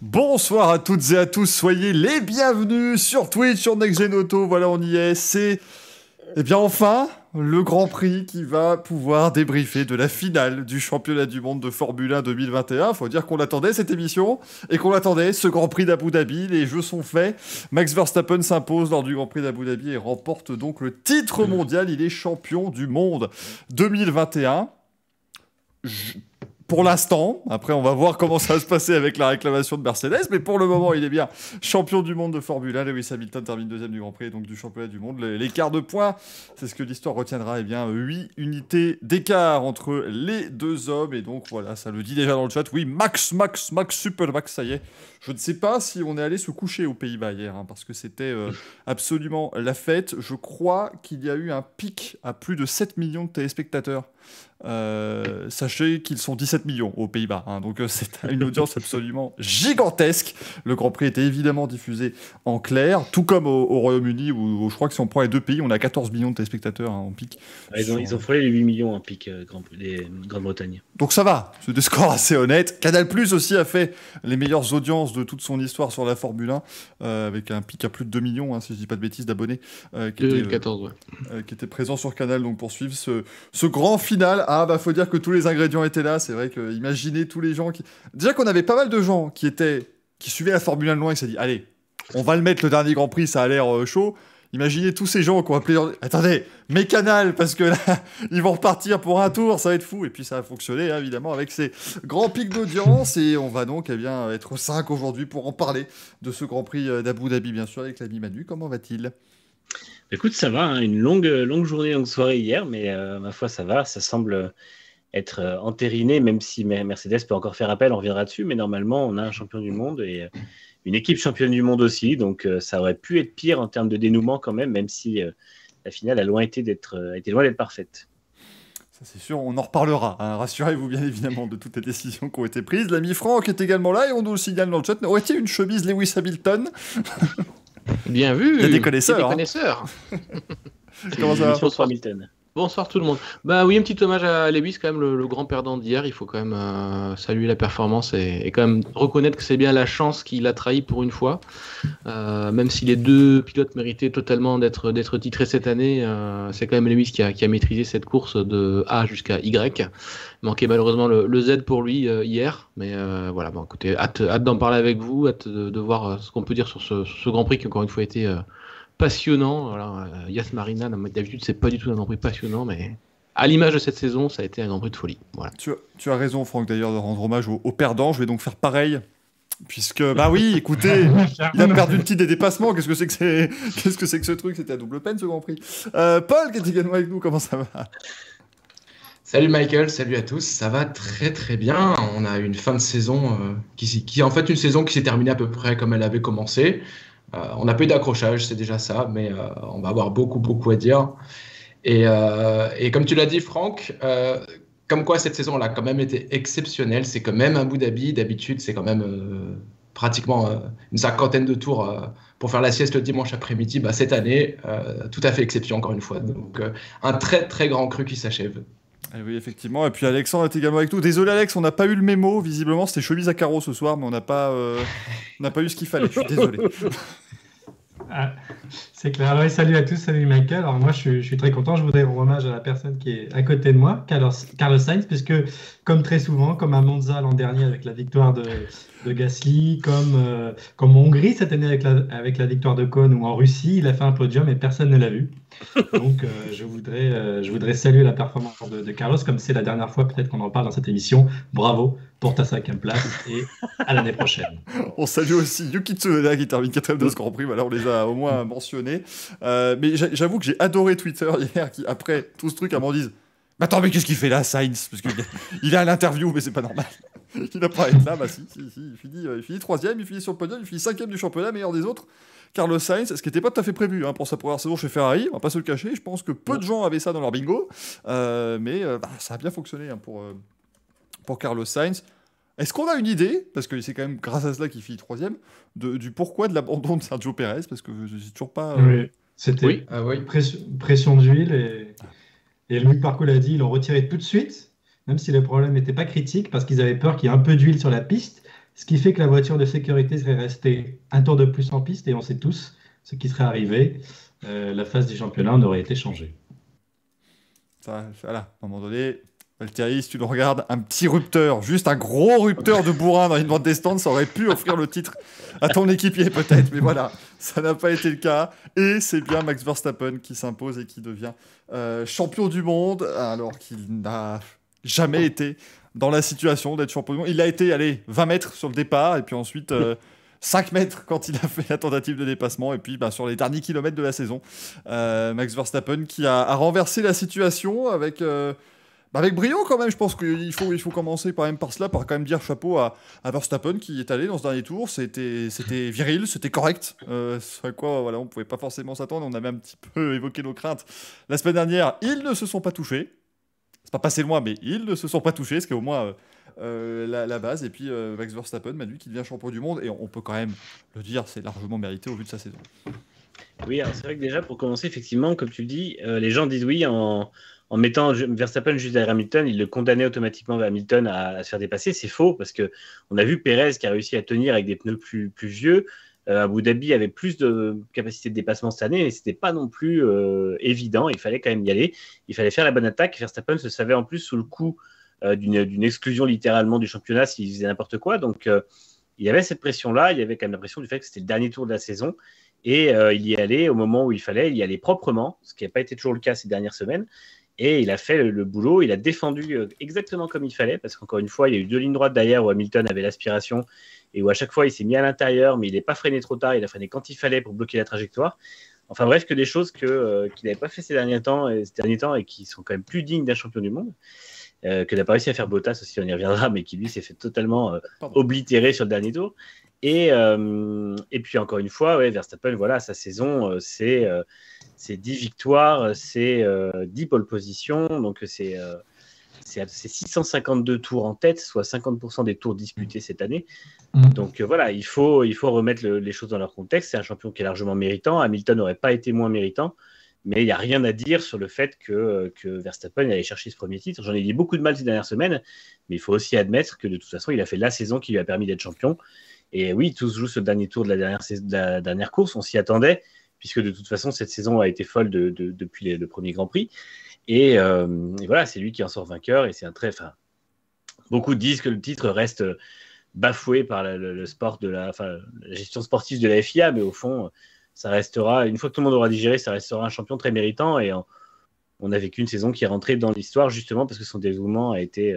Bonsoir à toutes et à tous, soyez les bienvenus sur Twitch, sur Next Gen Auto, voilà on y est, c'est enfin le Grand Prix qui va pouvoir débriefer de la finale du championnat du monde de Formule 1 2021. Faut dire qu'on l'attendait cette émission et qu'on l'attendait, ce Grand Prix d'Abu Dhabi, les jeux sont faits. Max Verstappen s'impose lors du Grand Prix d'Abu Dhabi et remporte donc le titre mondial, il est champion du monde 2021. Pour l'instant, après on va voir comment ça va se passer avec la réclamation de Mercedes, mais pour le moment il est bien champion du monde de Formule 1. Lewis Hamilton termine deuxième du Grand Prix et donc du championnat du monde. L'écart de points, c'est ce que l'histoire retiendra, 8 unités d'écart entre les deux hommes, et donc voilà, ça le dit déjà dans le chat, oui, Max, Super Max, ça y est. Je ne sais pas si on est allé se coucher aux Pays-Bas hier, parce que c'était absolument la fête. Je crois qu'il y a eu un pic à plus de 7 millions de téléspectateurs. Sachez qu'ils sont 17 millions aux Pays-Bas, donc c'est une audience absolument gigantesque. Le Grand Prix était évidemment diffusé en clair, tout comme au Royaume-Uni où je crois que si on prend les deux pays, on a 14 millions de téléspectateurs en pic. Ils ont frôlé les 8 millions en pic, Grande-Bretagne. Donc ça va, c'est des scores assez honnêtes. Canal+ aussi a fait les meilleures audiences de toute son histoire sur la Formule 1, avec un pic à plus de 2 millions, si je dis pas de bêtises, d'abonnés, qui étaient présents sur Canal, donc pour suivre ce grand final. Faut dire que tous les ingrédients étaient là. C'est vrai que imaginez tous les gens qui... Déjà qu'on avait pas mal de gens qui suivaient la Formule 1 de loin et qui s'est dit, allez, on va le mettre le dernier Grand Prix, ça a l'air chaud. Imaginez tous ces gens qui ont appelé... Attendez, mes canals, parce que là, ils vont repartir pour un tour, ça va être fou. Et puis ça a fonctionné, évidemment, avec ces grands pics d'audience. Et on va donc être 5 aujourd'hui pour en parler de ce Grand Prix d'Abu Dhabi, bien sûr, avec l'ami Manu. Comment va-t-il ? Écoute, ça va, une longue journée, longue soirée hier, mais ma foi, ça va. Ça semble être entériné, même si Mercedes peut encore faire appel, on reviendra dessus. Mais normalement, on a un champion du monde et une équipe championne du monde aussi. Donc, ça aurait pu être pire en termes de dénouement quand même si la finale a été loin d'être parfaite. Ça, c'est sûr, on en reparlera. Rassurez-vous bien évidemment de toutes les décisions qui ont été prises. L'ami Franck est également là et on nous le signale dans le chat. Aurait-il une chemise Lewis Hamilton ? Bien vu. Il y a des connaisseurs. Comment ça va ? Bonsoir Hamilton. Bonsoir tout le monde. Oui, un petit hommage à Lewis, quand même, le grand perdant d'hier. Il faut quand même saluer la performance et quand même reconnaître que c'est bien la chance qu'il a trahi pour une fois. Même si les deux pilotes méritaient totalement d'être titrés cette année, c'est quand même Lewis qui a maîtrisé cette course de A jusqu'à Y. Il manquait malheureusement le Z pour lui hier. Mais voilà, écoutez, hâte d'en parler avec vous, hâte de voir ce qu'on peut dire sur ce Grand Prix qui encore une fois a été... passionnant. Alors, Yas Marina, d'habitude, c'est pas du tout un Grand Prix passionnant, mais à l'image de cette saison, ça a été un Grand Prix de folie. Voilà. Tu as raison, Franck, d'ailleurs, de rendre hommage aux perdants. Je vais donc faire pareil. Puisque, oui, écoutez, il a perdu le titre des dépassements. Qu'est-ce que c'est que ce truc ? C'était à double peine, ce Grand Prix. Paul, qui est également avec nous, comment ça va ? Salut Michael, salut à tous, ça va très très bien. On a une fin de saison qui est en fait une saison qui s'est terminée à peu près comme elle avait commencé. On n'a pas eu d'accrochage, c'est déjà ça, mais on va avoir beaucoup à dire. Et comme tu l'as dit, Franck, comme quoi cette saison elle a quand même été exceptionnelle. C'est quand même Abu Dhabi. D'habitude, c'est quand même pratiquement une cinquantaine de tours pour faire la sieste le dimanche après-midi. Cette année, tout à fait exception encore une fois. Donc un très très grand cru qui s'achève. Et oui, effectivement. Et puis Alexandre est également avec nous. Désolé Alex, on n'a pas eu le mémo. Visiblement, c'était chemise à carreaux ce soir, mais on n'a pas eu ce qu'il fallait. Je suis désolé. C'est clair. Alors, salut à tous, salut Michael. Alors moi, je suis très content. Je voudrais rendre hommage à la personne qui est à côté de moi, Carlos Sainz, puisque comme très souvent, comme à Monza l'an dernier avec la victoire de Gasly, comme en Hongrie cette année avec la victoire de Kohn, ou en Russie, il a fait un podium et personne ne l'a vu. Donc je voudrais saluer la performance de Carlos, comme c'est la dernière fois peut-être qu'on en parle dans cette émission. Bravo pour ta 5e place et à l'année prochaine. On salue aussi Yuki Tsunoda qui termine 4e de ce Grand Prix. Voilà, on les a au moins mentionnés. Mais j'avoue que j'ai adoré Twitter hier qui, après tout ce truc, à m'en dise « Attends, mais qu'est-ce qu'il fait là, Sainz ?» Parce qu'il a l'interview, mais c'est pas normal. Il n'a pas à être là. Si, il finit 3e, il finit sur le podium, il finit 5e du championnat, meilleur des autres. Carlos Sainz, ce qui n'était pas tout à fait prévu pour sa première saison chez Ferrari, on va pas se le cacher. Je pense que peu de gens avaient ça dans leur bingo. Mais ça a bien fonctionné pour Carlos Sainz. Est-ce qu'on a une idée, parce que c'est quand même grâce à cela qu'il finit 3e, du pourquoi de l'abandon de Sergio Pérez ? Parce que je ne sais toujours pas... Oui, c'était pression d'huile et Luc Parco l'a dit, ils l'ont retiré tout de suite, même si le problème n'était pas critique, parce qu'ils avaient peur qu'il y ait un peu d'huile sur la piste. ce qui fait que la voiture de sécurité serait restée un tour de plus en piste, et on sait tous ce qui serait arrivé. La phase du championnat en aurait été changée. Ça, voilà, à un moment donné, Valtteri, si tu le regardes, un petit rupteur, juste un gros rupteur de bourrin dans une bande des stands, ça aurait pu offrir le titre à ton équipier peut-être, mais voilà, ça n'a pas été le cas. Et c'est bien Max Verstappen qui s'impose et qui devient champion du monde, alors qu'il n'a jamais été dans la situation d'être champion du monde. Il a été, 20 mètres sur le départ, et puis ensuite 5 mètres quand il a fait la tentative de dépassement, et puis sur les derniers kilomètres de la saison, Max Verstappen qui a renversé la situation avec brio quand même. Je pense qu'il faut commencer quand même par cela, par quand même dire chapeau à Verstappen qui est allé dans ce dernier tour. C'était viril, c'était correct. À quoi voilà, on pouvait pas forcément s'attendre. On avait un petit peu évoqué nos craintes la semaine dernière. Ils ne se sont pas touchés. C'est pas passé loin, mais ils ne se sont pas touchés, ce qui est au moins la base. Et puis Max Verstappen, lui qui devient champion du monde, et on peut quand même le dire, c'est largement mérité au vu de sa saison. Oui, alors c'est vrai que déjà pour commencer, effectivement, comme tu le dis, les gens disent oui en mettant Verstappen juste derrière Hamilton, ils le condamnaient automatiquement vers Hamilton à se faire dépasser. C'est faux, parce qu'on a vu Pérez qui a réussi à tenir avec des pneus plus vieux. Abu Dhabi avait plus de capacité de dépassement cette année, mais ce n'était pas non plus évident. Il fallait quand même y aller. Il fallait faire la bonne attaque. Verstappen se savait en plus sous le coup d'une exclusion littéralement du championnat s'il faisait n'importe quoi. Donc il y avait cette pression-là. Il y avait quand même la pression du fait que c'était le dernier tour de la saison. Et il y allait au moment où il fallait. Il y allait proprement, ce qui n'a pas été toujours le cas ces dernières semaines. Et il a fait le boulot, il a défendu exactement comme il fallait, parce qu'encore une fois, il y a eu 2 lignes droites derrière où Hamilton avait l'aspiration et où à chaque fois il s'est mis à l'intérieur, mais il n'est pas freiné trop tard, il a freiné quand il fallait pour bloquer la trajectoire. Enfin bref, que des choses qu'il n'avait pas fait ces derniers temps et qui sont quand même plus dignes d'un champion du monde, que n'a pas réussi à faire Bottas aussi, on y reviendra, mais qui lui s'est fait totalement oblitérer sur le dernier tour. Et puis encore une fois, Verstappen, voilà, sa saison, c'est 10 victoires, c'est 10 pole positions, donc c'est 652 tours en tête, soit 50% des tours disputés cette année. Donc voilà, il faut remettre les choses dans leur contexte. C'est un champion qui est largement méritant. Hamilton n'aurait pas été moins méritant, mais il n'y a rien à dire sur le fait que Verstappen allait chercher ce premier titre. J'en ai dit beaucoup de mal ces dernières semaines, mais il faut aussi admettre que de toute façon, il a fait la saison qui lui a permis d'être champion. Et oui, tout se joue sur le dernier tour de la dernière course, on s'y attendait, puisque de toute façon, cette saison a été folle depuis le premier Grand Prix. Et voilà, c'est lui qui en sort vainqueur. Et c'est beaucoup disent que le titre reste bafoué par le sport la gestion sportive de la FIA, mais au fond, ça restera, une fois que tout le monde aura digéré, ça restera un champion très méritant. Et on a vécu une saison qui est rentrée dans l'histoire, justement, parce que son dévouement a été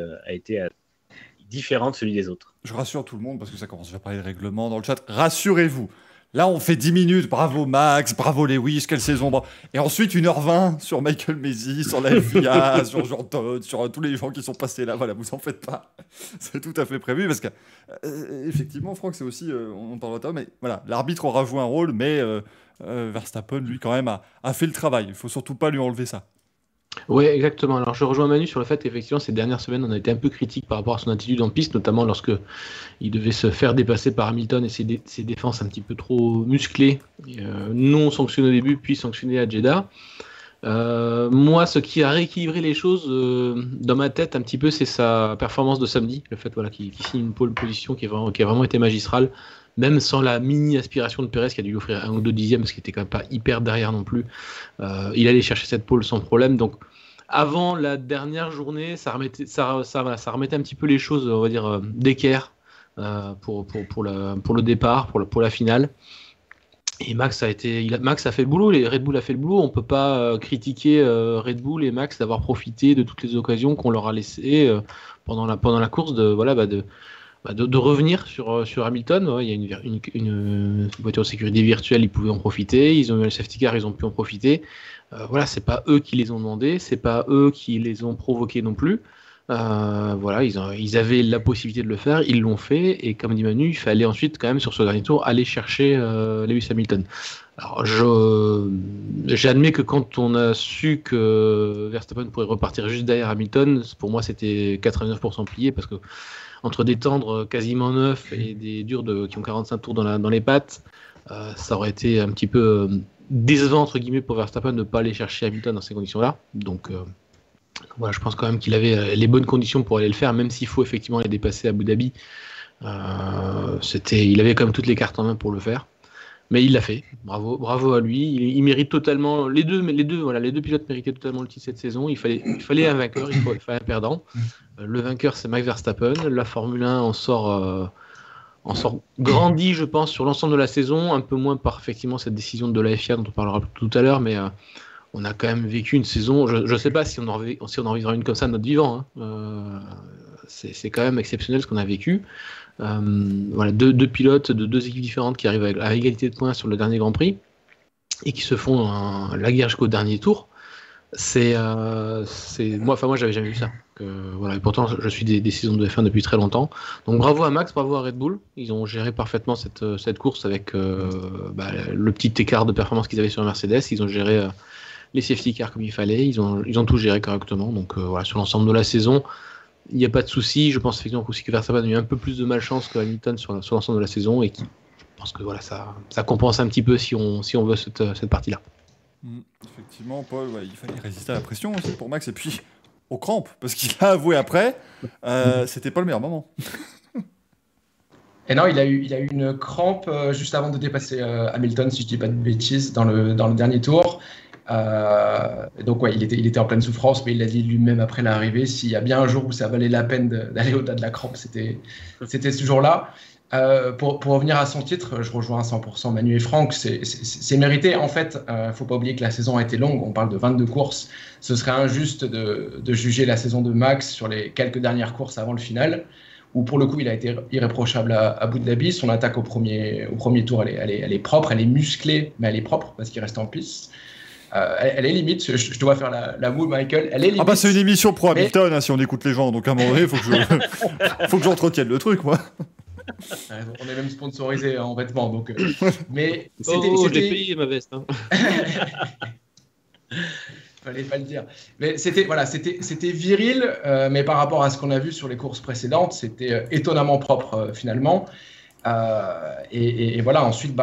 différent de celui des autres. Je rassure tout le monde, parce que ça commence à parler de règlement dans le chat. Rassurez-vous. Là, on fait 10 minutes. Bravo Max, bravo Lewis, quelle saison. Et ensuite, 1h20 sur Michael Masi, sur la FIA, sur Jean Todt, sur tous les gens qui sont passés là. Voilà, vous en faites pas. C'est tout à fait prévu. Parce que, effectivement, Franck, c'est aussi, on parle de ça, mais voilà, l'arbitre aura joué un rôle, mais Verstappen, lui, quand même, a fait le travail. Il ne faut surtout pas lui enlever ça. Oui, exactement. Alors, je rejoins Manu sur le fait qu'effectivement, ces dernières semaines, on a été un peu critique par rapport à son attitude en piste, notamment lorsque il devait se faire dépasser par Hamilton et ses défenses un petit peu trop musclées, non sanctionnées au début, puis sanctionnées à Jeddah. Moi, ce qui a rééquilibré les choses dans ma tête un petit peu, c'est sa performance de samedi. Le fait qu'il signe une pole position qui a vraiment été magistrale, même sans la mini-aspiration de Pérez qui a dû lui offrir 1 ou 2 dixièmes, parce qu'il était quand même pas hyper derrière non plus. Il allait chercher cette pole sans problème. Donc, avant la dernière journée, ça remettait un petit peu les choses, on va dire, d'équerre pour le départ, pour la finale. Et Max a fait le boulot, Red Bull a fait le boulot. On peut pas critiquer Red Bull et Max d'avoir profité de toutes les occasions qu'on leur a laissées pendant la course de revenir sur Hamilton. Ouais, il y a une voiture de sécurité virtuelle, ils pouvaient en profiter. Ils ont eu le safety car, ils ont pu en profiter. Voilà, c'est pas eux qui les ont demandés, c'est pas eux qui les ont provoqués non plus. Voilà, ils avaient la possibilité de le faire, ils l'ont fait, et comme dit Manu, il fallait ensuite quand même sur ce dernier tour aller chercher Lewis Hamilton. Alors j'admets que quand on a su que Verstappen pourrait repartir juste derrière Hamilton, pour moi c'était 89% plié, parce que entre des tendres quasiment neufs et des durs qui ont 45 tours dans les pattes, ça aurait été un petit peu décevant entre guillemets pour Verstappen de ne pas aller chercher Hamilton dans ces conditions-là. Donc voilà, je pense quand même qu'il avait les bonnes conditions pour aller le faire, même s'il faut effectivement les dépasser à Abu Dhabi. il avait quand même toutes les cartes en main pour le faire. Mais il l'a fait. Bravo à lui. Il mérite totalement. Les deux pilotes méritaient totalement le titre cette saison. Il fallait un vainqueur, il fallait un perdant. Le vainqueur, c'est Max Verstappen. La Formule 1 en sort grandi, je pense, sur l'ensemble de la saison. Un peu moins par effectivement cette décision de la FIA dont on parlera tout à l'heure, mais on a quand même vécu une saison. Je ne sais pas si on en vivra une comme ça de notre vivant. C'est quand même exceptionnel ce qu'on a vécu. Deux pilotes de deux équipes différentes qui arrivent à égalité de points sur le dernier Grand Prix et qui se font la guerre jusqu'au dernier tour. Moi, j'avais jamais vu ça. Et pourtant, je suis des saisons de F1 depuis très longtemps. Donc bravo à Max, bravo à Red Bull. Ils ont géré parfaitement cette course avec le petit écart de performance qu'ils avaient sur la Mercedes. Ils ont géré les safety cars comme il fallait. Ils ont tout géré correctement. Donc sur l'ensemble de la saison, il n'y a pas de souci. Je pense effectivement aussi que Verstappen a eu un peu plus de malchance que Hamilton sur l'ensemble de la saison et je pense que ça compense un petit peu si on veut cette partie-là. Effectivement, Paul, il fallait résister à la pression aussi pour Max et puis aux crampes parce qu'il a avoué après, c'était pas le meilleur moment. Et non, il a eu une crampe juste avant de dépasser Hamilton, si je dis pas de bêtises, dans le dernier tour. Donc il était en pleine souffrance, mais il l'a dit lui-même après l'arrivée, s'il y a bien un jour où ça valait la peine d'aller au-delà de la crampe, c'était ce jour-là. Pour revenir à son titre, je rejoins à 100% Manu et Franck, c'est mérité. En fait, faut pas oublier que la saison a été longue, on parle de 22 courses. Ce serait injuste de juger la saison de Max sur les quelques dernières courses avant le final, où pour le coup il a été irréprochable à Abu Dhabi. Son attaque au premier tour, elle est propre, elle est musclée, mais elle est propre parce qu'il reste en piste. Elle est limite, je dois faire la moue, Michael. Elle est limite. C'est une émission pro Hamilton, si on écoute les gens, donc à un moment donné, faut que j'entretienne le truc, moi. On est même sponsorisé en vêtements, donc. Mais c'était j'ai payé ma veste. Fallait pas le dire. Mais c'était viril, mais par rapport à ce qu'on a vu sur les courses précédentes, c'était étonnamment propre finalement. Et voilà, ensuite,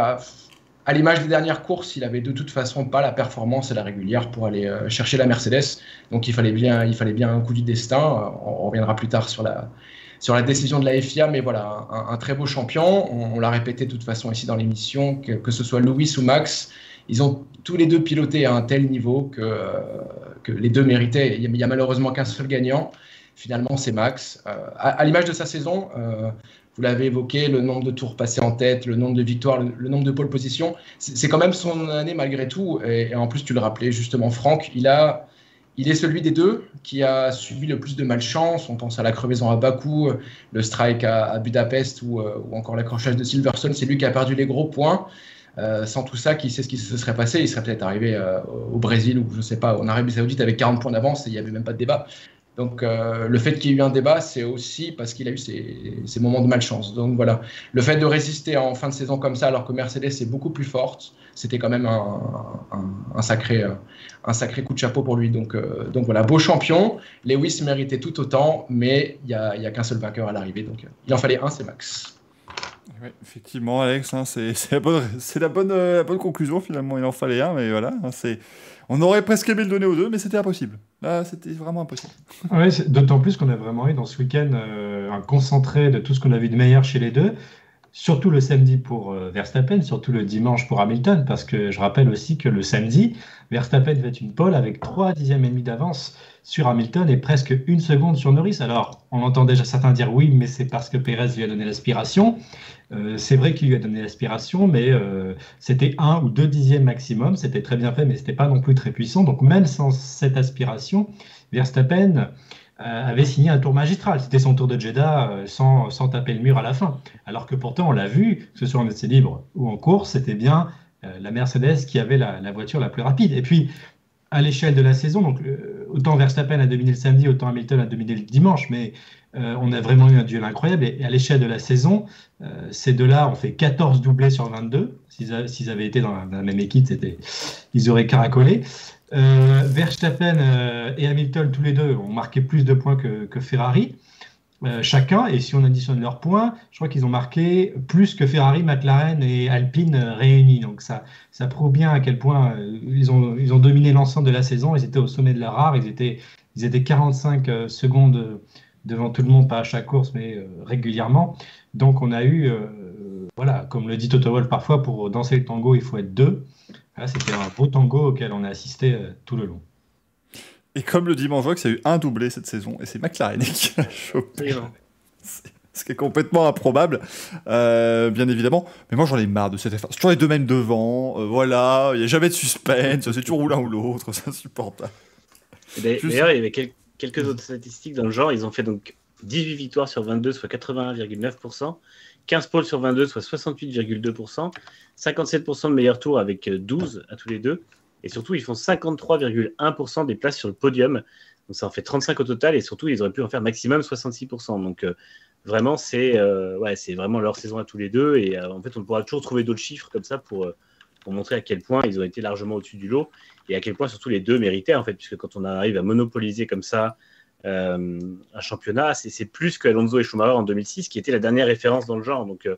à l'image des dernières courses, il avait de toute façon pas la performance et la régulière pour aller chercher la Mercedes. Donc il fallait bien un coup du destin. On reviendra plus tard sur la décision de la FIA, mais voilà, un très beau champion. On l'a répété de toute façon ici dans l'émission, que ce soit Lewis ou Max, ils ont tous les deux piloté à un tel niveau que les deux méritaient. Il n'y a malheureusement qu'un seul gagnant. Finalement, c'est Max. À l'image de sa saison, vous l'avez évoqué, le nombre de tours passés en tête, le nombre de victoires, le nombre de pole position, c'est quand même son année malgré tout. Et en plus, tu le rappelais justement, Franck, il est celui des deux qui a subi le plus de malchance. On pense à la crevaison à Bakou, le strike à Budapest ou encore l'accrochage de Silverstone. C'est lui qui a perdu les gros points. Sans tout ça, qui sait ce qui se serait passé? Il serait peut-être arrivé au Brésil ou je ne sais pas, en Arabie Saoudite avec 40 points d'avance et il n'y avait même pas de débat. Donc le fait qu'il y ait eu un débat, c'est aussi parce qu'il a eu ces moments de malchance. Donc voilà, le fait de résister en fin de saison comme ça, alors que Mercedes est beaucoup plus forte, c'était quand même un sacré coup de chapeau pour lui. Donc voilà, beau champion. Lewis méritait tout autant, mais il y a qu'un seul vainqueur à l'arrivée. Donc il en fallait un, c'est Max. Oui, effectivement, Alex, c'est la bonne conclusion finalement. Il en fallait un, mais voilà, on aurait presque aimé le donner aux deux, mais c'était impossible. Là, c'était vraiment impossible. Ouais, d'autant plus qu'on a vraiment eu dans ce week-end un concentré de tout ce qu'on a vu de meilleur chez les deux. Surtout le samedi pour Verstappen, surtout le dimanche pour Hamilton, parce que je rappelle aussi que le samedi, Verstappen fait une pole avec 3 dixièmes et demi d'avance sur Hamilton et presque 1 seconde sur Norris. Alors, on entend déjà certains dire oui, mais c'est parce que Pérez lui a donné l'aspiration. C'est vrai qu'il lui a donné l'aspiration, mais c'était 1 ou 2 dixièmes maximum. C'était très bien fait, mais ce n'était pas non plus très puissant. Donc, même sans cette aspiration, Verstappen avait signé un tour magistral. C'était son tour de Jeddah sans taper le mur à la fin. Alors que pourtant, on l'a vu, que ce soit en essai libre ou en course, c'était bien la Mercedes qui avait la voiture la plus rapide. Et puis, à l'échelle de la saison, donc autant Verstappen a dominé le samedi, autant Hamilton a dominé le dimanche, mais on a vraiment eu un duel incroyable. Et à l'échelle de la saison, ces deux-là ont fait 14 doublés sur 22. S'ils avaient été dans la même équipe, ils auraient caracolé. Verstappen et Hamilton, tous les deux, ont marqué plus de points que Ferrari, chacun. Et si on additionne leurs points, je crois qu'ils ont marqué plus que Ferrari, McLaren et Alpine réunis. Donc ça prouve bien à quel point ils ont dominé l'ensemble de la saison. Ils étaient au sommet de leur art. Ils étaient 45 secondes devant tout le monde, pas à chaque course, mais régulièrement. Donc on a eu, voilà, comme le dit Toto Wolff parfois, pour danser le tango, il faut être deux. Là, c'était un beau tango auquel on a assisté tout le long. Et comme le dit Manjox, il y a eu un doublé cette saison, et c'est McLaren qui l'a chopé. Ce qui est complètement improbable, bien évidemment. Mais moi, j'en ai marre de cette affaire. C'est toujours les deux mêmes devant, voilà, il n'y a jamais de suspense, c'est toujours l'un ou l'autre, c'est insupportable. D'ailleurs, il y avait quelques autres statistiques dans le genre. Ils ont fait donc 18 victoires sur 22, soit 81,9%, 15 pôles sur 22, soit 68,2%, 57% de meilleurs tours avec 12 à tous les deux, et surtout, ils font 53,1% des places sur le podium. Donc ça en fait 35 au total, et surtout, ils auraient pu en faire maximum 66%. Donc vraiment, c'est vraiment leur saison à tous les deux, et en fait, on pourra toujours trouver d'autres chiffres comme ça pour montrer à quel point ils ont été largement au-dessus du lot, et à quel point surtout les deux méritaient, en fait, puisque quand on arrive à monopoliser comme ça un championnat, c'est plus que Alonso et Schumacher en 2006, qui était la dernière référence dans le genre. Donc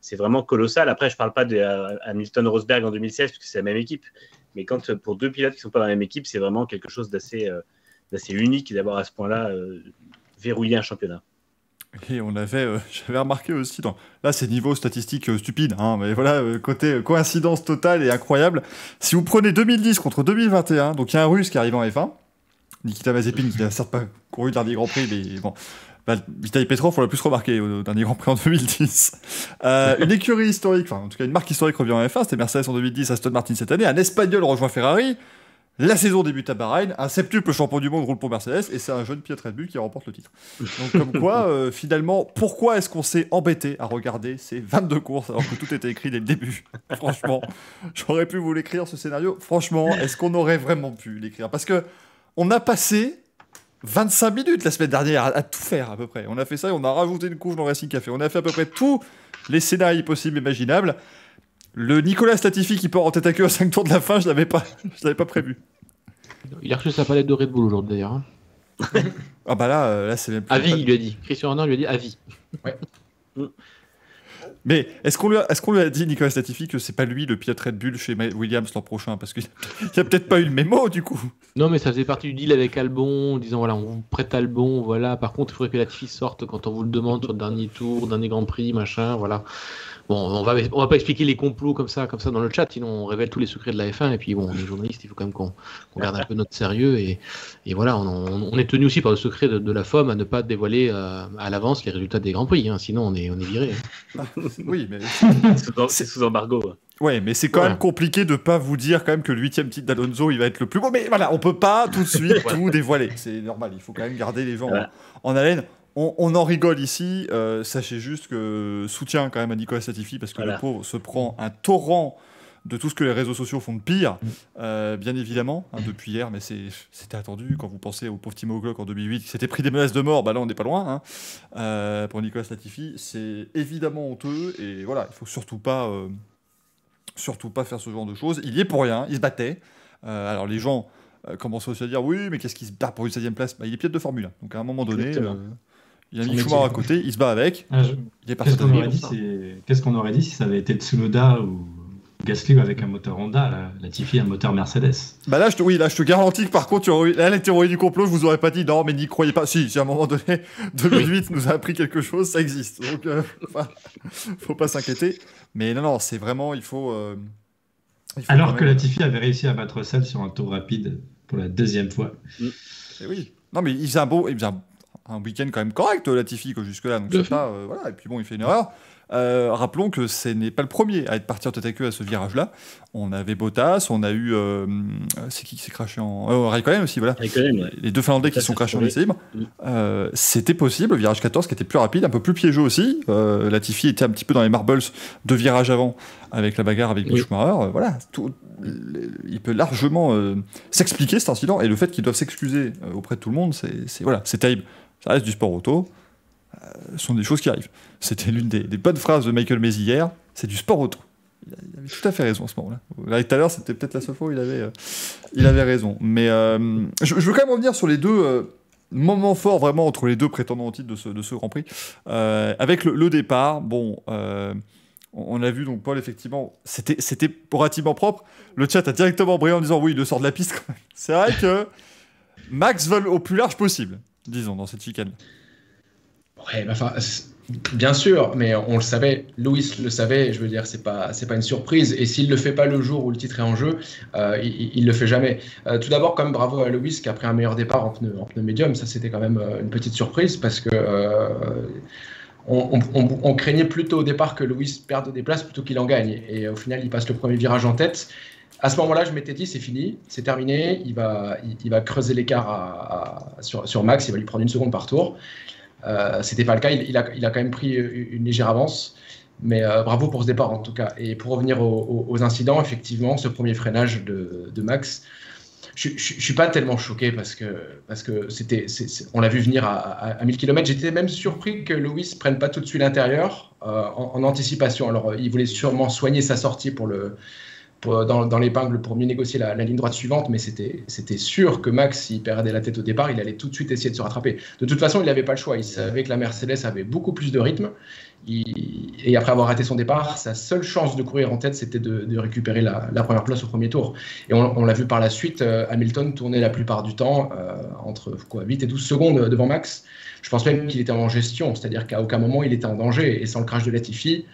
c'est vraiment colossal. Après, je ne parle pas de Hamilton-Rosberg en 2016, puisque c'est la même équipe, mais quand pour deux pilotes qui ne sont pas dans la même équipe, c'est vraiment quelque chose d'assez unique d'avoir à ce point-là verrouillé un championnat. Et on avait, j'avais remarqué aussi, là c'est niveau statistique stupide, hein, mais voilà, côté coïncidence totale et incroyable. Si vous prenez 2010 contre 2021, donc il y a un Russe qui arrive en F1, Nikita Mazepin, qui n'a certes pas couru le dernier Grand Prix, mais bon, Vitaly Petrov, on l'a plus remarqué au dernier Grand Prix en 2010. Une écurie historique, enfin en tout cas une marque historique revient en F1, c'était Mercedes en 2010, Aston Martin cette année, un Espagnol rejoint Ferrari. La saison débute à Bahreïn, un septuple champion du monde roule pour Mercedes, et c'est un jeune pilote Red Bull qui remporte le titre. Donc comme quoi, finalement, pourquoi est-ce qu'on s'est embêté à regarder ces 22 courses alors que tout était écrit dès le début? Franchement, j'aurais pu vous l'écrire ce scénario. Franchement, est-ce qu'on aurait vraiment pu l'écrire? Parce que on a passé 25 minutes la semaine dernière à tout faire à peu près. On a fait ça et on a rajouté une couche dans Racing Café. On a fait à peu près tous les scénarios possibles et imaginables. Le Nicolas Latifi qui part en tête à queue à 5 tours de la fin, je l'avais pas prévu. Il a reçu sa palette de Red Bull aujourd'hui d'ailleurs. Ah bah là c'est même plus... Avis, il lui a dit. Christian Horner lui a dit avis. Ouais. Mais est-ce qu'on lui a dit, Nicolas Latifi, que c'est pas lui le pilote Red Bull chez Williams l'an prochain? Parce qu'il n'y a peut-être pas eu le mémo du coup. Non, mais ça faisait partie du deal avec Albon, en disant voilà, on vous prête Albon, voilà. Par contre, il faudrait que Latifi sorte quand on vous le demande sur le dernier tour, dernier Grand Prix, machin, voilà. Bon, on va pas expliquer les complots comme ça dans le chat, sinon on révèle tous les secrets de la F1, et puis bon, les journalistes, il faut quand même qu'on garde un peu notre sérieux, et voilà, on est tenu aussi par le secret de la FOM à ne pas dévoiler à l'avance les résultats des Grands Prix, hein, sinon on est viré. Oui, mais... c'est sous embargo. Ouais, mais c'est quand même compliqué de pas vous dire quand même que le 8e titre d'Alonso, il va être le plus beau, mais voilà, on peut pas tout de suite tout dévoiler, c'est normal, il faut quand même garder les gens en haleine. On en rigole ici, sachez juste que soutien quand même à Nicolas Latifi, parce que le pauvre se prend un torrent de tout ce que les réseaux sociaux font de pire, bien évidemment, depuis hier, mais c'était attendu. Quand vous pensez au pauvre Timo Glock en 2008 qui s'était pris des menaces de mort, bah là on n'est pas loin. Pour Nicolas Latifi, c'est évidemment honteux, et voilà, il faut surtout pas faire ce genre de choses. Il y est pour rien, il se battait. Alors les gens commencent aussi à dire oui, mais qu'est-ce qu'il se bat pour une 7e place? Il est pilote de Formule 1, donc à un moment donné... il a mis Schumacher à côté, il se bat avec. Il est parti. Qu'est-ce qu'on aurait dit si ça avait été Tsunoda ou Gasly avec un moteur Honda, Latifi un moteur Mercedes? Bah là, je te garantis que par contre, là, les théories du complot, je vous aurais pas dit non, mais n'y croyez pas. Si à un moment donné, 2008 nous a appris quelque chose, ça existe. Donc, faut pas s'inquiéter. Mais non, c'est vraiment, il faut alors que Latifi avait réussi à battre Russell sur un tour rapide pour la 2e fois. Et oui. Non, mais il faisait un week-end quand même correct, Latifi, jusque-là. Donc c'est pas, voilà. Et puis bon, il fait une erreur. Rappelons que ce n'est pas le premier à être parti en tête à queue à ce virage-là. On avait Bottas, on a eu... c'est qui s'est craché en... Raikkonen aussi, voilà. Raikkonen, ouais. Les deux Finlandais qui sont crachés en essai libre. C'était possible, le virage 14 qui était plus rapide, un peu plus piégeux aussi. Latifi était un petit peu dans les marbles de virage avant, avec la bagarre avec Schumacher. Voilà, il peut largement s'expliquer cet incident, et le fait qu'ils doivent s'excuser auprès de tout le monde, c'est terrible. Ça reste du sport auto. Ce sont des choses qui arrivent. C'était l'une des bonnes phrases de Michael Masi hier. C'est du sport auto. Il avait tout à fait raison à ce moment-là. Là, tout à l'heure, c'était peut-être la seule fois où il avait raison. Mais je veux quand même revenir sur les deux moments forts vraiment entre les deux prétendants au titre de ce Grand Prix. Avec le départ, bon, on a vu donc Paul, effectivement, c'était relativement propre. Le chat a directement brillé en disant oui, il le sort de la piste quand même. C'est vrai que Max vole au plus large possible, disons, dans cette chicane. Ouais, bien sûr, mais on le savait. Lewis le savait. Je veux dire, c'est pas une surprise. Et s'il le fait pas le jour où le titre est en jeu, il le fait jamais. Tout d'abord, quand même, bravo à Lewis qui a pris un meilleur départ en pneu médium. Ça, c'était quand même une petite surprise parce que on craignait plutôt au départ que Lewis perde des places plutôt qu'il en gagne. Et au final, il passe le premier virage en tête. À ce moment-là, je m'étais dit, c'est fini, c'est terminé. Il va creuser l'écart sur Max. Il va lui prendre 1 seconde par tour. C'était pas le cas, il a quand même pris une légère avance, mais bravo pour ce départ en tout cas. Et pour revenir aux incidents, effectivement, ce premier freinage de Max, je suis pas tellement choqué parce que on l'a vu venir à 1000 km. J'étais même surpris que Lewis prenne pas tout de suite l'intérieur en anticipation. Alors il voulait sûrement soigner sa sortie dans l'épingle pour mieux négocier la ligne droite suivante, mais c'était sûr que Max, s'il perdait la tête au départ, il allait tout de suite essayer de se rattraper. De toute façon, il n'avait pas le choix. Il savait que la Mercedes avait beaucoup plus de rythme. Et après avoir raté son départ, sa seule chance de courir en tête, c'était de récupérer la première place au premier tour. Et on l'a vu par la suite, Hamilton tournait la plupart du temps entre 8 et 12 secondes devant Max. Je pense même qu'il était en gestion, c'est-à-dire qu'à aucun moment il était en danger. Et sans le crash de Latifi,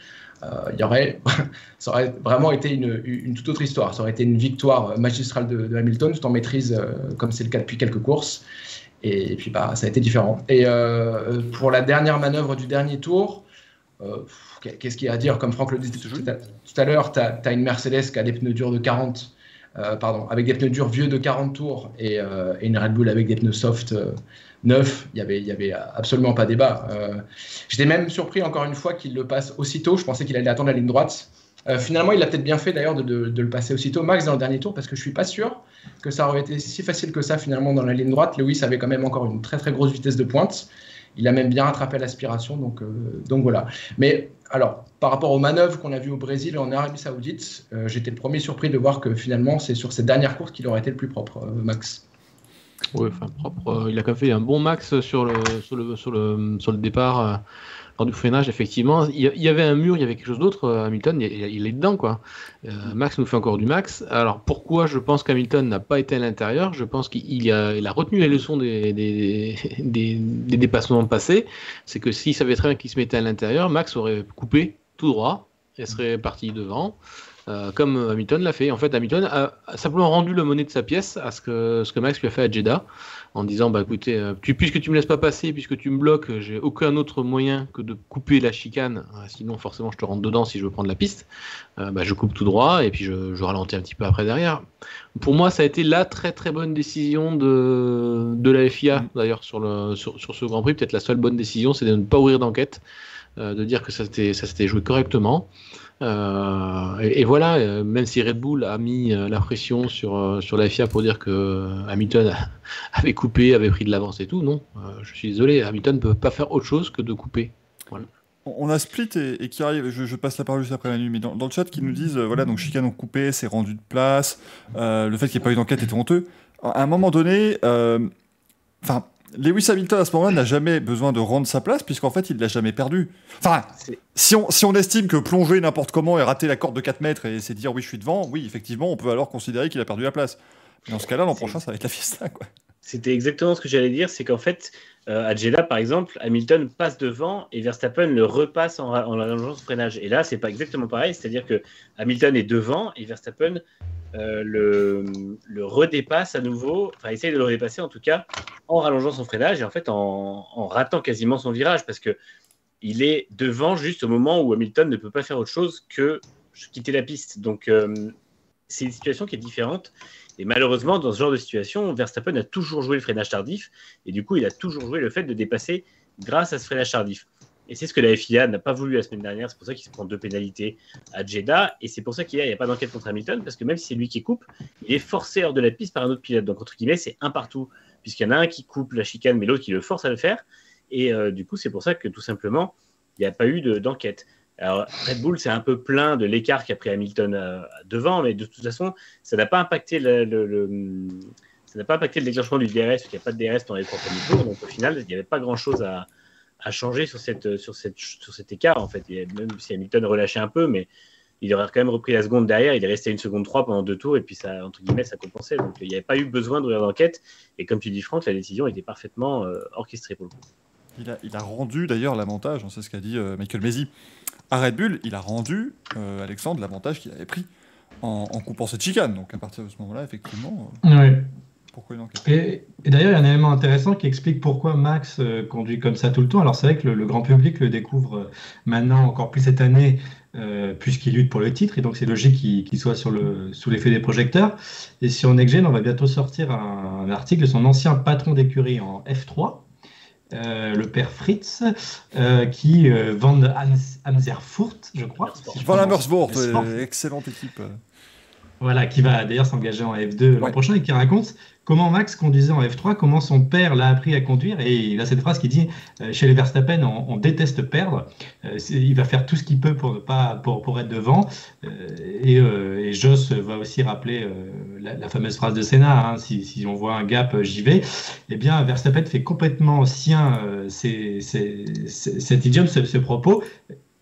ça aurait vraiment été une toute autre histoire. Ça aurait été une victoire magistrale de Hamilton, tout en maîtrise, comme c'est le cas depuis quelques courses. Et puis ça a été différent. Et pour la dernière manœuvre du dernier tour, qu'est-ce qu'il y a à dire? Comme Franck le disait tout à l'heure, tu as une Mercedes qui a des pneus durs de 40, avec des pneus durs vieux de 40 tours et une Red Bull avec des pneus soft 9, il y avait absolument pas débat. J'étais même surpris encore une fois qu'il le passe aussitôt. Je pensais qu'il allait attendre la ligne droite. Finalement, il a peut-être bien fait d'ailleurs de le passer aussitôt, Max, dans le dernier tour, parce que je suis pas sûr que ça aurait été si facile que ça finalement dans la ligne droite. Lewis avait quand même encore une très très grosse vitesse de pointe. Il a même bien rattrapé l'aspiration, donc voilà. Mais alors, par rapport aux manœuvres qu'on a vues au Brésil et en Arabie Saoudite, j'étais le premier surpris de voir que finalement, c'est sur cette dernière course qu'il aurait été le plus propre, Max. Oui, enfin propre. Il a quand même fait un bon max sur le départ lors du freinage. Effectivement, il y avait un mur, il y avait quelque chose d'autre. Hamilton, il est dedans, quoi. Max nous fait encore du max. Alors pourquoi je pense qu'Hamilton n'a pas été à l'intérieur? Je pense qu'il a retenu les leçons des dépassements passés. C'est que s'il savait très bien qu'il se mettait à l'intérieur, Max aurait coupé tout droit et serait parti devant. Comme Hamilton l'a fait. En fait, Hamilton a simplement rendu le monnaie de sa pièce à ce que Max lui a fait à Jeddah, en disant écoutez, puisque tu me laisses pas passer, puisque tu me bloques, j'ai aucun autre moyen que de couper la chicane, sinon forcément je te rentre dedans si je veux prendre la piste. Je coupe tout droit et puis je ralentis un petit peu après derrière. Pour moi, ça a été la très très bonne décision de la FIA d'ailleurs sur ce Grand Prix. Peut-être la seule bonne décision, c'est de ne pas ouvrir d'enquête, de dire que ça s'était joué correctement. Et voilà, même si Red Bull a mis la pression sur la FIA pour dire que Hamilton avait coupé, avait pris de l'avance et tout, non, je suis désolé, Hamilton ne peut pas faire autre chose que de couper. Voilà. On a Split et qui arrive, je passe la parole juste après la nuit, mais dans le chat qui nous disent, donc chicane ont coupé, c'est rendu de place, le fait qu'il n'y ait pas eu d'enquête était honteux. À un moment donné, Lewis Hamilton à ce moment-là n'a jamais besoin de rendre sa place puisqu'en fait il ne l'a jamais perdu. Enfin, si on estime que plonger n'importe comment et rater la corde de 4 mètres et c'est dire oui je suis devant, oui effectivement on peut alors considérer qu'il a perdu la place. Mais dans ce cas-là l'an prochain ça va être la fiesta, quoi. C'était exactement ce que j'allais dire, c'est qu'en fait à Jeddah par exemple, Hamilton passe devant et Verstappen le repasse en allongeant son freinage. Et là c'est pas exactement pareil, c'est-à-dire que Hamilton est devant et Verstappen le redépasse à nouveau, enfin essaye de le redépasser en tout cas en rallongeant son freinage et en fait en ratant quasiment son virage parce que il est devant juste au moment où Hamilton ne peut pas faire autre chose que quitter la piste. Donc c'est une situation qui est différente et malheureusement dans ce genre de situation Verstappen a toujours joué le freinage tardif et du coup il a toujours joué le fait de dépasser grâce à ce freinage tardif. Et c'est ce que la FIA n'a pas voulu la semaine dernière. C'est pour ça qu'il se prend 2 pénalités à Jeddah. Et c'est pour ça qu'il n'y a pas d'enquête contre Hamilton. Parce que même si c'est lui qui coupe, il est forcé hors de la piste par un autre pilote. Donc, entre guillemets, c'est un partout. Puisqu'il y en a un qui coupe la chicane, mais l'autre qui le force à le faire. Et du coup, c'est pour ça que tout simplement, il n'y a pas eu d'enquête. Alors, Red Bull, c'est un peu plein de l'écart qu'a pris Hamilton devant. Mais de toute façon, ça n'a pas impacté ça n'a pas impacté le déclenchement du DRS. Parce qu'il n'y a pas de DRS dans les 3 premiers tours. Donc, au final, il n'y avait pas grand-chose à changer sur cet écart en fait. Et même si Hamilton relâchait un peu, mais il aurait quand même repris la seconde derrière. Il est resté 1 seconde 3 pendant 2 tours et puis ça, entre guillemets, ça compensait. Donc il n'y avait pas eu besoin d'ouvrir l'enquête. Et comme tu dis Franck, la décision était parfaitement orchestrée pour le coup. il a rendu d'ailleurs l'avantage, c'est ce qu'a dit Michael Masi, à Red Bull, il a rendu Alexandre l'avantage qu'il avait pris en coupant cette chicane. Donc à partir de ce moment-là, effectivement, pourquoi une enquête ? Et d'ailleurs, il y a un élément intéressant qui explique pourquoi Max conduit comme ça tout le temps. Alors c'est vrai que le grand public le découvre maintenant encore plus cette année, puisqu'il lutte pour le titre, et donc c'est logique qu'il soit sous l'effet des projecteurs. Et sur Next Gen, on va bientôt sortir un article de son ancien patron d'écurie en F3, le père Fritz, qui Van Amersfoort, je crois. Van Amersfoort, excellente équipe. Voilà, qui va d'ailleurs s'engager en F2 l'an prochain et qui raconte comment Max conduisait en F3, comment son père l'a appris à conduire. Et il a cette phrase qui dit chez les Verstappen, on déteste perdre. Il va faire tout ce qu'il peut pour être devant. Et Joss va aussi rappeler la fameuse phrase de Senna, si on voit un gap, j'y vais. Eh bien, Verstappen fait complètement sien cet idiome, ce propos.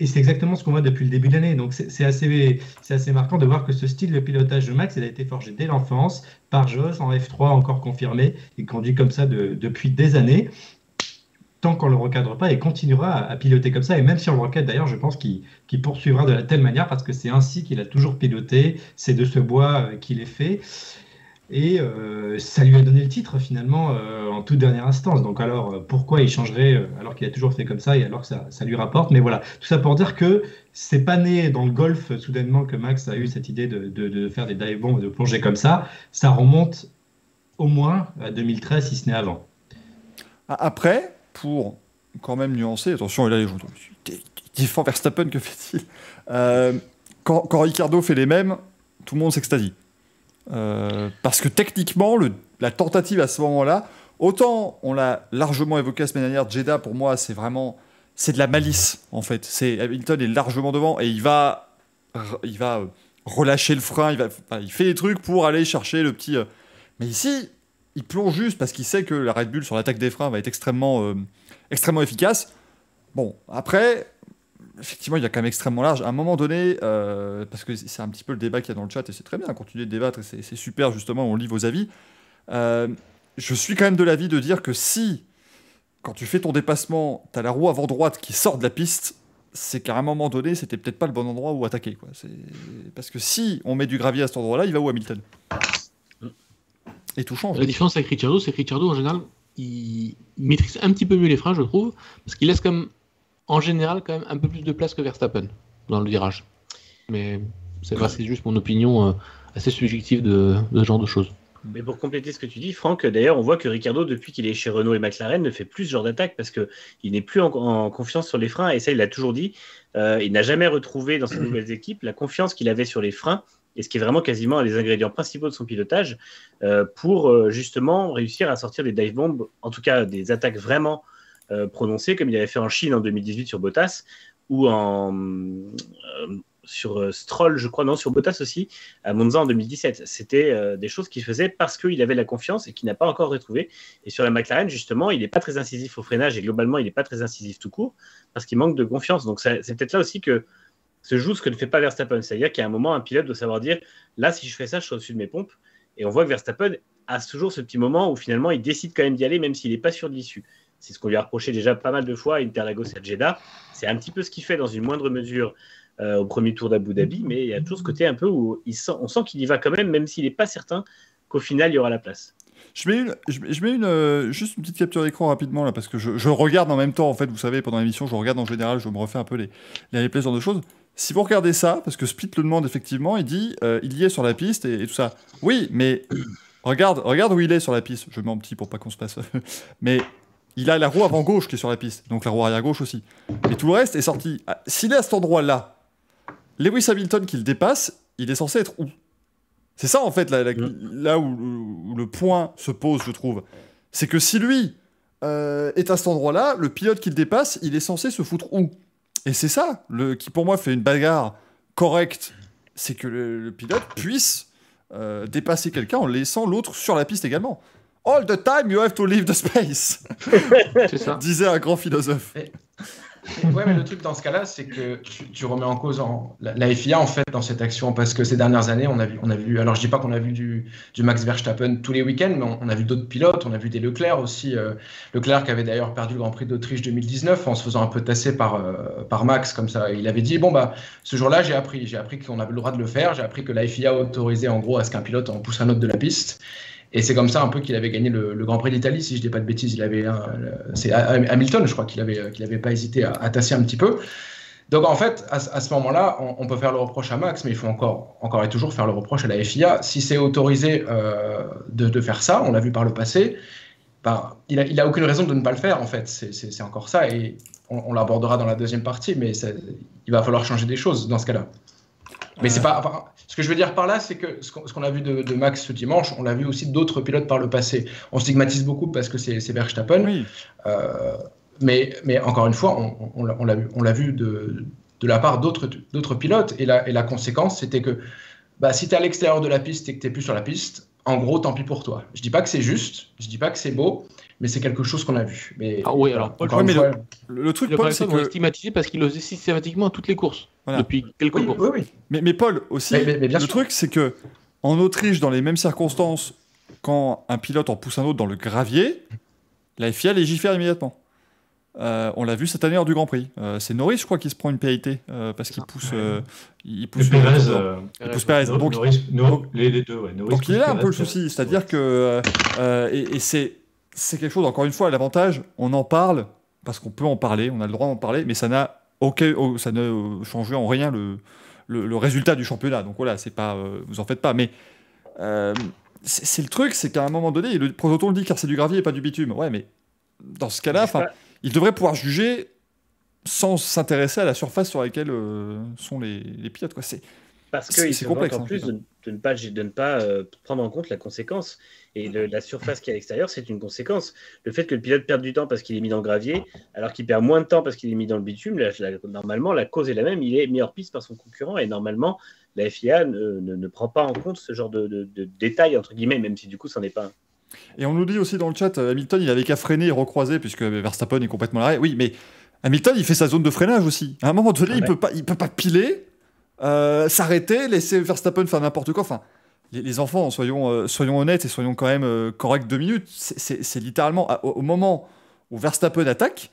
Et c'est exactement ce qu'on voit depuis le début de l'année. Donc c'est assez marquant de voir que ce style de pilotage de Max, il a été forgé dès l'enfance par Joss, en F3 encore confirmé. Il conduit comme ça depuis des années. Tant qu'on ne le recadre pas, il continuera à piloter comme ça. Et même si on le recadre, d'ailleurs, je pense qu'il poursuivra de la telle manière parce que c'est ainsi qu'il a toujours piloté. C'est de ce bois qu'il est fait. Et ça lui a donné le titre finalement en toute dernière instance. Donc alors pourquoi il changerait alors qu'il a toujours fait comme ça et alors que ça lui rapporte? Mais voilà, tout ça pour dire que c'est pas né dans le golf soudainement que Max a eu cette idée de faire des dive bombs et de plonger comme ça. Ça remonte au moins à 2013 si ce n'est avant. Après, pour quand même nuancer, attention, et là les gens défend Verstappen, que fait-il quand Ricciardo fait les mêmes, tout le monde s'extasie. Parce que techniquement, la tentative à ce moment-là, autant on l'a largement évoqué la semaine dernière, Jeddah pour moi c'est de la malice en fait. Hamilton est largement devant et il va relâcher le frein, il fait des trucs pour aller chercher le petit. Mais ici, il plonge juste parce qu'il sait que la Red Bull sur l'attaque des freins va être extrêmement efficace. Bon, après. Effectivement, il est quand même extrêmement large. À un moment donné, parce que c'est un petit peu le débat qu'il y a dans le chat, et c'est très bien, continuer de débattre, et c'est super, justement, on lit vos avis. Je suis quand même de l'avis de dire que si, quand tu fais ton dépassement, tu as la roue avant droite qui sort de la piste, c'est qu'à un moment donné, c'était peut-être pas le bon endroit où attaquer, quoi. Parce que si on met du gravier à cet endroit-là, il va où Hamilton ? Et tout change. La différence avec Ricciardo, c'est que Ricciardo, en général, il maîtrise un petit peu mieux les freins, je trouve, parce qu'il laisse comme en général, quand même, un peu plus de place que Verstappen dans le virage. Mais c'est juste mon opinion assez subjective de ce genre de choses. Mais pour compléter ce que tu dis, Franck, d'ailleurs, on voit que Ricciardo, depuis qu'il est chez Renault et McLaren, ne fait plus ce genre d'attaque parce qu'il n'est plus en confiance sur les freins. Et ça, il l'a toujours dit. Il n'a jamais retrouvé dans ses nouvelles équipes la confiance qu'il avait sur les freins, et ce qui est vraiment quasiment un des ingrédients principaux de son pilotage, pour justement réussir à sortir des dive bombs, en tout cas des attaques vraiment prononcé, comme il avait fait en Chine en 2018 sur Bottas, ou sur Stroll, je crois, non, sur Bottas aussi, à Monza en 2017. C'était des choses qu'il faisait parce qu'il avait la confiance et qu'il n'a pas encore retrouvé. Et sur la McLaren, justement, il n'est pas très incisif au freinage et globalement, il n'est pas très incisif tout court parce qu'il manque de confiance. Donc, c'est peut-être là aussi que se joue ce que ne fait pas Verstappen. C'est-à-dire qu'à un moment, un pilote doit savoir dire là, si je fais ça, je suis au-dessus de mes pompes. Et on voit que Verstappen a toujours ce petit moment où finalement, il décide quand même d'y aller, même s'il n'est pas sûr de l'issue. C'est ce qu'on lui a reproché déjà pas mal de fois à Interlagos et à Jeddah. C'est un petit peu ce qu'il fait dans une moindre mesure au premier tour d'Abu Dhabi, mais il y a toujours ce côté un peu où on sent qu'il y va quand même s'il n'est pas certain qu'au final, il y aura la place. Je mets juste une petite capture d'écran rapidement, là, parce que je regarde en même temps, en fait, vous savez, pendant l'émission, je regarde en général, je me refais un peu les replays, ce genre de choses. Si vous regardez ça, parce que Split le demande effectivement, il dit il y est sur la piste et tout ça. Oui, mais regarde où il est sur la piste. Je mets en petit pour pas qu'on se passe. Mais il a la roue avant gauche qui est sur la piste, donc la roue arrière gauche aussi. Et tout le reste est sorti. S'il est à cet endroit-là, Lewis Hamilton qui le dépasse, il est censé être où ? C'est ça en fait là où le point se pose, je trouve. C'est que si lui est à cet endroit-là, le pilote qui le dépasse, il est censé se foutre où ? Et c'est ça qui pour moi fait une bagarre correcte, c'est que le pilote puisse dépasser quelqu'un en laissant l'autre sur la piste également. All the time you have to leave the space. C'est ça. Disait un grand philosophe. Ouais, mais le truc dans ce cas-là, c'est que tu remets en cause la FIA en fait dans cette action, parce que ces dernières années, on a vu, alors je dis pas qu'on a vu du Max Verstappen tous les week-ends, mais on a vu d'autres pilotes, on a vu des Leclerc aussi, Leclerc qui avait d'ailleurs perdu le Grand Prix d'Autriche 2019 en se faisant un peu tasser par Max, comme ça. Il avait dit, bon bah, ce jour-là, j'ai appris qu'on avait le droit de le faire, j'ai appris que la FIA autorisait en gros à ce qu'un pilote en pousse un autre de la piste. Et c'est comme ça un peu qu'il avait gagné le Grand Prix d'Italie, si je ne dis pas de bêtises. C'est Hamilton, je crois, qu'il avait pas hésité à tasser un petit peu. Donc en fait, à ce moment-là, on peut faire le reproche à Max, mais il faut encore et toujours faire le reproche à la FIA. Si c'est autorisé de faire ça, on l'a vu par le passé, il a aucune raison de ne pas le faire, en fait. C'est encore ça, et on l'abordera dans la deuxième partie, mais il va falloir changer des choses dans ce cas-là. Mais c'est pas. Ce que je veux dire par là, c'est que ce qu'on a vu de Max ce dimanche, on l'a vu aussi d'autres pilotes par le passé. On stigmatise beaucoup parce que c'est Verstappen. Oui. Mais encore une fois, on l'a vu de la part d'autres pilotes. Et la conséquence, c'était que si tu es à l'extérieur de la piste et que tu n'es plus sur la piste, en gros, tant pis pour toi. Je dis pas que c'est juste, je dis pas que c'est beau, mais c'est quelque chose qu'on a vu. Mais, oui, alors, Paul, le truc, Paul, c'est que... stigmatisé parce qu'il le faisait systématiquement à toutes les courses, depuis quelques courses. Oui. Mais Paul, aussi, le truc, c'est que en Autriche, dans les mêmes circonstances, quand un pilote en pousse un autre dans le gravier, la FIA légifère immédiatement. On l'a vu cette année lors du Grand Prix. C'est Norris, je crois, qui se prend une pénalité parce qu'il pousse. Il pousse Perez. Donc, les deux, ouais. Norris, donc il y a un peu le souci, c'est-à-dire que et c'est quelque chose. Encore une fois, l'avantage, on en parle parce qu'on peut en parler, on a le droit d'en parler, mais ça ça ne change en rien le résultat du championnat. Donc voilà, c'est pas, vous en faites pas. Mais c'est le truc, c'est qu'à un moment donné, le prototon le dit car c'est du gravier et pas du bitume. Ouais, mais dans ce cas-là, il devrait pouvoir juger sans s'intéresser à la surface sur laquelle sont les pilotes. Quoi. Parce qu'il c'est se complexe. En plus de ne pas prendre en compte la conséquence. Et la surface qui est à l'extérieur, c'est une conséquence. Le fait que le pilote perde du temps parce qu'il est mis dans le gravier, alors qu'il perd moins de temps parce qu'il est mis dans le bitume, normalement, la cause est la même. Il est mis hors piste par son concurrent. Et normalement, la FIA ne prend pas en compte ce genre de détails, entre guillemets, même si du coup, ça n'est pas un. Et on nous dit aussi dans le chat, Hamilton, il avait qu'à freiner et recroiser puisque Verstappen est complètement à l'arrêt. Oui, mais Hamilton, il fait sa zone de freinage aussi. À un moment donné, il peut pas piler, s'arrêter, laisser Verstappen faire n'importe quoi. Enfin, les enfants, soyons honnêtes et soyons quand même corrects 2 minutes. C'est littéralement au moment où Verstappen attaque,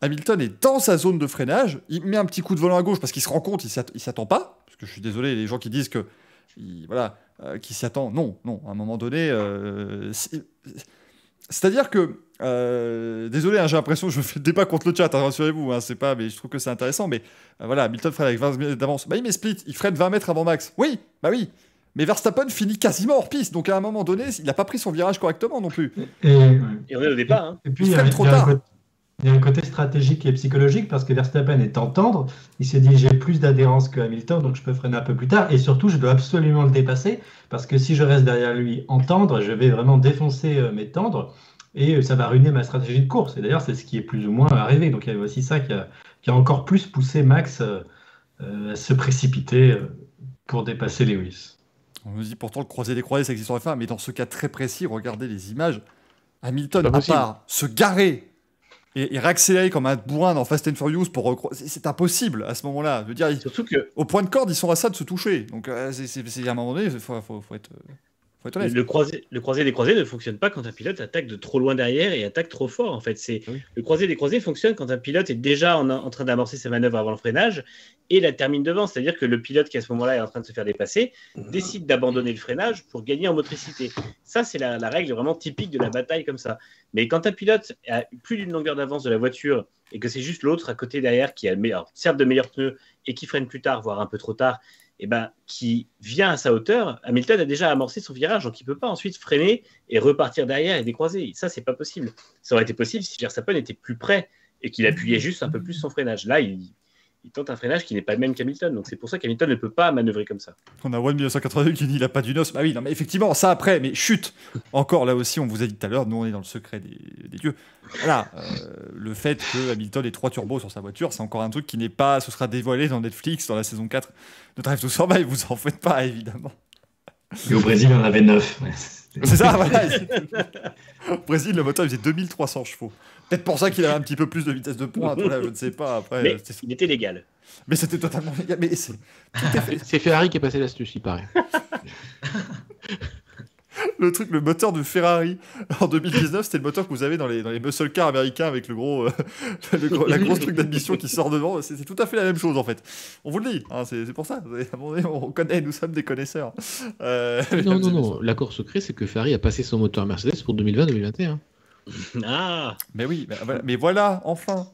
Hamilton est dans sa zone de freinage. Il met un petit coup de volant à gauche parce qu'il se rend compte, il s'y attend pas. Parce que je suis désolé, les gens qui disent que qui s'y attend. Non, à un moment donné, c'est-à-dire que, désolé, j'ai l'impression que je fais le débat contre le chat, rassurez-vous, c'est pas, mais je trouve que c'est intéressant, mais Hamilton freine avec 20 mètres d'avance. Il met split, il freine 20 mètres avant Max. Oui, mais Verstappen finit quasiment hors piste, donc à un moment donné, il n'a pas pris son virage correctement non plus. Et on est au départ. Et puis, il freine trop tard. Il y a un côté stratégique et psychologique parce que Verstappen étant tendre, il s'est dit j'ai plus d'adhérence que Hamilton donc je peux freiner un peu plus tard et surtout je dois absolument le dépasser parce que si je reste derrière lui en tendre, je vais vraiment défoncer mes tendres et ça va ruiner ma stratégie de course. Et d'ailleurs c'est ce qui est plus ou moins arrivé. Donc il y a aussi ça qui a encore plus poussé Max à se précipiter pour dépasser Lewis. On nous dit pourtant le croisé des croisés ça existe en F1, mais dans ce cas très précis, regardez les images, Hamilton à part se garer et réaccélérer comme un bourrin dans Fast and Furious c'est impossible à ce moment-là. Je veux dire, surtout que au point de corde, ils sont à ça de se toucher. Donc, c'est à un moment donné, il faut être honnête. Le croisé des croisés ne fonctionne pas quand un pilote attaque de trop loin derrière et attaque trop fort. En fait, le croisé des croisés fonctionne quand un pilote est déjà en train d'amorcer sa manœuvre avant le freinage et la termine devant. C'est-à-dire que le pilote qui à ce moment-là est en train de se faire dépasser décide d'abandonner le freinage pour gagner en motricité. Ça, c'est la règle vraiment typique de la bataille comme ça. Mais quand un pilote a plus d'une longueur d'avance de la voiture et que c'est juste l'autre à côté derrière qui a certes de meilleurs pneus et qui freine plus tard, voire un peu trop tard, qui vient à sa hauteur, Hamilton a déjà amorcé son virage, donc il ne peut pas ensuite freiner et repartir derrière et décroiser. Ça, c'est pas possible. Ça aurait été possible si Verstappen était plus près et qu'il appuyait juste un peu plus son freinage. Là, il tente un freinage qui n'est pas le même qu'Hamilton, donc c'est pour ça qu'Hamilton ne peut pas manœuvrer comme ça. On a One 1982 qui dit il n'a pas du noce. Bah oui, non, mais effectivement, ça après, mais chut. Encore là aussi, on vous a dit tout à l'heure, nous on est dans le secret des dieux. Voilà, le fait que Hamilton ait 3 turbos sur sa voiture, c'est encore un truc qui n'est pas, ce sera dévoilé dans Netflix dans la saison 4 de Drive to Survive, vous en faites pas évidemment. Et au Brésil, on avait 9. C'est ça, voilà. Au Brésil, le moteur il faisait 2300 chevaux. Peut-être pour ça qu'il avait un petit peu plus de vitesse de pointe, voilà, je ne sais pas. Après, Mais il était légal. Mais c'était totalement légal. Mais C'est Ferrari qui est passé l'astuce, il paraît. le moteur de Ferrari en 2019, c'était le moteur que vous avez dans les muscle cars américains avec la grosse truc d'admission qui sort devant. C'est tout à fait la même chose en fait. On vous le dit, hein, c'est pour ça. À un moment donné, on connaît, nous sommes des connaisseurs. Non. L'accord secret, c'est que Ferrari a passé son moteur Mercedes pour 2020-2021. Ah. Mais oui, mais voilà, enfin.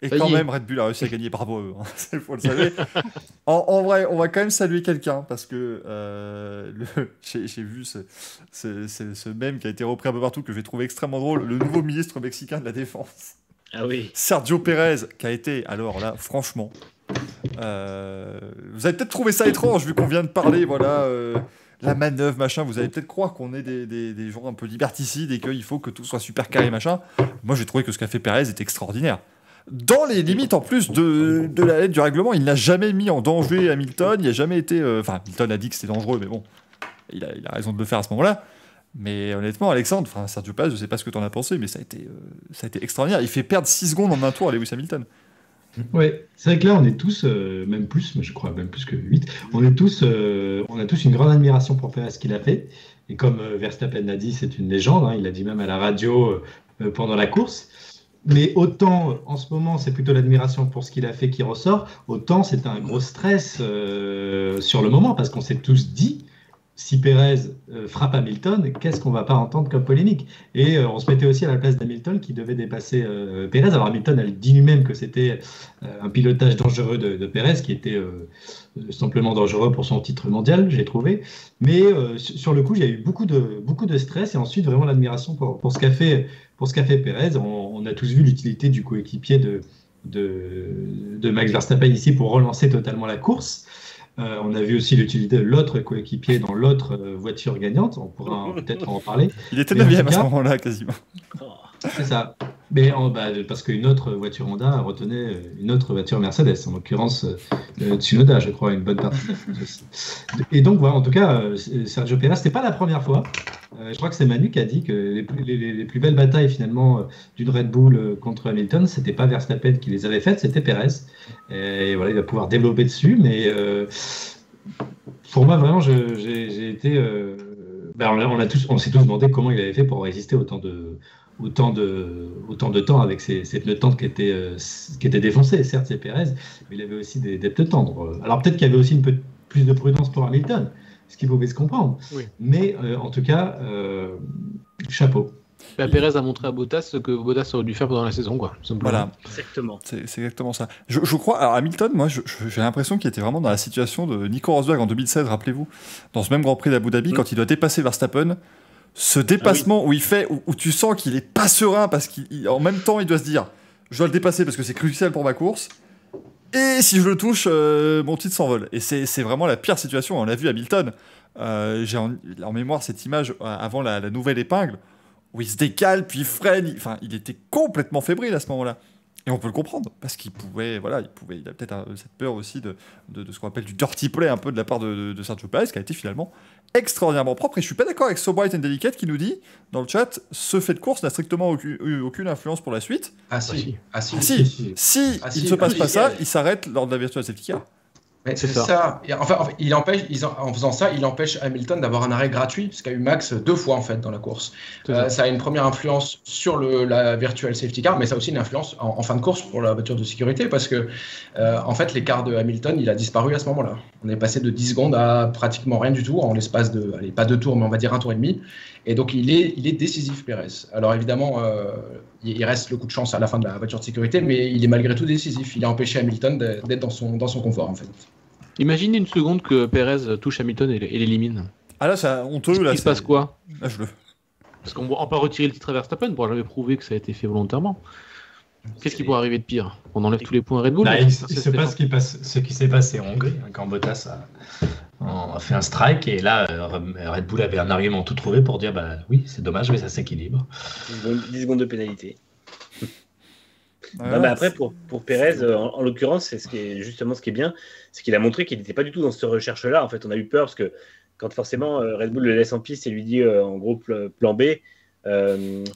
Et Ça quand y est. même, Red Bull a réussi à gagner, bravo eux, hein. Il faut le savoir. En vrai, on va quand même saluer quelqu'un, parce que j'ai vu ce mème qui a été repris un peu partout, que j'ai trouvé extrêmement drôle, le nouveau ministre mexicain de la Défense, Ah oui. Sergio Pérez, qui a été, alors là, franchement, vous avez peut-être trouvé ça étrange, vu qu'on vient de parler, voilà... la manœuvre, machin, vous allez peut-être croire qu'on est des gens un peu liberticides et qu'il faut que tout soit super carré, machin. Moi, j'ai trouvé que ce qu'a fait Pérez était extraordinaire. Dans les limites, en plus, de la lettre du règlement, il n'a jamais mis en danger Hamilton, il n'a jamais été... Enfin, Hamilton a dit que c'était dangereux, mais bon, il a raison de le faire à ce moment-là. Mais honnêtement, Alexandre, Sergio Pérez, je ne sais pas ce que tu en as pensé, mais ça a été extraordinaire. Il fait perdre 6 secondes en un tour à Lewis Hamilton. Oui, c'est vrai que là, on est tous, même plus, mais je crois même plus que 8, on a tous une grande admiration pour Pérez, ce qu'il a fait. Et comme Verstappen l'a dit, c'est une légende, hein, il l'a dit même à la radio pendant la course. Mais autant, en ce moment, c'est plutôt l'admiration pour ce qu'il a fait qui ressort, autant c'est un gros stress sur le moment, parce qu'on s'est tous dit, si Pérez frappe Hamilton, qu'est-ce qu'on va pas entendre comme polémique? Et on se mettait aussi à la place d'Hamilton qui devait dépasser Pérez. Alors Hamilton, elle dit lui-même que c'était un pilotage dangereux de Pérez, qui était simplement dangereux pour son titre mondial, j'ai trouvé. Mais sur le coup, il y a eu beaucoup de stress et ensuite vraiment l'admiration pour ce qu'a fait Pérez. On a tous vu l'utilité du coéquipier de Max Verstappen ici pour relancer totalement la course. On a vu aussi l'utilité de l'autre coéquipier dans l'autre voiture gagnante. On pourra peut-être en parler. Il était Mais en 9e tout à ce cas, moment-là, quasiment. c'est ça. Mais parce qu'une autre voiture Honda retenait une autre voiture Mercedes, en l'occurrence Tsunoda, je crois, une bonne partie. Et donc voilà, en tout cas, Sergio Pérez, c'était pas la première fois. Je crois que c'est Manu qui a dit que les plus belles batailles finalement d'une Red Bull contre Hamilton, c'était pas Verstappen qui les avait faites, c'était Pérez. Et voilà, il va pouvoir développer dessus, mais pour moi vraiment, j'ai été. On s'est tous demandé comment il avait fait pour résister autant de temps avec ces pneus tendres qui étaient défoncés. Certes, c'est Pérez, mais il avait aussi des pneus tendres. Alors peut-être qu'il y avait aussi un peu plus de prudence pour Hamilton, ce qui pouvait se comprendre. Oui. Mais en tout cas, chapeau. Pérez a montré à Bottas ce que Bottas aurait dû faire pendant la saison, quoi. Simplement. Voilà. Exactement. C'est exactement ça. Je crois, alors Hamilton, moi, j'ai l'impression qu'il était vraiment dans la situation de Nico Rosberg en 2016, rappelez-vous, dans ce même Grand Prix d'Abu Dhabi, quand il doit dépasser Verstappen. Ce dépassement où tu sens qu'il est pas serein parce qu'en même temps, il doit se dire, je dois le dépasser parce que c'est crucial pour ma course. Et si je le touche, mon titre s'envole. Et c'est vraiment la pire situation. On l'a vu Hamilton. J'ai en mémoire cette image avant la nouvelle épingle où il se décale, puis il freine. Il était complètement fébrile à ce moment-là. Et on peut le comprendre, parce qu'il pouvait, il a peut-être cette peur aussi de ce qu'on appelle du dirty play un peu de la part de Sergio Pérez, qui a été finalement extraordinairement propre. Et je suis pas d'accord avec So Bright and Delicate qui nous dit, dans le chat, ce fait de course n'a strictement aucune influence pour la suite. Ah si. Si il ne se passe pas ça, il s'arrête lors de la virtual safety car. Mais c'est ça. Et enfin, en faisant ça, il empêche Hamilton d'avoir un arrêt gratuit, parce qu'il y a eu Max 2 fois en fait dans la course. Ça a une première influence sur la virtual safety car, mais ça a aussi une influence en fin de course pour la voiture de sécurité, parce que en fait l'écart de Hamilton il a disparu à ce moment-là. On est passé de 10 secondes à pratiquement rien du tout en l'espace de, pas 2 tours, mais on va dire 1 tour et demi. Et donc il est décisif, Pérez. Alors évidemment, il reste le coup de chance à la fin de la voiture de sécurité, mais il est malgré tout décisif. Il a empêché Hamilton d'être dans son confort en fait. Imaginez une seconde que Pérez touche Hamilton et l'élimine. Ah là, c'est honteux. Il se passe quoi? Parce qu'on ne peut pas retirer le titre à Verstappen pour jamais prouver que ça a été fait volontairement. Qu'est-ce qui pourrait arriver de pire? On enlève tous les points à Red Bull? Il se passe ce qui s'est passé en Hongrie, quand Bottas a fait un strike, et là, Red Bull avait un argument tout trouvé pour dire oui, c'est dommage, mais ça s'équilibre. 10 secondes de pénalité. Mais après, pour Pérez, en l'occurrence, c'est ce qui est bien, c'est qu'il a montré qu'il n'était pas du tout dans cette recherche-là. En fait, on a eu peur parce que quand forcément Red Bull le laisse en piste et lui dit en gros plan B,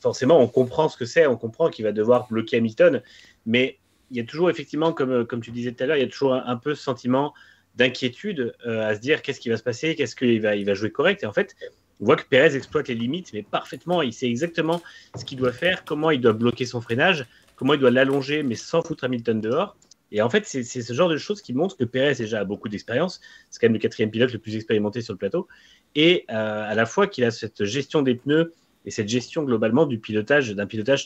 forcément, on comprend ce que c'est, on comprend qu'il va devoir bloquer Hamilton, mais il y a toujours, effectivement, comme tu disais tout à l'heure, il y a toujours un peu ce sentiment d'inquiétude à se dire qu'est-ce qui va se passer, qu'est-ce qu'il va jouer correct. Et en fait, on voit que Pérez exploite les limites, mais parfaitement. Il sait exactement ce qu'il doit faire, comment il doit bloquer son freinage, comment il doit l'allonger, mais sans foutre Hamilton dehors. Et en fait, c'est ce genre de choses qui montrent que Pérez déjà a beaucoup d'expérience. C'est quand même le 4e pilote le plus expérimenté sur le plateau. Et à la fois qu'il a cette gestion des pneus et cette gestion globalement d'un pilotage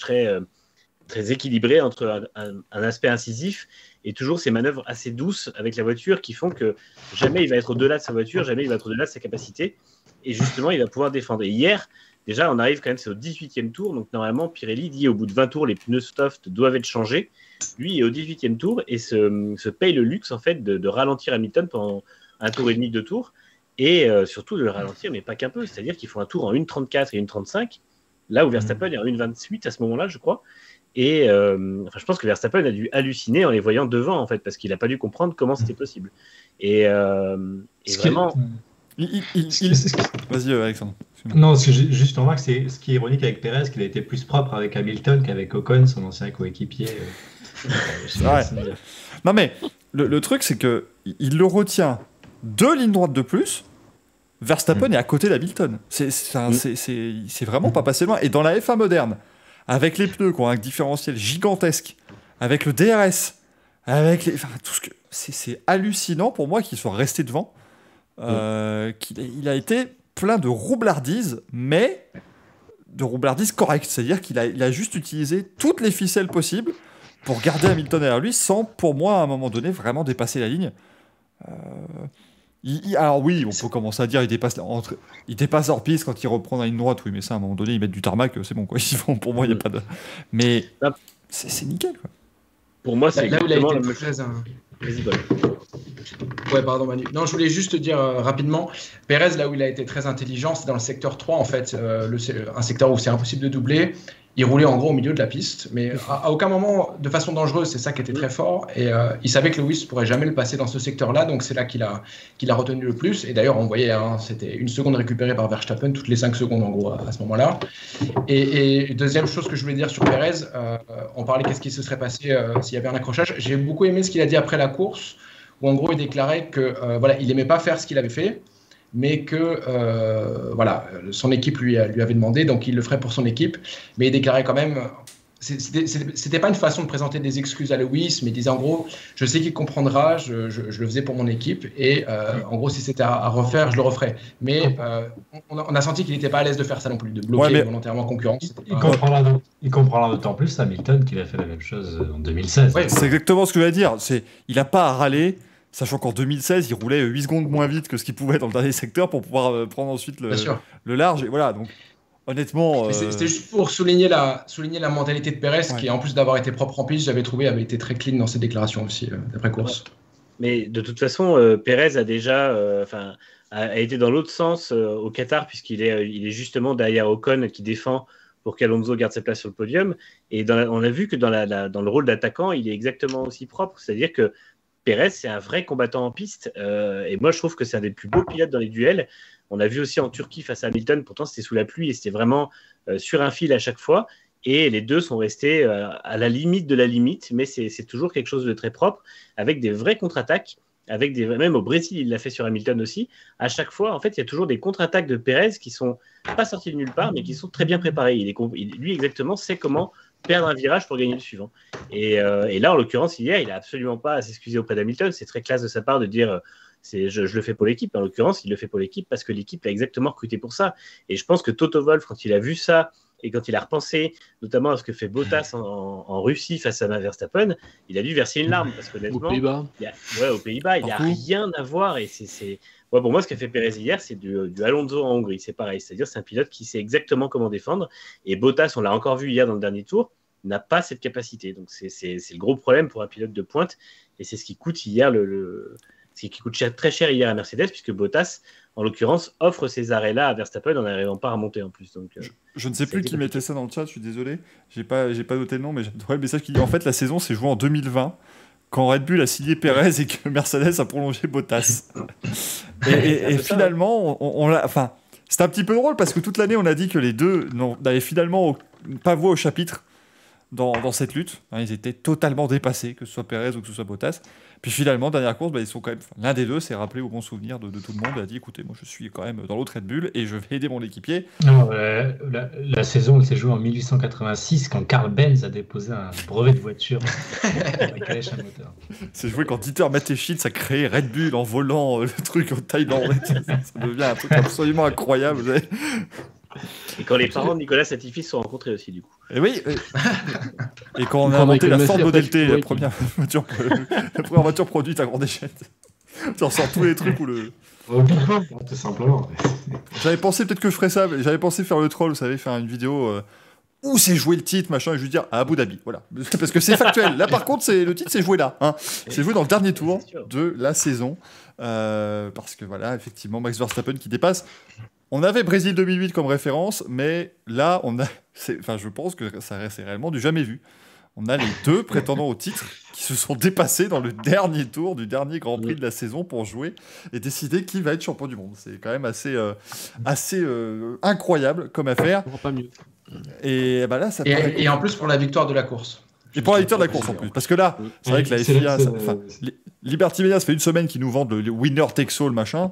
très équilibré entre un aspect incisif et toujours ces manœuvres assez douces avec la voiture qui font que jamais il va être au-delà de sa voiture, jamais il va être au-delà de sa capacité. Et justement, il va pouvoir défendre. Et hier, déjà, on arrive quand même, c'est au 18e tour. Donc normalement, Pirelli dit au bout de 20 tours, les pneus soft doivent être changés. Lui est au 18e tour et se paye le luxe en fait de ralentir Hamilton pendant un tour et demi, 2 tours. Et surtout de le ralentir, mais pas qu'un peu. C'est-à-dire qu'il faut un tour en 1,34 et 1,35. Là où Verstappen est en 1,28 à ce moment-là, je crois. Et je pense que Verstappen a dû halluciner en les voyant devant, en fait, parce qu'il n'a pas dû comprendre comment c'était possible. Et vraiment... Vas-y, Alexandre. Non, juste on voit que c'est ce qui est ironique avec Pérez, qu'il a été plus propre avec Hamilton qu'avec Ocon, son ancien coéquipier. Ouais. Non mais le truc c'est que il le retient 2 lignes droites de plus. Verstappen est à côté d'Hamilton. C'est vraiment pas passé loin. Et dans la F1 moderne, avec les pneus qui ont un différentiel gigantesque, avec le DRS, avec tout ce que c'est hallucinant pour moi qu'il soit resté devant. Il a été plein de roublardises, mais de roublardises correctes. C'est-à-dire qu'il a juste utilisé toutes les ficelles possibles pour garder Hamilton derrière lui sans, pour moi, à un moment donné, vraiment dépasser la ligne. Alors oui, on peut commencer à dire il dépasse hors piste quand il reprend la ligne droite. Oui, mais ça, à un moment donné, ils mettent du tarmac, c'est bon, quoi. Pour moi, il n'y a pas de... Mais c'est nickel, quoi. Pour moi, c'est là où il a exactement été le très... Vas-y, Paul. Ouais, pardon Manu. Non, je voulais juste te dire rapidement, Pérez, là où il a été très intelligent, c'est dans le secteur 3, en fait, un secteur où c'est impossible de doubler. Il roulait en gros au milieu de la piste, mais à aucun moment, de façon dangereuse, c'est ça qui était très fort. Et il savait que Lewis ne pourrait jamais le passer dans ce secteur-là, donc c'est là qu'il a retenu le plus. Et d'ailleurs, on voyait, c'était 1 seconde récupérée par Verstappen, toutes les 5 secondes en gros à ce moment-là. Et deuxième chose que je voulais dire sur Pérez, on parlait qu'est-ce qui se serait passé s'il y avait un accrochage. J'ai beaucoup aimé ce qu'il a dit après la course, où en gros il déclarait que il n'aimait pas faire ce qu'il avait fait, mais que son équipe lui avait demandé, donc il le ferait pour son équipe, mais il déclarait quand même, c'était pas une façon de présenter des excuses à Lewis, mais il disait en gros, je sais qu'il comprendra, je le faisais pour mon équipe, et en gros si c'était à refaire, je le referais. Mais on a senti qu'il n'était pas à l'aise de faire ça non plus, de bloquer volontairement concurrence. Il comprendra d'autant plus Hamilton qu'il a fait la même chose en 2016. Ouais, c'est exactement ce que je voulais dire, il n'a pas à râler. Sachant qu'en 2016, il roulait 8 secondes moins vite que ce qu'il pouvait dans le dernier secteur pour pouvoir prendre ensuite le large. Et voilà, donc honnêtement... C'était juste pour souligner la mentalité de Pérez, qui en plus d'avoir été propre en piste, j'avais trouvé avait été très clean dans ses déclarations aussi, d'après course. Mais de toute façon, Pérez a déjà a été dans l'autre sens au Qatar, puisqu'il est justement derrière Ocon qui défend pour qu'Alonso garde sa place sur le podium. Et on a vu que dans le rôle d'attaquant, il est exactement aussi propre. C'est-à-dire que Pérez, c'est un vrai combattant en piste. Et moi, je trouve que c'est un des plus beaux pilotes dans les duels. On a vu aussi en Turquie face à Hamilton. Pourtant, c'était sous la pluie et c'était vraiment sur un fil à chaque fois. Et les deux sont restés à la limite de la limite. Mais c'est toujours quelque chose de très propre, avec des vraies contre-attaques. Même au Brésil, il l'a fait sur Hamilton aussi. À chaque fois, en fait, il y a toujours des contre-attaques de Pérez qui sont pas sorties de nulle part, mais qui sont très bien préparées. Lui, exactement, sait comment perdre un virage pour gagner le suivant. Et là, en l'occurrence, hier, il n'a absolument pas à s'excuser auprès d'Hamilton. C'est très classe de sa part de dire je le fais pour l'équipe. En l'occurrence, il le fait pour l'équipe parce que l'équipe l'a exactement recruté pour ça. Et je pense que Toto Wolff, quand il a vu ça et quand il a repensé notamment à ce que fait Bottas en Russie face à Verstappen, il a dû verser une larme parce qu'honnêtement, aux Pays-Bas, il n'y a rien à voir. Et pour moi, ce qu'a fait Pérez hier, c'est du Alonso en Hongrie. C'est pareil, c'est-à-dire c'est un pilote qui sait exactement comment défendre. Et Bottas, on l'a encore vu hier dans le dernier tour, n'a pas cette capacité. Donc c'est le gros problème pour un pilote de pointe. Et c'est ce qui coûte hier ce qui coûte très cher hier à Mercedes, puisque Bottas, en l'occurrence, offre ces arrêts-là à Verstappen en n'arrivant pas à remonter en plus. Donc, je ne sais plus qui mettait ça dans le chat, je suis désolé. J'ai pas noté le nom, mais j'adorais le message qui dit en fait la saison s'est jouée en 2020. Quand Red Bull a signé Pérez et que Mercedes a prolongé Bottas. et finalement, C'était un petit peu drôle parce que toute l'année, on a dit que les deux n'avaient finalement pas voix au chapitre dans cette lutte. Hein, ils étaient totalement dépassés, que ce soit Pérez ou que ce soit Bottas. Puis finalement, dernière course, ils sont quand même. L'un des deux s'est rappelé au bon souvenir de tout le monde et a dit écoutez, moi je suis quand même dans l'autre Red Bull et je vais aider mon équipier. Non, la saison elle s'est jouée en 1886 quand Carl Benz a déposé un brevet de voiture avec la calèche à moteur. C'est joué quand Dieter Mateschitz a créé Red Bull en volant le truc en Thaïlande. Ça devient un truc absolument incroyable. Vous savez. Et quand les parents de Nicolas Latifi se sont rencontrés aussi, du coup. Et oui. Et quand on a inventé la Ford Model T, la première voiture produite à grande échelle. Tu ressors tous les trucs où le. Tout simplement. J'avais pensé peut-être que je ferais ça, mais j'avais pensé faire le troll, vous savez, faire une vidéo où c'est joué le titre, machin, et je lui dire à Abu Dhabi, voilà. Parce que c'est factuel. Là, par contre, le titre, c'est joué là. Hein. C'est joué dans le dernier tour de la saison. Parce que voilà, effectivement, Max Verstappen qui dépasse. On avait Brésil 2008 comme référence, mais là, je pense que c'est réellement du jamais vu. On a les deux prétendants au titre qui se sont dépassés dans le dernier tour du dernier Grand Prix de la saison pour jouer et décider qui va être champion du monde. C'est quand même assez incroyable comme affaire. On pas mieux. Et bah là, ça et en plus pour la victoire de la course. Et pour la victoire de la course en plus. Parce que là, c'est vrai que la FIA, Liberty Media, ça fait une semaine qu'ils nous vendent le winner takes all, machin.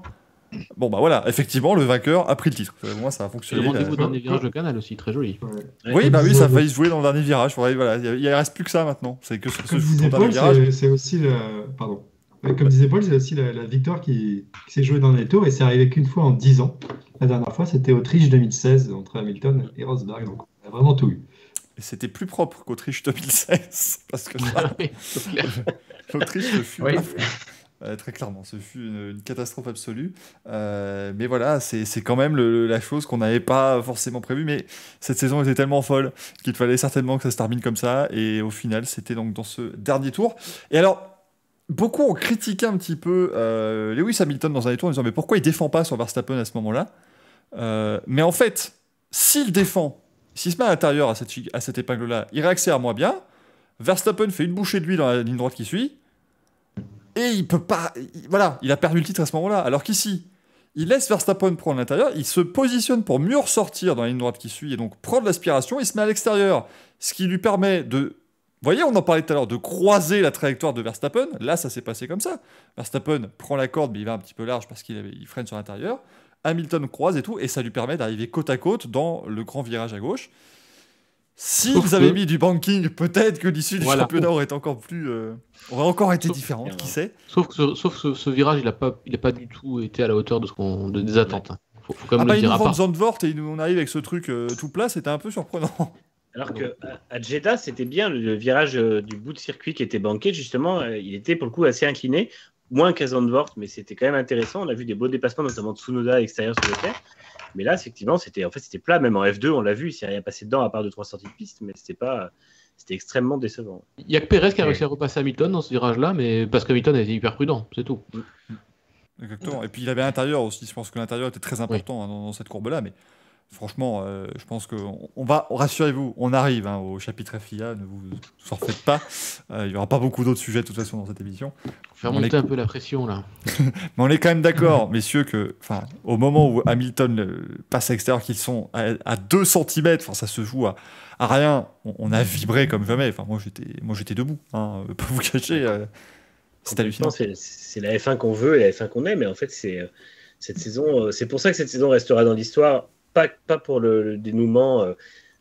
Bon bah voilà, effectivement le vainqueur a pris le titre. Moi ça a fonctionné. Le rendez-vous dans les virages de Canal aussi, très joli. Ouais. Oui bah oui, ça a failli se jouer dans le dernier virage. Voilà, il reste plus que ça maintenant. C'est que comme disait Paul, c'est aussi Comme disait Paul, c'est aussi la victoire qui s'est jouée dans les tours et c'est arrivé qu'une fois en 10 ans. La dernière fois c'était Autriche 2016 entre Hamilton et Rosberg, donc on a vraiment tout eu. Et c'était plus propre qu'Autriche 2016 parce que l'Autriche fut très clairement, ce fut une catastrophe absolue. Mais voilà, c'est quand même la chose qu'on n'avait pas forcément prévue. Mais cette saison était tellement folle qu'il fallait certainement que ça se termine comme ça. Et au final, c'était donc dans ce dernier tour. Et alors, beaucoup ont critiqué un petit peu Lewis Hamilton dans un des tours en disant mais pourquoi il défend pas sur Verstappen à ce moment-là mais en fait, s'il défend, s'il se met à l'intérieur à cette épingle-là, il réaccélère moins bien. Verstappen fait une bouchée de lui dans la ligne droite qui suit. Et il peut pas. Il a perdu le titre à ce moment-là. Alors qu'ici, il laisse Verstappen prendre l'intérieur, il se positionne pour mieux ressortir dans la ligne droite qui suit et donc prendre l'aspiration, il se met à l'extérieur. Ce qui lui permet de. Vous voyez, on en parlait tout à l'heure, de croiser la trajectoire de Verstappen. Là, ça s'est passé comme ça. Verstappen prend la corde, mais il va un petit peu large parce qu'il freine sur l'intérieur. Hamilton croise et tout, et ça lui permet d'arriver côte à côte dans le grand virage à gauche. S'ils avaient mis du banking, peut-être que l'issue du championnat aurait encore été différente, qui sait. Sauf que ce virage, il a pas du tout été à la hauteur des attentes. Faut quand même le dire. Ils nous vendent Zandvoort et on arrive avec ce truc tout plat, c'était un peu surprenant. Alors qu'à Jeddah, c'était bien le virage du bout de circuit qui était banqué, justement, il était pour le coup assez incliné, moins qu'à Zandvoort, mais c'était quand même intéressant. On a vu des beaux dépassements, notamment de Tsunoda à l'extérieur sur le terre. Mais là, effectivement, c'était plat. Même en F2, on l'a vu, il s'est rien passé dedans à part 2-3 sorties de piste, mais c'était extrêmement décevant. Il n'y a que Pérez qui a réussi à repasser Hamilton dans ce virage-là, mais parce qu'Hamilton était hyper prudent, c'est tout. Exactement. Et puis il avait l'intérieur aussi. Je pense que l'intérieur était très important dans cette courbe-là, mais. Franchement, je pense qu'on va, rassurez-vous, on arrive au chapitre FIA, ne vous en refaites pas. Il n'y aura pas beaucoup d'autres sujets de toute façon dans cette émission. Faire monter un peu la pression là. Mais on est quand même d'accord, messieurs, au moment où Hamilton passe à l'extérieur, qu'ils sont à 2 cm, ça se joue à rien, on a vibré comme jamais. Moi j'étais debout, pas vous cacher. C'est hallucinant. C'est la F1 qu'on veut et la F1 qu'on aime, mais en fait, cette saison, c'est pour ça que cette saison restera dans l'histoire. Pas pour le dénouement de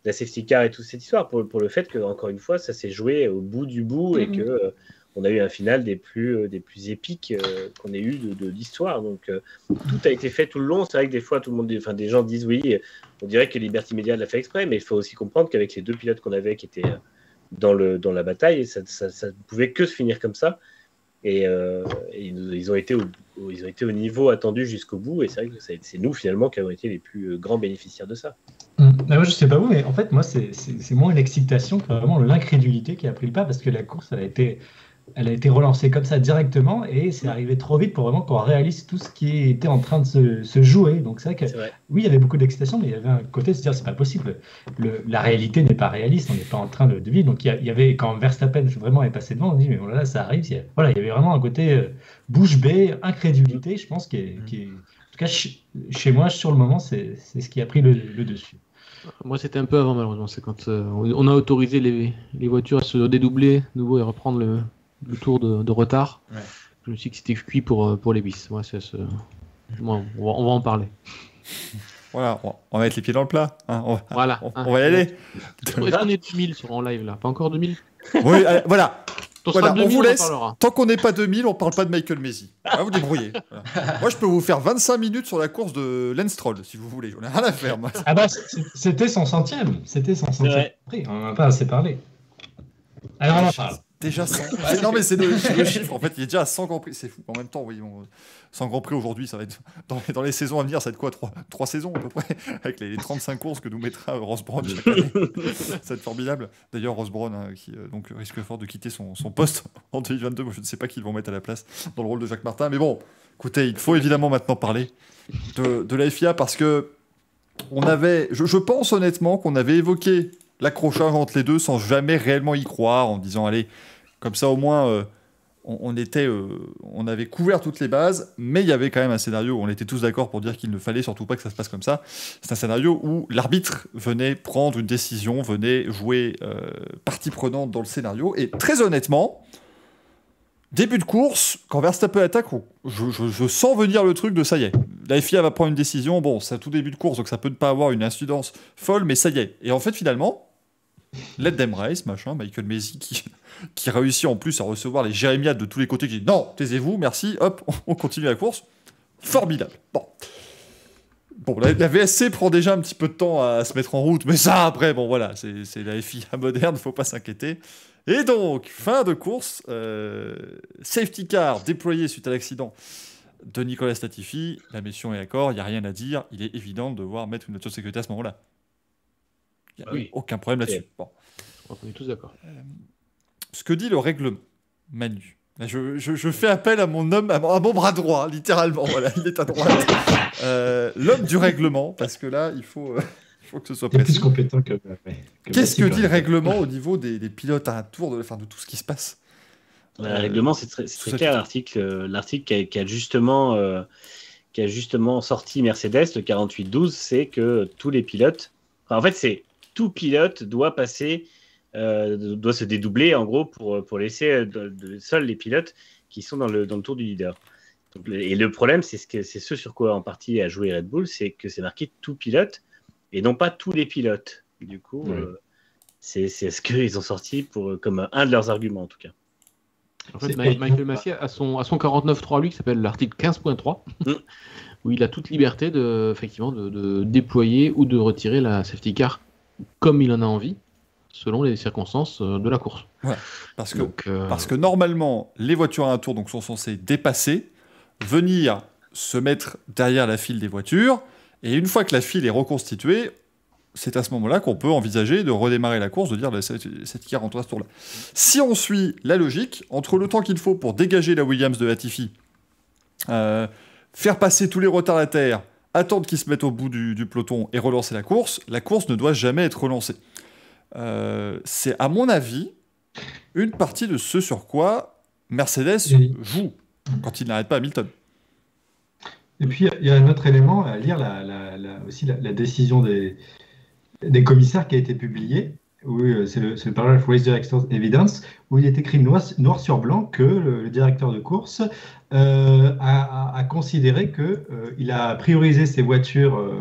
la safety car et toute cette histoire, pour le fait que, encore une fois, ça s'est joué au bout du bout et que on a eu un final des plus épiques qu'on ait eu de l'histoire. Donc tout a été fait tout le long. C'est vrai que des fois, des gens disent oui, on dirait que Liberty Media l'a fait exprès, mais il faut aussi comprendre qu'avec les 2 pilotes qu'on avait qui étaient dans la bataille, ça ne pouvait que se finir comme ça. Et ils ont été au niveau attendu jusqu'au bout, et c'est vrai que c'est nous finalement qui avons été les plus grands bénéficiaires de ça. Moi, je sais pas vous, mais en fait moi c'est moins une excitation que vraiment l'incrédulité qui a pris le pas, parce que la course elle a été relancée comme ça directement et c'est arrivé trop vite pour vraiment qu'on réalise tout ce qui était en train de se jouer. Donc c'est vrai que oui, il y avait beaucoup d'excitation, mais il y avait un côté de se dire c'est pas possible. La réalité n'est pas réaliste, on n'est pas en train de vivre. Donc il y avait, quand Verstappen vraiment est passé devant, on dit mais voilà, ça arrive. Il y avait vraiment un côté bouche bée, incrédulité, je pense, qui est cas, chez moi, sur le moment, c'est ce qui a pris le dessus. Moi, c'était un peu avant, malheureusement. C'est quand on a autorisé les voitures à se dédoubler nouveau et reprendre le tour de retard. Ouais. Je me suis dit que c'était cuit pour les bis. Ouais, on va en parler. Voilà, on va mettre les pieds dans le plat. Hein. Voilà. On va y aller. Est-ce qu'on est 2000 sur en live là? Pas encore 2000? Oui, voilà. Voilà, 2000, on vous laisse. parlera. Tant qu'on n'est pas 2000, on parle pas de Michael Messi. Ah, vous débrouillez. Voilà. Moi, je peux vous faire 25 minutes sur la course de Lance Stroll, si vous voulez. On n'a rien à faire, moi. Ah bah, c'était son centième. C'était son centième. Ouais. Prix. On n'en a pas assez parlé. Alors, on en parle. Déjà 100. Non, mais c'est le chiffre. En fait, il est déjà à 100 Grands Prix. C'est fou. En même temps, oui, 100 Grands Prix aujourd'hui, ça va être. Dans les saisons à venir, ça va être quoi 3 saisons à peu près. Avec les 35 courses que nous mettra Ross Brown chaque année. Ça va être formidable. D'ailleurs, Ross Brown, qui donc, risque fort de quitter son poste en 2022. Moi, je ne sais pas qui ils vont mettre à la place dans le rôle de Jacques Martin. Mais bon, écoutez, il faut évidemment maintenant parler de la FIA parce que on avait. Je pense honnêtement qu'on avait évoqué l'accrochage entre les deux sans jamais réellement y croire, en disant allez, comme ça au moins on avait couvert toutes les bases, mais il y avait quand même un scénario où on était tous d'accord pour dire qu'il ne fallait surtout pas que ça se passe comme ça. C'est un scénario où l'arbitre venait prendre une décision, venait jouer partie prenante dans le scénario, et très honnêtement, début de course, quand Verstappen attaque, je sens venir le truc de ça y est. La FIA va prendre une décision, bon, c'est à tout début de course, donc ça peut ne pas avoir une incidence folle, mais ça y est. Et en fait, finalement, let them race, machin, Michael Messi qui réussit en plus à recevoir les jérémiades de tous les côtés, qui dit non, taisez-vous, merci, hop, on continue la course. Formidable. Bon, la VSC prend déjà un petit peu de temps à se mettre en route, mais ça, après, bon, voilà, c'est la FIA moderne, faut pas s'inquiéter. Et donc, fin de course, safety car déployé suite à l'accident de Nicolas Latifi. La mission est d'accord, il n'y a rien à dire. Il est évident de devoir mettre une voiture de sécurité à ce moment-là. Il n'y a aucun problème là-dessus. Bon. On est tous d'accord. Ce que dit le règlement, Manu. Là, je fais appel à mon homme, à mon bras droit, littéralement. Voilà, il est à droite. L'homme du règlement, parce que là, il faut que ce soit Il est précis. plus compétent que Qu'est-ce que dit le règlement au niveau des pilotes à un tour, de tout ce qui se passe? Le règlement, c'est très clair. L'article qui a justement sorti Mercedes, le 48-12, c'est que tous les pilotes... en fait, c'est tout pilote doit se dédoubler, en gros, pour laisser seuls les pilotes qui sont dans le tour du leader. Donc, et le problème, c'est ce sur quoi, en partie, a joué Red Bull, c'est que c'est marqué tout pilote et non pas tous les pilotes. Du coup, c'est ce qu'ils ont sorti comme un de leurs arguments, en tout cas. En fait, Michael Massey a son 49.3, lui, qui s'appelle l'article 15.3, où il a toute liberté effectivement, de déployer ou de retirer la safety car comme il en a envie, selon les circonstances de la course. Ouais, parce que normalement, les voitures à un tour sont censées dépasser, venir se mettre derrière la file des voitures, et une fois que la file est reconstituée, c'est à ce moment-là qu'on peut envisager de redémarrer la course, de dire cette car rentre à ce tour-là. Si on suit la logique, entre le temps qu'il faut pour dégager la Williams de Latifi, faire passer tous les retardataires, attendre qu'ils se mettent au bout du peloton et relancer la course ne doit jamais être relancée. C'est, à mon avis, une partie de ce sur quoi Mercedes joue quand il n'arrête pas Hamilton. Et puis, il y a un autre élément à lire, aussi la décision des commissaires qui a été publiée. C'est le paragraphe Race Director's Evidence, où il est écrit noir sur blanc que le directeur de course a considéré qu'il a priorisé ces voitures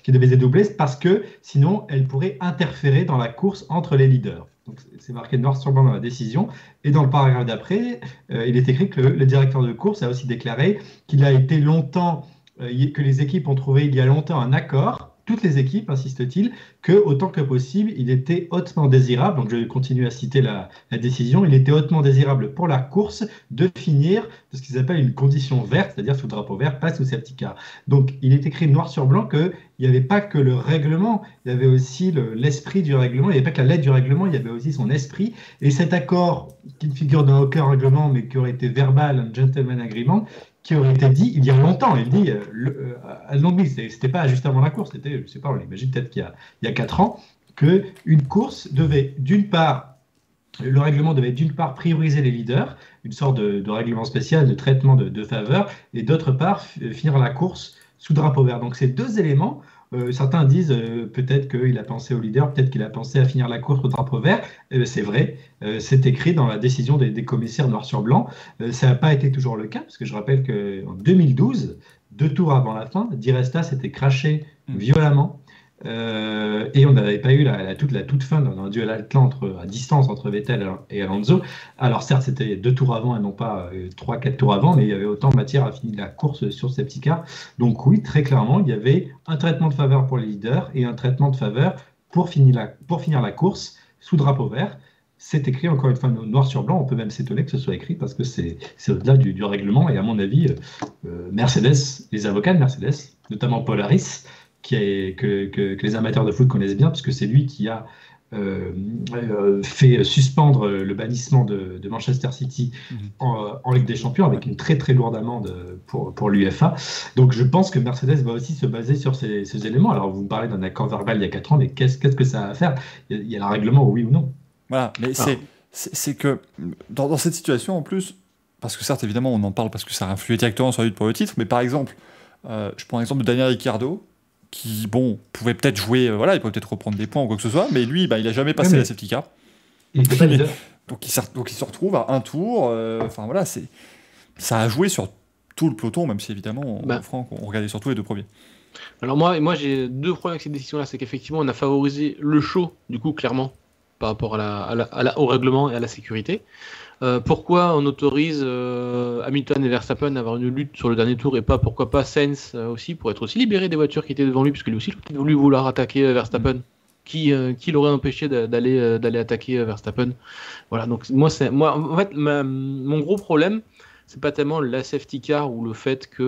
qui devaient se dédoubler parce que sinon elles pourraient interférer dans la course entre les leaders. Donc c'est marqué noir sur blanc dans la décision. Et dans le paragraphe d'après, il est écrit que le directeur de course a aussi déclaré qu'il a été longtemps, que les équipes ont trouvé il y a longtemps un accord, toutes les équipes, insiste-t-il, que autant que possible, il était hautement désirable, donc je continue à citer la décision, il était hautement désirable pour la course de finir de ce qu'ils appellent une condition verte, c'est-à-dire sous drapeau vert, pas sous safety car. Donc il est écrit noir sur blanc qu'il n'y avait pas que le règlement, il y avait aussi l'esprit du règlement, il n'y avait pas que la lettre du règlement, il y avait aussi son esprit, et cet accord, qui ne figure dans aucun règlement, mais qui aurait été verbal, un gentleman agreement, qui aurait été dit il y a longtemps. Il dit, c'était pas juste avant la course, c'était, je sais pas, on imagine peut-être qu'il y a 4 ans, qu'une course devait le règlement devait d'une part prioriser les leaders, une sorte de règlement spécial de traitement de faveur, et d'autre part finir la course sous drapeau vert. Donc, ces deux éléments, certains disent peut-être qu'il a pensé au leader, peut-être qu'il a pensé à finir la course au drapeau vert. C'est vrai, c'est écrit dans la décision des commissaires noir sur blanc. Ça n'a pas été toujours le cas, parce que je rappelle qu'en 2012, 2 tours avant la fin, Di Resta s'était craché violemment. Et on n'avait pas eu la toute fin d'un duel à distance entre Vettel et Alonso. Alors certes, c'était 2 tours avant et non pas 3-4 tours avant, mais il y avait autant de matière à finir la course sur safety car. Donc oui, très clairement, il y avait un traitement de faveur pour les leaders et un traitement de faveur pour finir la course sous drapeau vert. C'est écrit encore une fois noir sur blanc. On peut même s'étonner que ce soit écrit parce que c'est au-delà du règlement. Et à mon avis, Mercedes, les avocats de Mercedes, notamment Paul Harris, que les amateurs de foot connaissent bien, parce que c'est lui qui a fait suspendre le bannissement de Manchester City en Ligue des Champions avec une très très lourde amende pour l'UEFA. Donc je pense que Mercedes va aussi se baser sur ces éléments. Alors vous me parlez d'un accord verbal il y a 4 ans, mais qu'est-ce que ça a à faire? Il y a le règlement, oui ou non. Voilà, mais c'est que dans cette situation en plus, parce que certes évidemment on en parle parce que ça a influé directement sur la lutte pour le titre, mais par exemple, je prends l'exemple de Daniel Ricciardo, qui, pouvait peut-être jouer, il pouvait peut-être reprendre des points ou quoi que ce soit, mais lui, il n'a jamais passé la safety car. Donc il se retrouve à un tour. Ça a joué sur tout le peloton, même si évidemment, Franck, on regardait surtout les 2 premiers. Alors moi j'ai 2 problèmes avec cette décision-là, c'est qu'effectivement, on a favorisé le show, du coup, clairement, par rapport au règlement et à la sécurité. Pourquoi on autorise Hamilton et Verstappen à avoir une lutte sur le dernier tour et pourquoi pas Sainz aussi, pour être aussi libéré des voitures qui étaient devant lui, puisque lui aussi il a vouloir attaquer Verstappen. Qui l'aurait empêché d'aller attaquer Verstappen? Voilà, donc moi en fait mon gros problème, c'est pas tellement la safety car ou le fait qu'il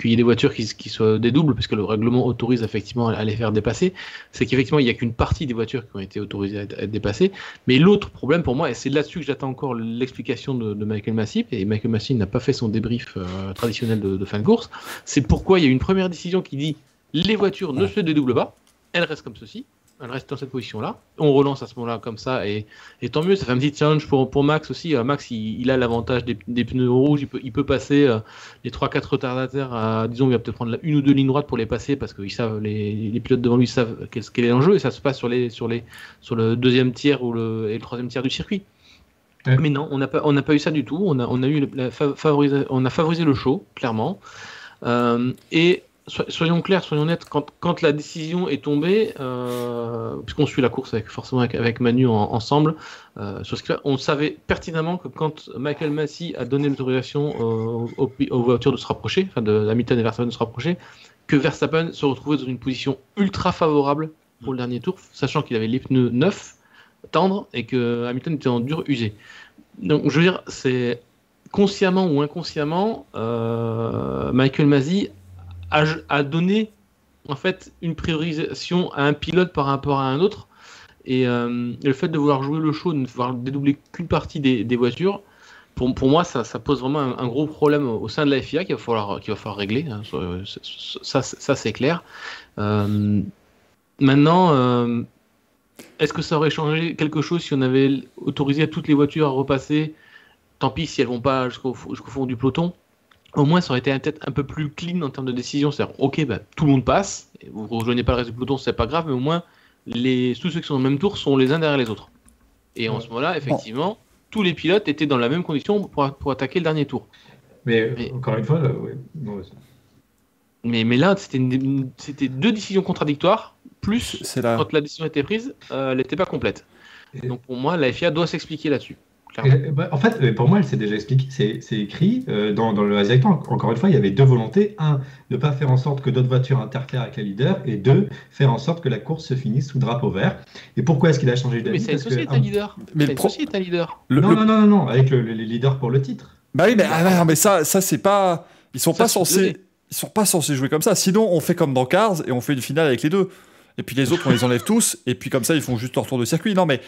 y ait des voitures qui soient des doubles, parce que le règlement autorise effectivement à les faire dépasser. C'est qu'effectivement, il n'y a qu'une partie des voitures qui ont été autorisées à être dépassées. Mais l'autre problème pour moi, et c'est là-dessus que j'attends encore l'explication de Michael Masi, et Michael Masi n'a pas fait son débrief traditionnel de fin de course, c'est pourquoi il y a eu une première décision qui dit les voitures ne se dédoublent pas, elles restent comme ceci. Elle reste dans cette position-là. On relance à ce moment-là comme ça, et tant mieux. Ça fait un petit challenge pour Max aussi. Max, il a l'avantage des pneus rouges. Il peut passer les 3-4 retardataires. Disons, il va peut-être prendre 1 ou 2 lignes droites pour les passer, parce que les pilotes devant lui savent quel est l'enjeu, et ça se passe sur le 2e tiers et le 3e tiers du circuit. Ouais. Mais non, on n'a pas eu ça du tout. On a favorisé le show, clairement. Et soyons clairs, soyons nets, quand la décision est tombée, puisqu'on suit la course avec Manu ensemble, sur ce que on savait pertinemment que quand Michael Masi a donné l'autorisation aux voitures de se rapprocher, enfin de Hamilton et Verstappen de se rapprocher, que Verstappen se retrouvait dans une position ultra favorable pour le dernier tour, sachant qu'il avait les pneus neufs, tendres, et que Hamilton était en dur usé. Donc je veux dire, c'est consciemment ou inconsciemment, Michael Masi a donné en fait une priorisation à un pilote par rapport à un autre, et le fait de vouloir jouer le show, de ne vouloir dédoubler qu'une partie des voitures, pour moi ça pose vraiment un gros problème au sein de la FIA qu'il va falloir régler, hein. Ça c'est clair. Maintenant, est-ce que ça aurait changé quelque chose si on avait autorisé à toutes les voitures à repasser? Tant pis si elles vont pas jusqu'au fond du peloton. Au moins, ça aurait été peut-être un peu plus clean en termes de décision. C'est-à-dire, ok, tout le monde passe, et vous ne rejoignez pas le reste du peloton, c'est pas grave, mais au moins, tous ceux qui sont dans le même tour sont les uns derrière les autres. Et en ce moment-là, effectivement, tous les pilotes étaient dans la même condition pour attaquer le dernier tour. Mais encore une fois, oui. Non, mais là, c'était 2 décisions contradictoires, plus quand la décision était prise, elle n'était pas complète. Donc pour moi, la FIA doit s'expliquer là-dessus. En fait, pour moi, elle s'est déjà expliqué. C'est écrit dans le Asia. Encore une fois, il y avait 2 volontés. 1, ne pas faire en sorte que d'autres voitures interfèrent avec les leaders. Et 2, faire en sorte que la course se finisse sous drapeau vert. Et pourquoi est-ce qu'il a changé d'avis? Mais c'est aussi un leader. Non, avec les leaders pour le titre. Bah oui, mais ça c'est pas. Ils sont pas censés jouer comme ça. Sinon, on fait comme dans Cars et on fait une finale avec les 2. Et puis les autres, on les enlève tous, et puis comme ça, ils font juste leur tour de circuit. Non, mais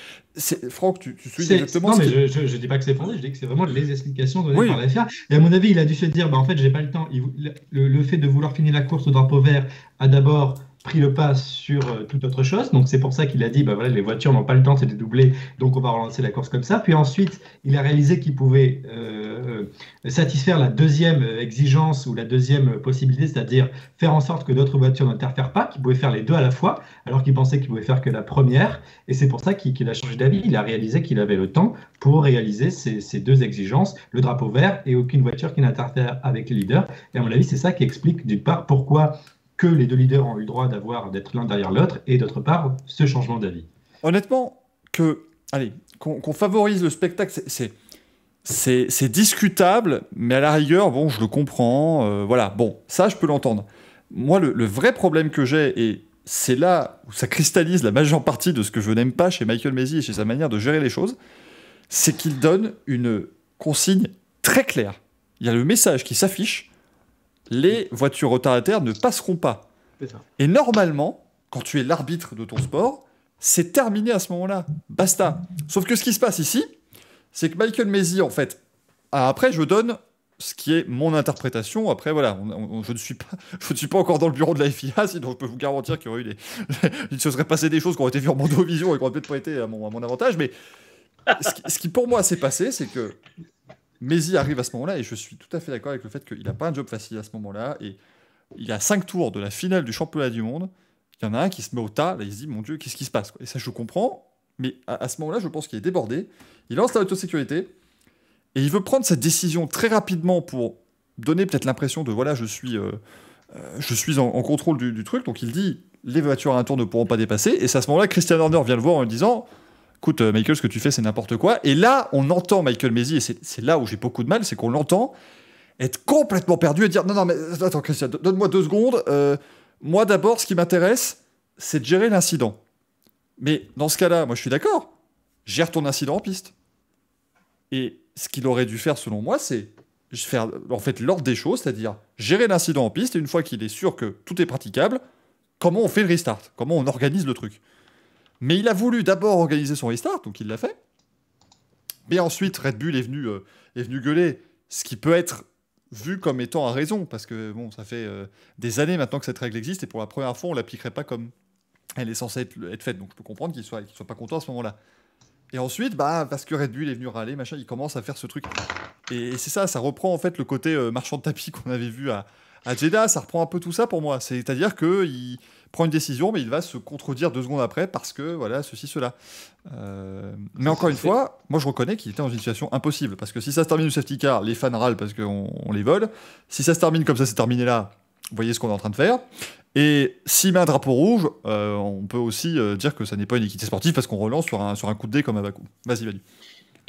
Franck, tu suis exactement ce que... je dis pas que c'est fondé, je dis que c'est vraiment les explications données par la FIA. Et à mon avis, il a dû se dire, en fait, j'ai pas le temps. Le fait de vouloir finir la course au drapeau vert a d'abord pris le pas sur toute autre chose. Donc c'est pour ça qu'il a dit, bah voilà, les voitures n'ont pas le temps de se dédoubler, donc on va relancer la course comme ça. Puis ensuite, il a réalisé qu'il pouvait satisfaire la deuxième exigence ou la deuxième possibilité, c'est-à-dire faire en sorte que d'autres voitures n'interfèrent pas, qu'il pouvait faire les deux à la fois, alors qu'il pensait qu'il pouvait faire que la première. Et c'est pour ça qu'il a changé d'avis. Il a réalisé qu'il avait le temps pour réaliser ces deux exigences, le drapeau vert et aucune voiture qui n'interfère avec les leaders. Et à mon avis, c'est ça qui explique d'une part pourquoi que les deux leaders ont eu le droit d'être l'un derrière l'autre, et d'autre part, ce changement d'avis. Honnêtement, qu'on favorise le spectacle, c'est discutable, mais à la rigueur, bon, je le comprends, voilà, bon, ça, je peux l'entendre. Moi, le vrai problème que j'ai, et c'est là où ça cristallise la majeure partie de ce que je n'aime pas chez Michael Masi et chez sa manière de gérer les choses, c'est qu'il donne une consigne très claire. Il y a le message qui s'affiche, les voitures retardataires ne passeront pas. C'est ça. Et normalement, quand tu es l'arbitre de ton sport, c'est terminé à ce moment-là. Basta. Sauf que ce qui se passe ici, c'est que Michael Masi, en fait, après, je donne ce qui est mon interprétation. Après, voilà, je ne suis pas encore dans le bureau de la FIA, sinon je peux vous garantir qu'il y aurait eu il se serait passé des choses qui auraient été vues en Mondovision et qui n'auraient peut-être pas été à mon avantage. Mais ce qui, pour moi, s'est passé, c'est que Masi arrive à ce moment-là, et je suis tout à fait d'accord avec le fait qu'il n'a pas un job facile à ce moment-là, et il y a 5 tours de la finale du championnat du monde, il y en a un qui se met au tas, là il se dit, mon Dieu, qu'est-ce qui se passe, quoi. Et ça je comprends, mais à ce moment-là, je pense qu'il est débordé, il lance la autosécurité, et il veut prendre cette décision très rapidement pour donner peut-être l'impression de, voilà, je suis en contrôle du truc, donc il dit, les voitures à un tour ne pourront pas dépasser, et c'est à ce moment-là que Christian Horner vient le voir en lui disant, écoute, Michael, ce que tu fais, c'est n'importe quoi. Et là, on entend Michael Masi, et c'est là où j'ai beaucoup de mal, c'est qu'on l'entend être complètement perdu et dire non, mais attends, Christian, donne-moi 2 secondes. Moi, d'abord, ce qui m'intéresse, c'est de gérer l'incident. Mais dans ce cas-là, moi, je suis d'accord. Gère ton incident en piste. Et ce qu'il aurait dû faire, selon moi, c'est faire en fait l'ordre des choses, c'est-à-dire gérer l'incident en piste, et une fois qu'il est sûr que tout est praticable, comment on fait le restart, comment on organise le truc. Mais il a voulu d'abord organiser son restart, donc il l'a fait. Mais ensuite, Red Bull est venu gueuler, ce qui peut être vu comme étant à raison, parce que bon, ça fait des années maintenant que cette règle existe, et pour la première fois, on ne l'appliquerait pas comme elle est censée être faite. Donc je peux comprendre qu'il soit pas content à ce moment-là. Et ensuite, parce que Red Bull est venu râler, machin, il commence à faire ce truc. Et c'est ça reprend en fait le côté marchand de tapis qu'on avait vu à Jeddah, ça reprend un peu tout ça pour moi. C'est-à-dire qu'il prend une décision, mais il va se contredire 2 secondes après parce que, voilà, ceci, cela. Mais encore une fois, moi je reconnais qu'il était dans une situation impossible. Parce que si ça se termine au safety car, les fans râlent parce qu'on les vole. Si ça se termine comme ça, c'est terminé là, vous voyez ce qu'on est en train de faire. Et s'il met un drapeau rouge, on peut aussi dire que ça n'est pas une équité sportive parce qu'on relance sur un coup de dé comme à Bakou. Vas-y, Valu.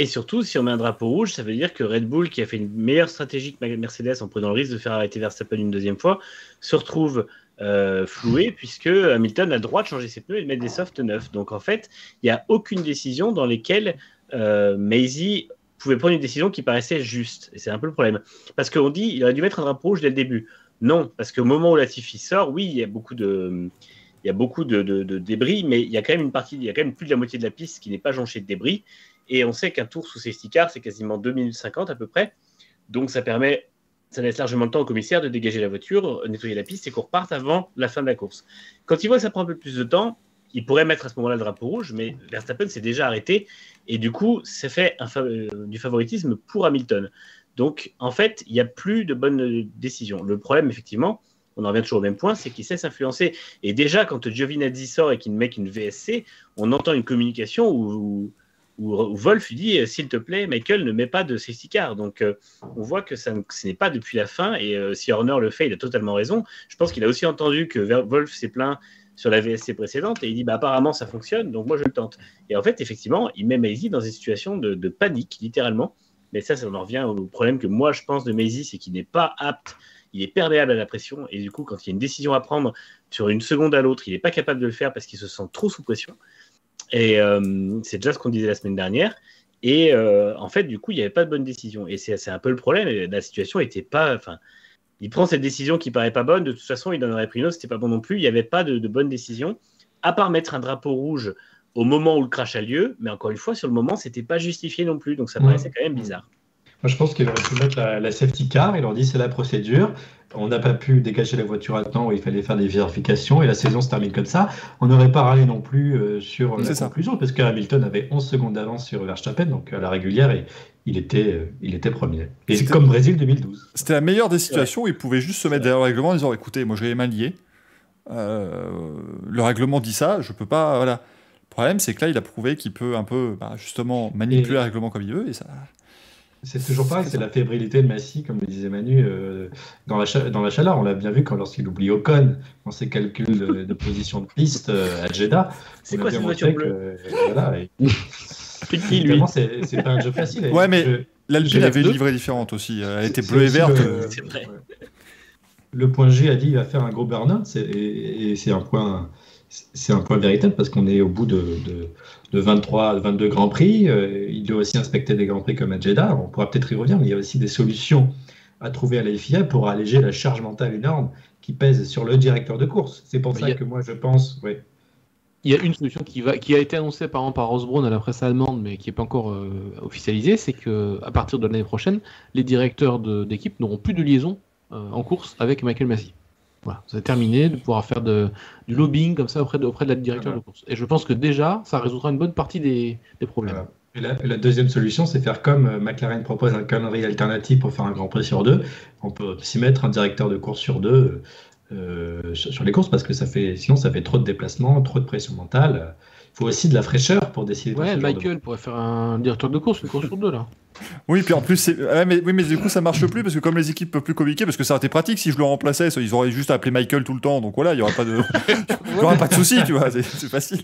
Et surtout, si on met un drapeau rouge, ça veut dire que Red Bull, qui a fait une meilleure stratégie que Mercedes en prenant le risque de faire arrêter Verstappen une deuxième fois, se retrouve floué puisque Hamilton a le droit de changer ses pneus et de mettre des softs neufs. Donc en fait, il n'y a aucune décision dans laquelle Masi pouvait prendre une décision qui paraissait juste. Et c'est un peu le problème. Parce qu'on dit qu'il aurait dû mettre un drapeau rouge dès le début. Non, parce qu'au moment où Latifi sort, oui, il y a beaucoup de débris, mais il y a quand même plus de la moitié de la piste qui n'est pas jonchée de débris. Et on sait qu'un tour sous safety car, c'est quasiment 2 minutes 50 à peu près. Donc ça laisse largement le temps au commissaire de dégager la voiture, nettoyer la piste et qu'on reparte avant la fin de la course. Quand il voit que ça prend un peu plus de temps, il pourrait mettre à ce moment-là le drapeau rouge, mais Verstappen s'est déjà arrêté. Et du coup, ça fait du favoritisme pour Hamilton. Donc en fait, il n'y a plus de bonnes décisions. Le problème, effectivement, on en revient toujours au même point, c'est qu'il sait s'influencer. Et déjà, quand Giovinazzi sort et qu'il met une VSC, on entend une communication où Wolff lui dit s'il te plaît, Michael, ne mets pas de safety car. Donc on voit que ce n'est pas depuis la fin. Et si Horner le fait, il a totalement raison. Je pense qu'il a aussi entendu que Wolff s'est plaint sur la VSC précédente et il dit apparemment ça fonctionne, donc moi je le tente. Et en fait, effectivement, il met Masi dans une situation de panique, littéralement. Mais ça, on en revient au problème que moi je pense de Masi, c'est qu'il n'est pas apte. Il est perméable à la pression et du coup, quand il y a une décision à prendre sur une seconde à l'autre, il n'est pas capable de le faire parce qu'il se sent trop sous pression. Et c'est déjà ce qu'on disait la semaine dernière. Et en fait, du coup, il n'y avait pas de bonne décision. Et c'est un peu le problème. La situation n'était pas. Enfin, il prend cette décision qui paraît pas bonne. De toute façon, il en aurait pris une autre. C'était pas bon non plus. Il n'y avait pas de bonne décision, à part mettre un drapeau rouge au moment où le crash a lieu. Mais encore une fois, sur le moment, c'était pas justifié non plus. Donc ça paraissait quand même bizarre. Moi, je pense qu'il aurait pu mettre la safety car. Il leur dit c'est la procédure. On n'a pas pu dégager la voiture à temps où il fallait faire des vérifications et la saison se termine comme ça. On n'aurait pas râlé non plus sur la conclusion parce que Hamilton avait 11 secondes d'avance sur Verstappen, donc à la régulière, il était premier. Et c'est comme Brésil 2012. C'était la meilleure des situations où il pouvait juste se mettre derrière le règlement en disant écoutez, moi je l'ai mal lié. Le règlement dit ça, je peux pas. Voilà. Le problème, c'est que là, il a prouvé qu'il peut un peu justement manipuler le règlement comme il veut et ça. C'est toujours pareil, c'est la fébrilité de Massy, comme le disait Manu, dans la chaleur. On l'a bien vu lorsqu'il oublie Ocon dans ses calculs de position de piste à Jeddah. C'est quoi cette voiture bleue C'est qui, lui ? C'est pas un jeu facile. Ouais, mais l'Alpine avait une livrée différente aussi. Elle était bleue et verte. C'est vrai. Le point G a dit qu'il va faire un gros burn-out, et c'est un point véritable parce qu'on est au bout de 22 Grands Prix. Il doit aussi inspecter des Grands Prix comme à Jeddah. On pourra peut-être y revenir, mais il y a aussi des solutions à trouver à la FIA pour alléger la charge mentale énorme qui pèse sur le directeur de course. C'est pour ça que moi je pense... Ouais. Il y a une solution qui a été annoncée par exemple par Ross Brawn à la presse allemande, mais qui n'est pas encore officialisée, c'est qu'à partir de l'année prochaine, les directeurs d'équipe n'auront plus de liaison en course avec Michael Massey. Voilà, c'est terminé de pouvoir faire du lobbying comme ça auprès de la directeur de course. Et je pense que déjà, ça résoudra une bonne partie des problèmes. Et la deuxième solution, c'est faire comme McLaren propose un calendrier alternatif pour faire un Grand Prix sur 2. On peut s'y mettre un directeur de course sur 2 sur les courses parce que sinon ça fait trop de déplacements, trop de pression mentale. Il faut aussi de la fraîcheur pour décider. Ouais, Michael pourrait faire un directeur de course, une course sur 2 là. Oui, puis en plus, mais du coup, ça marche plus parce que comme les équipes peuvent plus communiquer, parce que ça aurait été pratique si je le remplaçais, ils auraient juste appelé Michael tout le temps, donc voilà, il y aurait pas de souci, tu vois, c'est facile.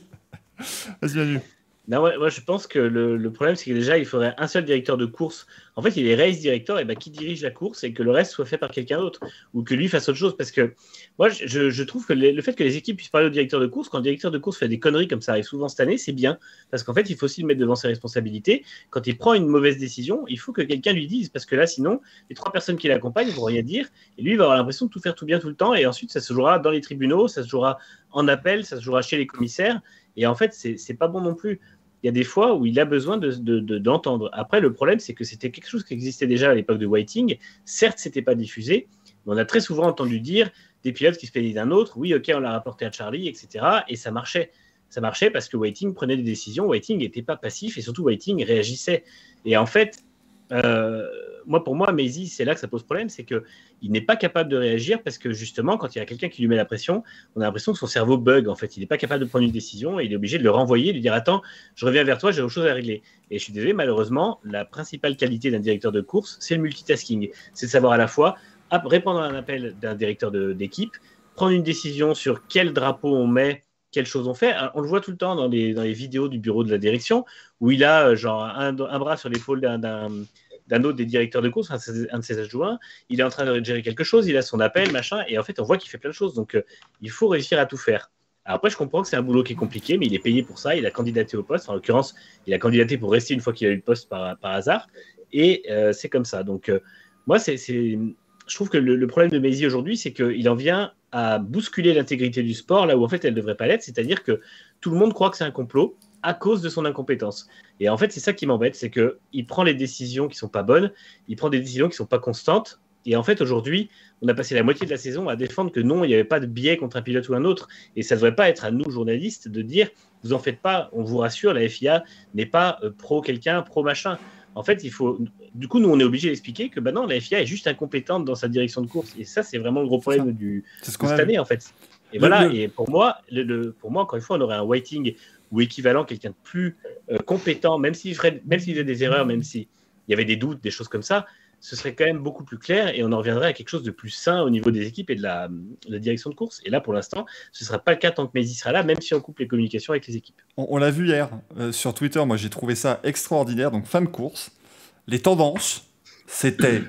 Vas-y, Manu. Non, moi je pense que le problème c'est que déjà il faudrait un seul directeur de course. En fait, il est race director et qui dirige la course et que le reste soit fait par quelqu'un d'autre ou que lui fasse autre chose. Parce que moi je trouve que le fait que les équipes puissent parler au directeur de course, quand le directeur de course fait des conneries comme ça arrive souvent cette année, c'est bien. Parce qu'en fait, il faut aussi le mettre devant ses responsabilités. Quand il prend une mauvaise décision, il faut que quelqu'un lui dise. Parce que là, sinon, les 3 personnes qui l'accompagnent vont rien dire et lui il va avoir l'impression de tout faire tout bien tout le temps. Et ensuite, ça se jouera dans les tribunaux, ça se jouera en appel, ça se jouera chez les commissaires. Et en fait, c'est pas bon non plus. Il y a des fois où il a besoin d'entendre. Après, le problème, c'est que c'était quelque chose qui existait déjà à l'époque de Whiting. Certes, ce n'était pas diffusé, mais on a très souvent entendu dire des pilotes qui se plaignaient d'un autre. Oui, ok, on l'a rapporté à Charlie, etc. Et ça marchait. Ça marchait parce que Whiting prenait des décisions. Whiting n'était pas passif et surtout, Whiting réagissait. Et en fait, pour moi, Maisy, c'est là que ça pose problème, c'est qu'il n'est pas capable de réagir parce que justement, quand il y a quelqu'un qui lui met la pression, on a l'impression que son cerveau bug. En fait, il n'est pas capable de prendre une décision et il est obligé de le renvoyer, de lui dire attends, je reviens vers toi, j'ai autre chose à régler. Et je suis désolé, malheureusement, la principale qualité d'un directeur de course, c'est le multitasking. C'est de savoir à la fois répondre à un appel d'un directeur d'équipe, prendre une décision sur quel drapeau on met, quelles choses on fait. Alors, on le voit tout le temps dans les vidéos du bureau de la direction où il a genre un bras sur l'épaule d'un autre des directeurs de course, un de ses adjoints, il est en train de gérer quelque chose, il a son appel, machin, et en fait, on voit qu'il fait plein de choses. Donc, il faut réussir à tout faire. Alors après, je comprends que c'est un boulot qui est compliqué, mais il est payé pour ça, il a candidaté au poste. En l'occurrence, il a candidaté pour rester une fois qu'il a eu le poste par hasard, et c'est comme ça. Donc, moi, je trouve que le problème de Maisy aujourd'hui, c'est qu'il en vient à bousculer l'intégrité du sport, là où en fait, elle ne devrait pas l'être, c'est-à-dire que tout le monde croit que c'est un complot, à cause de son incompétence. Et en fait, c'est ça qui m'embête, c'est qu'il prend les décisions qui ne sont pas bonnes, il prend des décisions qui ne sont pas constantes, et en fait, aujourd'hui, on a passé la moitié de la saison à défendre que non, il n'y avait pas de biais contre un pilote ou un autre, et ça ne devrait pas être à nous, journalistes, de dire, vous en faites pas, on vous rassure, la FIA n'est pas pro quelqu'un, pro machin. En fait, du coup, nous, on est obligé d'expliquer que non, la FIA est juste incompétente dans sa direction de course, et ça, c'est vraiment le gros problème de cette année, en fait. Et voilà, et pour moi, encore une fois, on aurait un Whiting ou équivalent, quelqu'un de plus compétent, même s'il faisait des erreurs, même s'il y avait des doutes, des choses comme ça, ce serait quand même beaucoup plus clair et on en reviendrait à quelque chose de plus sain au niveau des équipes et de la direction de course. Et là, pour l'instant, ce ne sera pas le cas tant que Maisy sera là, même si on coupe les communications avec les équipes. On l'a vu hier sur Twitter, moi j'ai trouvé ça extraordinaire. Donc, fin de course, les tendances, c'était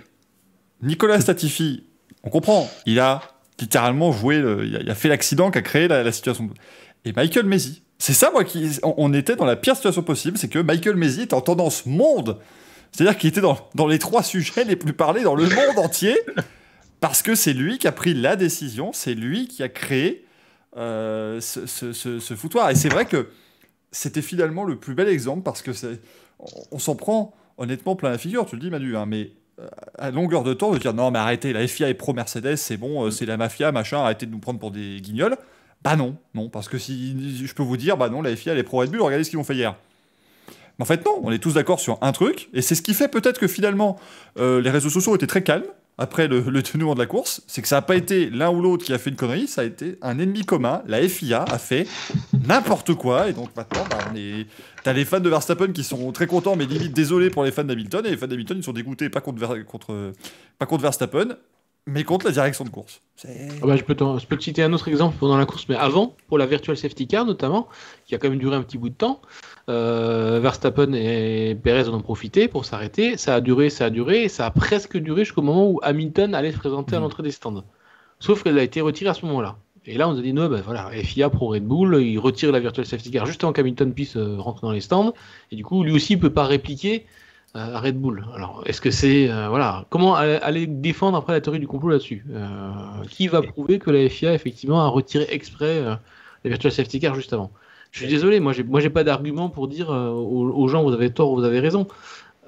Nicolas Latifi, on comprend, il a littéralement joué, il a fait l'accident qui a créé la situation. Et Michael Maisy. C'est ça, moi, on était dans la pire situation possible, c'est que Michael Maisy était en tendance monde. C'est-à-dire qu'il était dans les 3 sujets les plus parlés dans le monde entier, parce que c'est lui qui a pris la décision, c'est lui qui a créé ce foutoir. Et c'est vrai que c'était finalement le plus bel exemple, parce que on s'en prend honnêtement plein la figure, tu le dis Manu, hein, mais à longueur de temps de dire non mais arrêtez, la FIA est pro Mercedes, c'est bon, c'est la mafia, machin, arrêtez de nous prendre pour des guignols. Bah non, parce que si je peux vous dire, bah non, la FIA elle est pro Red Bull, regardez ce qu'ils ont fait hier. Mais en fait non, on est tous d'accord sur un truc, et c'est ce qui fait peut-être que finalement les réseaux sociaux étaient très calmes après le dénouement de la course, c'est que ça n'a pas été l'un ou l'autre qui a fait une connerie, ça a été un ennemi commun, la FIA a fait n'importe quoi, et donc maintenant t'as les fans de Verstappen qui sont très contents, mais limite désolés pour les fans d'Hamilton, et les fans d'Hamilton ils sont dégoûtés, pas contre Verstappen, mais contre la direction de course. Je peux te citer un autre exemple pendant la course, mais avant, pour la Virtual Safety Car notamment, qui a quand même duré un petit bout de temps. Verstappen et Perez en ont profité pour s'arrêter. Ça a duré, et ça a presque duré jusqu'au moment où Hamilton allait se présenter à l'entrée des stands. Sauf qu'elle a été retirée à ce moment-là. Et là, on a dit non, voilà, FIA pro Red Bull, il retire la Virtual Safety Car juste avant qu'Hamilton puisse rentrer dans les stands. Et du coup, lui aussi, il ne peut pas répliquer à Red Bull. Alors, est-ce que c'est... comment aller défendre après la théorie du complot là-dessus qui va prouver que la FIA, effectivement, a retiré exprès la Virtual Safety Car juste avant? Je suis désolé, moi j'ai pas d'argument pour dire aux gens vous avez tort ou vous avez raison.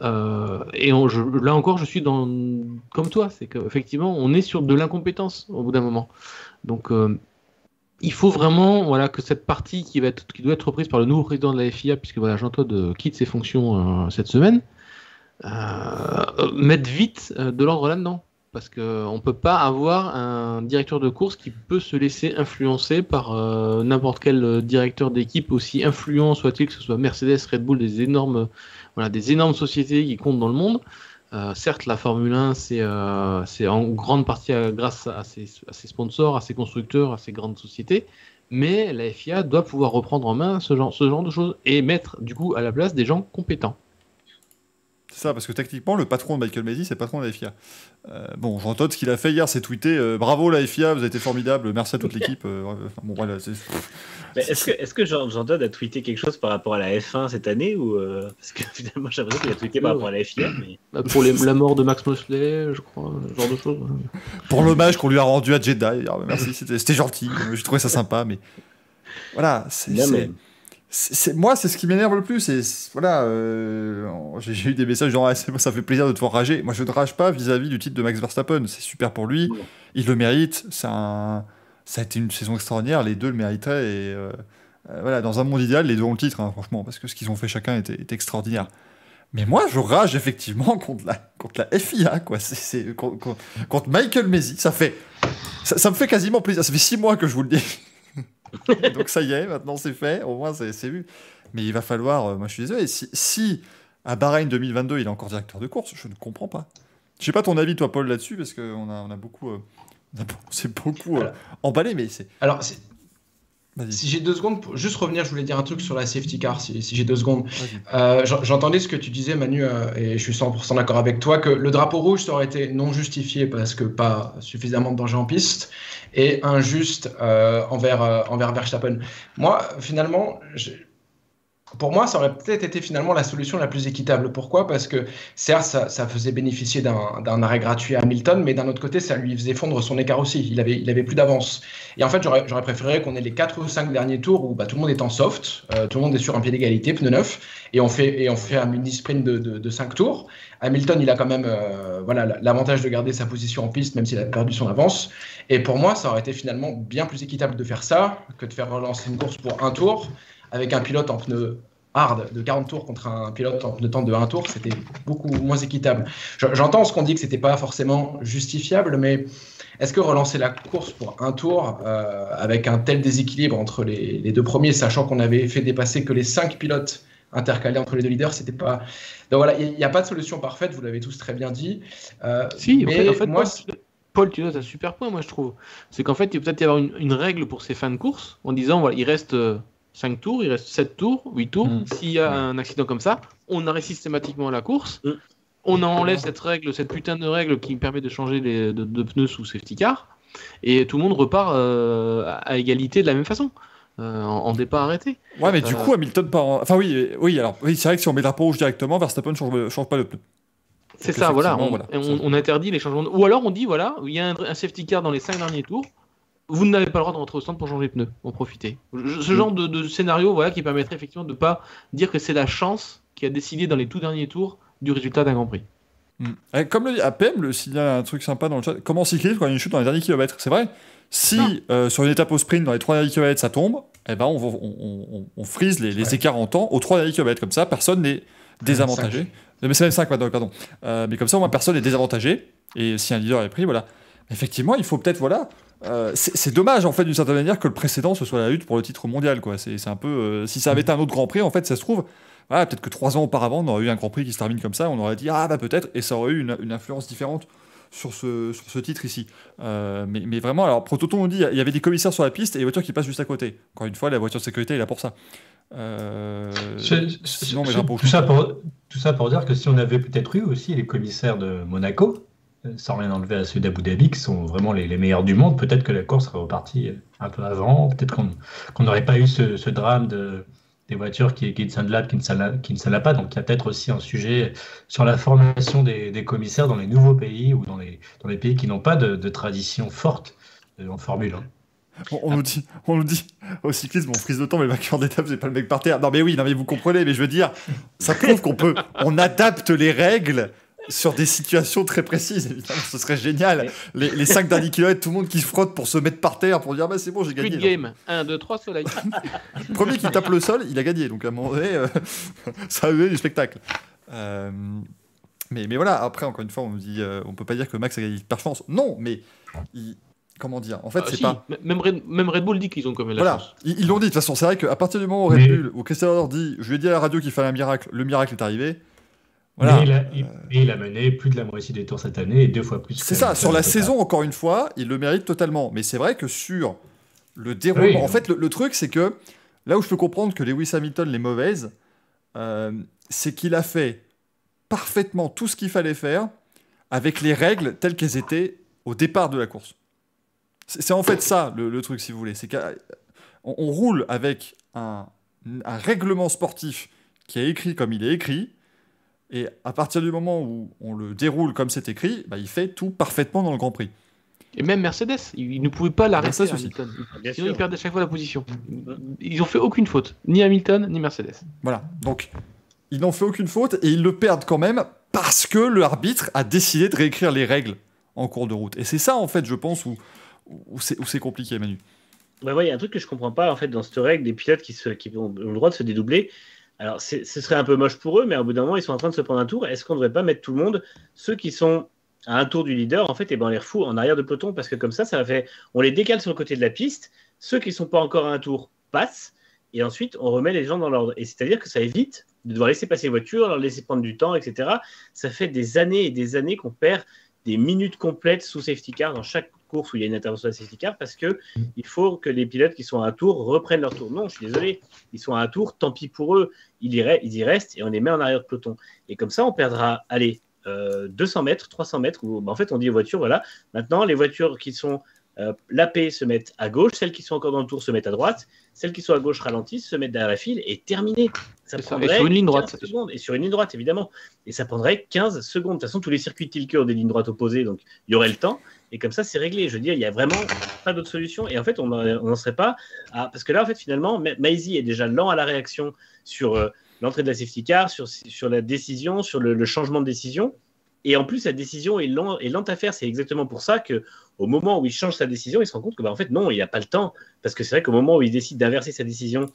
Là encore, je suis comme toi, c'est qu'effectivement, on est sur de l'incompétence au bout d'un moment. Donc, il faut vraiment que cette partie qui doit être reprise par le nouveau président de la FIA, puisque Jean-Claude quitte ses fonctions cette semaine, mettre vite de l'ordre là-dedans. Parce qu'on ne peut pas avoir un directeur de course qui peut se laisser influencer par n'importe quel directeur d'équipe, aussi influent soit-il, que ce soit Mercedes, Red Bull, des énormes sociétés qui comptent dans le monde. Certes, la Formule 1, c'est en grande partie grâce à ses sponsors, à ses constructeurs, à ses grandes sociétés. Mais la FIA doit pouvoir reprendre en main ce genre de choses et mettre du coup à la place des gens compétents. C'est ça, parce que techniquement, le patron de Michael Masi, c'est le patron de la FIA. Jean-Todt, ce qu'il a fait hier, c'est tweeter bravo la FIA, vous avez été formidable, merci à toute l'équipe. Mais est-ce que Jean-Todt a tweeté quelque chose par rapport à la F1 cette année ou parce que finalement, j'ai l'impression qu'il a tweeté par rapport à la FIA. Mais... Pour la mort de Max Mosley, je crois, ce genre de choses. Pour l'hommage qu'on lui a rendu à Jeddah, merci, c'était gentil, j'ai trouvé ça sympa, mais voilà, moi, c'est ce qui m'énerve le plus. J'ai eu des messages genre ça fait plaisir de te voir rager. Moi, je ne rage pas vis-à-vis du titre de Max Verstappen. C'est super pour lui. Il le mérite. Ça a été une saison extraordinaire. Les deux le mériteraient. Et dans un monde idéal, les deux ont le titre, hein, franchement, parce que ce qu'ils ont fait chacun était extraordinaire. Mais moi, je rage effectivement contre la FIA, quoi. Contre Michael Masi. Ça me fait quasiment plaisir. Ça fait 6 mois que je vous le dis. Donc ça y est, maintenant c'est fait, au moins c'est vu. Mais il va falloir, moi je suis désolé, si à Bahreïn 2022 il est encore directeur de course, je ne comprends pas. Je sais pas ton avis toi Paul là-dessus, parce qu'on a beaucoup, c'est beaucoup emballé, mais c'est... Alors, si j'ai 2 secondes, pour juste revenir, je voulais dire un truc sur la safety car, si j'ai 2 secondes. J'entendais ce que tu disais Manu, et je suis 100% d'accord avec toi, que le drapeau rouge ça aurait été non justifié parce que pas suffisamment de danger en piste, et injuste envers Verstappen. Moi, finalement, pour moi, ça aurait peut-être été finalement la solution la plus équitable. Pourquoi ? Parce que certes, ça faisait bénéficier d'un arrêt gratuit à Hamilton, mais d'un autre côté, ça lui faisait fondre son écart aussi. Il avait plus d'avance. Et en fait, j'aurais préféré qu'on ait les 4 ou 5 derniers tours où tout le monde est en soft, tout le monde est sur un pied d'égalité, pneu neuf, et on fait un mini-sprint de 5 tours. Hamilton, il a quand même l'avantage de garder sa position en piste, même s'il a perdu son avance. Et pour moi, ça aurait été finalement bien plus équitable de faire ça que de faire relancer une course pour un tour, avec un pilote en pneu hard de 40 tours contre un pilote en pneu tendre de 1 tour, c'était beaucoup moins équitable. J'entends ce qu'on dit que c'était pas forcément justifiable, mais est-ce que relancer la course pour un tour avec un tel déséquilibre entre les deux premiers, sachant qu'on avait fait dépasser que les 5 pilotes intercalés entre les deux leaders, c'était pas... Donc voilà, il n'y a pas de solution parfaite, vous l'avez tous très bien dit. Mais en fait, moi... Paul, tu as un super point, moi je trouve. C'est qu'en fait, il peut peut-être y avoir une règle pour ces fins de course, en disant, voilà, il reste 5 tours, il reste 7 tours, 8 tours. S'il y a un accident comme ça, on arrête systématiquement la course. On enlève cette putain de règle qui permet de changer de pneus sous safety car. Et tout le monde repart à égalité de la même façon. En départ arrêté. Ouais, mais du coup, Hamilton part en... Enfin, oui, c'est vrai que si on met le drapeau rouge directement, Verstappen ne change pas le pneu. C'est ça, voilà. On interdit les changements. Ou alors on dit, voilà, il y a un safety car dans les 5 derniers tours. Vous n'avez pas le droit de rentrer au stand pour changer de pneus, en profiter. Ce genre de scénario qui permettrait effectivement de ne pas dire que c'est la chance qui a décidé dans les tout derniers tours du résultat d'un Grand Prix. Comme le dit APM, le signale un truc sympa dans le chat. Comment cycliste quand il y a une chute dans les derniers kilomètres? C'est vrai. Si sur une étape au sprint, dans les 3 derniers kilomètres, ça tombe, eh ben on frise les écarts en temps aux 3 derniers kilomètres. Comme ça, personne n'est désavantagé. Mais c'est même 5 maintenant, pardon. Mais comme ça, au moins, personne n'est désavantagé. Et si un leader est pris, voilà. Effectivement, il faut peut-être, voilà. C'est dommage, en fait, d'une certaine manière, que le précédent, ce soit la lutte pour le titre mondial, quoi. C'est un peu. Si ça avait été un autre Grand Prix, en fait, ça se trouve. Voilà, peut-être que 3 ans auparavant, on aurait eu un Grand Prix qui se termine comme ça, on aurait dit ah bah peut-être, et ça aurait eu une influence différente sur ce titre ici. Mais vraiment, alors Prototon nous dit il y avait des commissaires sur la piste et les voitures qui passent juste à côté. Encore une fois, la voiture de sécurité est là pour ça. Sinon, mais tout ça pour dire que si on avait peut-être eu aussi les commissaires de Monaco, sans rien enlever à ceux d'Abu Dhabi, qui sont vraiment les meilleurs du monde, peut-être que la course serait repartie un peu avant, peut-être qu'on n'aurait pas eu ce drame des voitures qui ne s'inlapent, qui ne s'inlapent pas. Donc il y a peut-être aussi un sujet sur la formation des commissaires dans les nouveaux pays ou dans les pays qui n'ont pas de tradition forte en Formule 1. On nous dit au cyclisme, on frise de temps, mais le vainqueur d'étape, c'est pas le mec par terre. Non mais oui, vous comprenez, mais je veux dire, ça prouve on adapte les règles sur des situations très précises, évidemment, ce serait génial. Les 5 derniers kilomètres, tout le monde qui se frotte pour se mettre par terre, pour dire bah c'est bon, j'ai gagné. Good game, 1, 2, 3, soleil. Premier qui tape le sol, il a gagné, donc à un moment donné, ça a eu du spectacle. Mais voilà, après, encore une fois, on nous dit, on peut pas dire que Max a gagné par chance. Non, mais comment dire, en fait, c'est pas. Même Red Bull dit qu'ils ont quand même la chance. Ils l'ont dit, de toute façon, c'est vrai qu'à partir du moment où Red Bull, où Christian Horner dit, je lui ai dit à la radio qu'il fallait un miracle, le miracle est arrivé. Voilà. Il a mené plus de la moitié des tours cette année et 2 fois plus. C'est ça, sur la saison, encore une fois, il le mérite totalement. Mais c'est vrai que sur le déroulement. En fait, le truc, c'est que là où je peux comprendre que Lewis Hamilton les mauvaises, c'est qu'il a fait parfaitement tout ce qu'il fallait faire avec les règles telles qu'elles étaient au départ de la course. C'est en fait ça le truc, si vous voulez. C'est qu'on roule avec un règlement sportif qui est écrit comme il est écrit. Et à partir du moment où on le déroule comme c'est écrit, bah, il fait tout parfaitement dans le Grand Prix. Et même Mercedes, ils ne pouvaient pas l'arrêter, Hamilton. Sinon, ils perdaient à chaque fois la position. Ils n'ont fait aucune faute, ni Hamilton, ni Mercedes. Voilà, donc ils n'ont fait aucune faute et ils le perdent quand même parce que l'arbitre a décidé de réécrire les règles en cours de route. Et c'est ça, en fait, je pense, où c'est compliqué, Manu. Bah ouais, il y a un truc que je comprends pas, en fait, dans cette règle des pilotes qui ont le droit de se dédoubler. Alors, ce serait un peu moche pour eux, mais au bout d'un moment, ils sont en train de se prendre un tour. Est-ce qu'on ne devrait pas mettre tout le monde, ceux qui sont à un tour du leader, en fait, et ben on les refout en arrière de peloton, parce que comme ça fait, on les décale sur le côté de la piste. Ceux qui ne sont pas encore à un tour passent, et ensuite, on remet les gens dans l'ordre. Et c'est-à-dire que ça évite de devoir laisser passer les voitures, leur laisser prendre du temps, etc. Ça fait des années et des années qu'on perd des minutes complètes sous safety car dans chaque course où il y a une intervention de safety car, parce que il faut que les pilotes qui sont à un tour reprennent leur tour. Non, je suis désolé, ils sont à un tour, tant pis pour eux, ils y restent et on les met en arrière de peloton. Et comme ça, on perdra, 200 mètres, 300 mètres, où en fait on dit aux voitures, voilà, maintenant les voitures qui sont l'AP se mettent à gauche, celles qui sont encore dans le tour se mettent à droite, celles qui sont à gauche ralentissent, se mettent derrière la file et terminé. Ça prendrait et sur une ligne droite. Secondes, et sur une ligne droite, évidemment. Et ça prendrait 15 secondes. De toute façon, tous les circuits Tilke ont des lignes droites opposées, donc il y aurait le temps. Et comme ça, c'est réglé. Je veux dire, il n'y a vraiment pas d'autre solution. Et en fait, on n'en serait pas à... Parce que là, en fait, finalement, Maizy est déjà lent à la réaction sur l'entrée de la safety car, sur la décision, sur le changement de décision. Et en plus, la décision est lente à faire. C'est exactement pour ça qu'au moment où il change sa décision, il se rend compte que, en fait, non, il n'y a pas le temps. Parce que c'est vrai qu'au moment où il décide d'inverser sa décision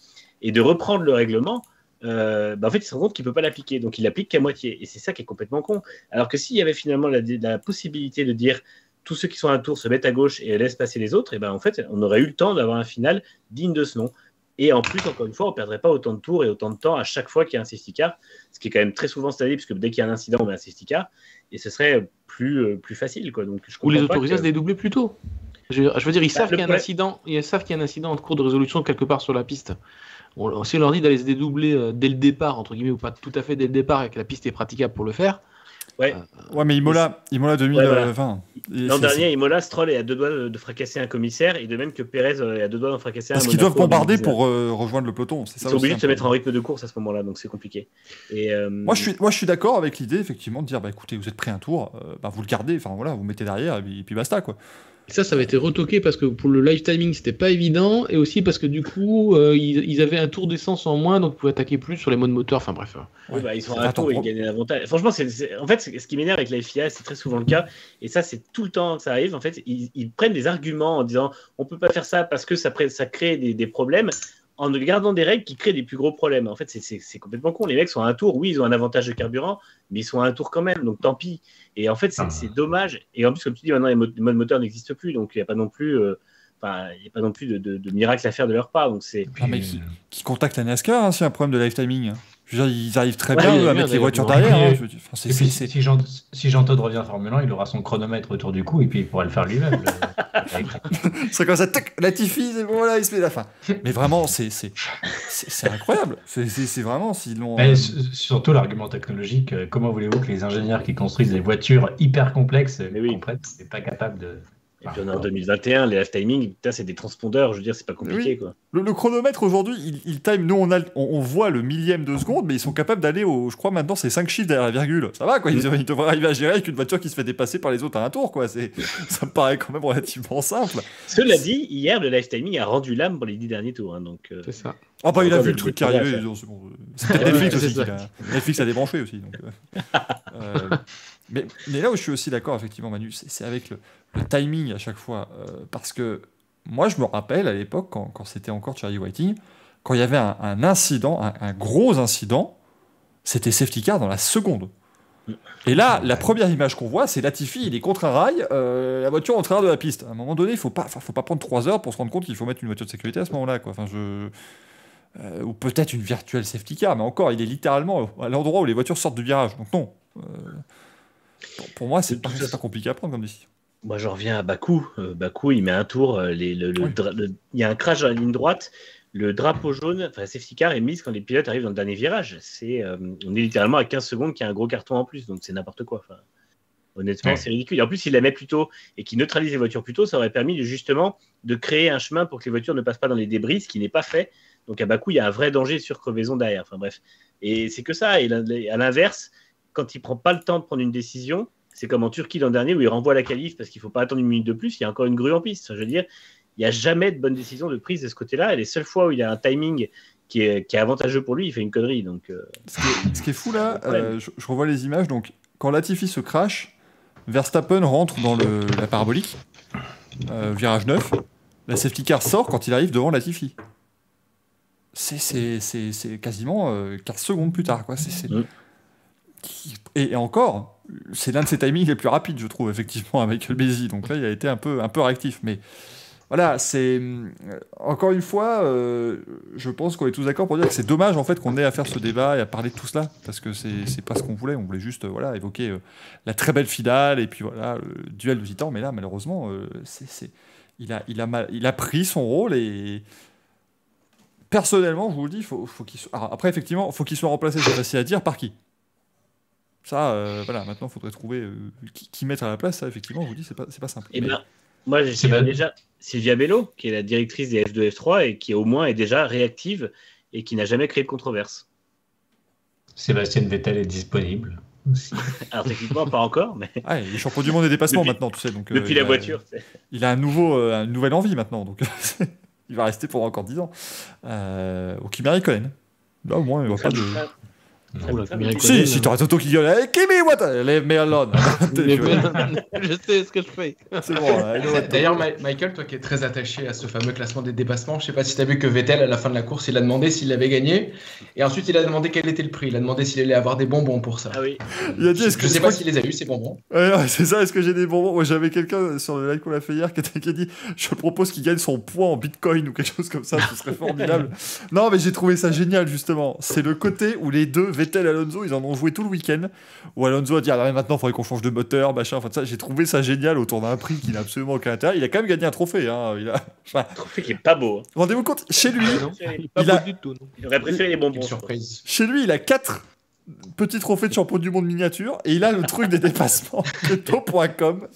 et de reprendre le règlement, en fait, il se rend compte qu'il ne peut pas l'appliquer. Donc, il l'applique qu'à moitié. Et c'est ça qui est complètement con. Alors que s'il y avait finalement la possibilité de dire tous ceux qui sont à un tour se mettent à gauche et laissent passer les autres, et ben en fait, on aurait eu le temps d'avoir un final digne de ce nom. Et en plus, encore une fois, on ne perdrait pas autant de tours et autant de temps à chaque fois qu'il y a un safety car, ce qui est quand même très souvent cette année, puisque dès qu'il y a un incident, on met un safety car, et ce serait plus facile, quoi. Donc, ou les autorisés à se dédoubler plus tôt. Je veux dire, ils savent qu'il y a un incident, en cours de résolution quelque part sur la piste. Si on leur dit d'aller se dédoubler dès le départ, entre guillemets, ou pas tout à fait dès le départ, et que la piste est praticable pour le faire. Ouais, mais Imola 2020. L'an dernier, Imola, Stroll est à 2 doigts de fracasser un commissaire, et de même que Pérez est à 2 doigts de fracasser un. Parce qu'ils doivent bombarder pour rejoindre le peloton. Ils sont obligés de se mettre en rythme de course à ce moment-là, donc c'est compliqué. Et moi, je suis d'accord avec l'idée, effectivement, de dire, écoutez, vous êtes pris un tour, vous le gardez, enfin voilà, vous mettez derrière, et puis basta, quoi. Ça avait été retoqué parce que pour le live timing, c'était pas évident, et aussi parce que du coup, ils avaient un tour d'essence en moins, donc ils pouvaient attaquer plus sur les modes moteurs. Enfin bref. Oui, ils sont à un tour et ils gagnent l'avantage. Franchement, en fait, ce qui m'énerve avec la FIA, c'est très souvent le cas, et ça, c'est tout le temps que ça arrive. En fait, ils prennent des arguments en disant on peut pas faire ça parce que ça crée des problèmes, en gardant des règles qui créent des plus gros problèmes. En fait, c'est complètement con. Les mecs sont à un tour, oui, ils ont un avantage de carburant, mais ils sont à un tour quand même, donc tant pis. Et en fait, c'est dommage. Et en plus, comme tu dis, maintenant, les modes moteurs n'existent plus, donc il n'y a pas non plus, de miracle à faire de leur part. Donc c'est. Mais qui contacte la NASCAR s'il y a un problème de live timing. Je veux dire, ils arrivent très bien avec les voitures derrière. Si Jean-Todt revient en Formule 1, il aura son chronomètre autour du cou et puis il pourra le faire lui-même. C'est comme ça, tac, Latifi, c'est bon, voilà, il se met la fin. Mais vraiment, c'est incroyable. C'est vraiment, s'ils l'ont. Surtout l'argument technologique. Comment voulez-vous que les ingénieurs qui construisent des voitures hyper complexes comprennent que c'est pas capable de. Et puis on est en 2021, les live timing, c'est des transpondeurs, je veux dire, c'est pas compliqué. Quoi. Le chronomètre aujourd'hui, il time, nous on voit le millième de seconde, mais ils sont capables d'aller je crois maintenant c'est 5 chiffres derrière la virgule. Ça va quoi, ils devraient arriver à gérer avec une voiture qui se fait dépasser par les autres à un tour quoi. Ça me paraît quand même relativement simple. Cela dit, hier le live timing a rendu l'âme pour les 10 derniers tours. Donc, c'est ça. Ah bah il a vu le truc qui arrivait, c'est bon. C'était Netflix aussi. Netflix a débranché aussi. Donc, mais là où je suis aussi d'accord effectivement Manu, c'est avec le timing à chaque fois, parce que moi je me rappelle à l'époque quand c'était encore Charlie Whiting, quand il y avait un incident, un gros incident, c'était safety car dans la seconde. Et là, la première image qu'on voit, c'est Latifi, il est contre un rail, la voiture en travers de la piste. À un moment donné, il faut pas prendre 3 heures pour se rendre compte qu'il faut mettre une voiture de sécurité à ce moment-là, quoi. Enfin, ou peut-être une virtuelle safety car, mais encore, il est littéralement à l'endroit où les voitures sortent du virage. Donc non. Pour moi, c'est pas compliqué à prendre comme décision. Moi, je reviens à Bakou. Bakou, il met un tour. Il y a un crash dans la ligne droite. Le drapeau jaune, enfin, la safety car est mise quand les pilotes arrivent dans le dernier virage. On est littéralement à 15 secondes qu'il y a un gros carton en plus. Donc, c'est n'importe quoi. Enfin, honnêtement, c'est ridicule. Et en plus, il la met plus tôt et qu'il neutralise les voitures plus tôt, ça aurait permis justement de créer un chemin pour que les voitures ne passent pas dans les débris, ce qui n'est pas fait. Donc, à Bakou, il y a un vrai danger sur crevaison derrière. Enfin, bref. Et c'est que ça. Et à l'inverse, quand il ne prend pas le temps de prendre une décision, c'est comme en Turquie l'an dernier où il renvoie la qualif parce qu'il ne faut pas attendre une minute de plus, il y a encore une grue en piste. Je veux dire, il n'y a jamais de bonne décision de prise de ce côté-là. Et les seules fois où il y a un timing qui est avantageux pour lui, il fait une connerie. Donc, ce qui est fou là, je revois les images. Donc, quand Latifi se crash, Verstappen rentre dans la parabolique, virage 9. La safety car sort quand il arrive devant Latifi. C'est quasiment 15 secondes plus tard, quoi. Et encore, c'est l'un de ses timings les plus rapides, je trouve, effectivement, avec Michael Masi. Donc là, il a été un peu réactif. Mais voilà, encore une fois, je pense qu'on est tous d'accord pour dire que c'est dommage en fait qu'on ait à faire ce débat et à parler de tout cela, parce que c'est pas ce qu'on voulait. On voulait juste évoquer la très belle finale et puis voilà, le duel de titans. Mais là, malheureusement, il a pris son rôle et personnellement, je vous le dis, faut qu'il soit... Alors, après, effectivement, faut qu'il soit remplacé, c'est facile à dire, par qui ? Ça, voilà, maintenant, il faudrait trouver qui mettre à la place. Ça, effectivement, je vous dis, c'est pas simple. Et moi, j'ai déjà Silvia Bello, qui est la directrice des F2, F3, et qui, au moins, est déjà réactive et qui n'a jamais créé de controverse. Sébastien Vettel est disponible aussi. Alors, techniquement, pas encore, mais... Ah, il est champion du monde des dépassements maintenant, tu sais. Donc, depuis la voiture. Il a une nouvelle envie maintenant, donc il va rester pour encore 10 ans. Au Kimi Räikkönen. Là, au moins, il ne va pas de... Si t'aurais Toto qui gueule, hey, Kimi, what? Leave me alone. Je sais ce que je fais. C'est bon. D'ailleurs, Michael, toi qui es très attaché à ce fameux classement des dépassements, je sais pas si t'as vu que Vettel, à la fin de la course, il a demandé s'il avait gagné. Et ensuite, il a demandé quel était le prix. Il a demandé s'il allait avoir des bonbons pour ça. Ah oui. Il a dit, je sais pas s'il les a eu, ces bonbons. C'est ça, est-ce que j'ai des bonbons? Moi, j'avais quelqu'un sur le live qu'on a fait hier qui a dit, je propose qu'il gagne son poids en bitcoin ou quelque chose comme ça, ce serait formidable. Non, mais j'ai trouvé ça génial, justement. C'est le côté où les deux, Vettel et Alonso, ils en ont joué tout le week-end, où Alonso a dit maintenant il faudrait qu'on change de moteur, machin, enfin ça, j'ai trouvé ça génial autour d'un prix qui n'a absolument aucun intérêt. Il a quand même gagné un trophée, hein. Un trophée qui est pas beau. Rendez-vous compte, chez lui, il aurait préféré les bonbons. Surprise. Chez lui, il a 4 petits trophées de champion du monde miniature et il a le truc des dépassements de to.com.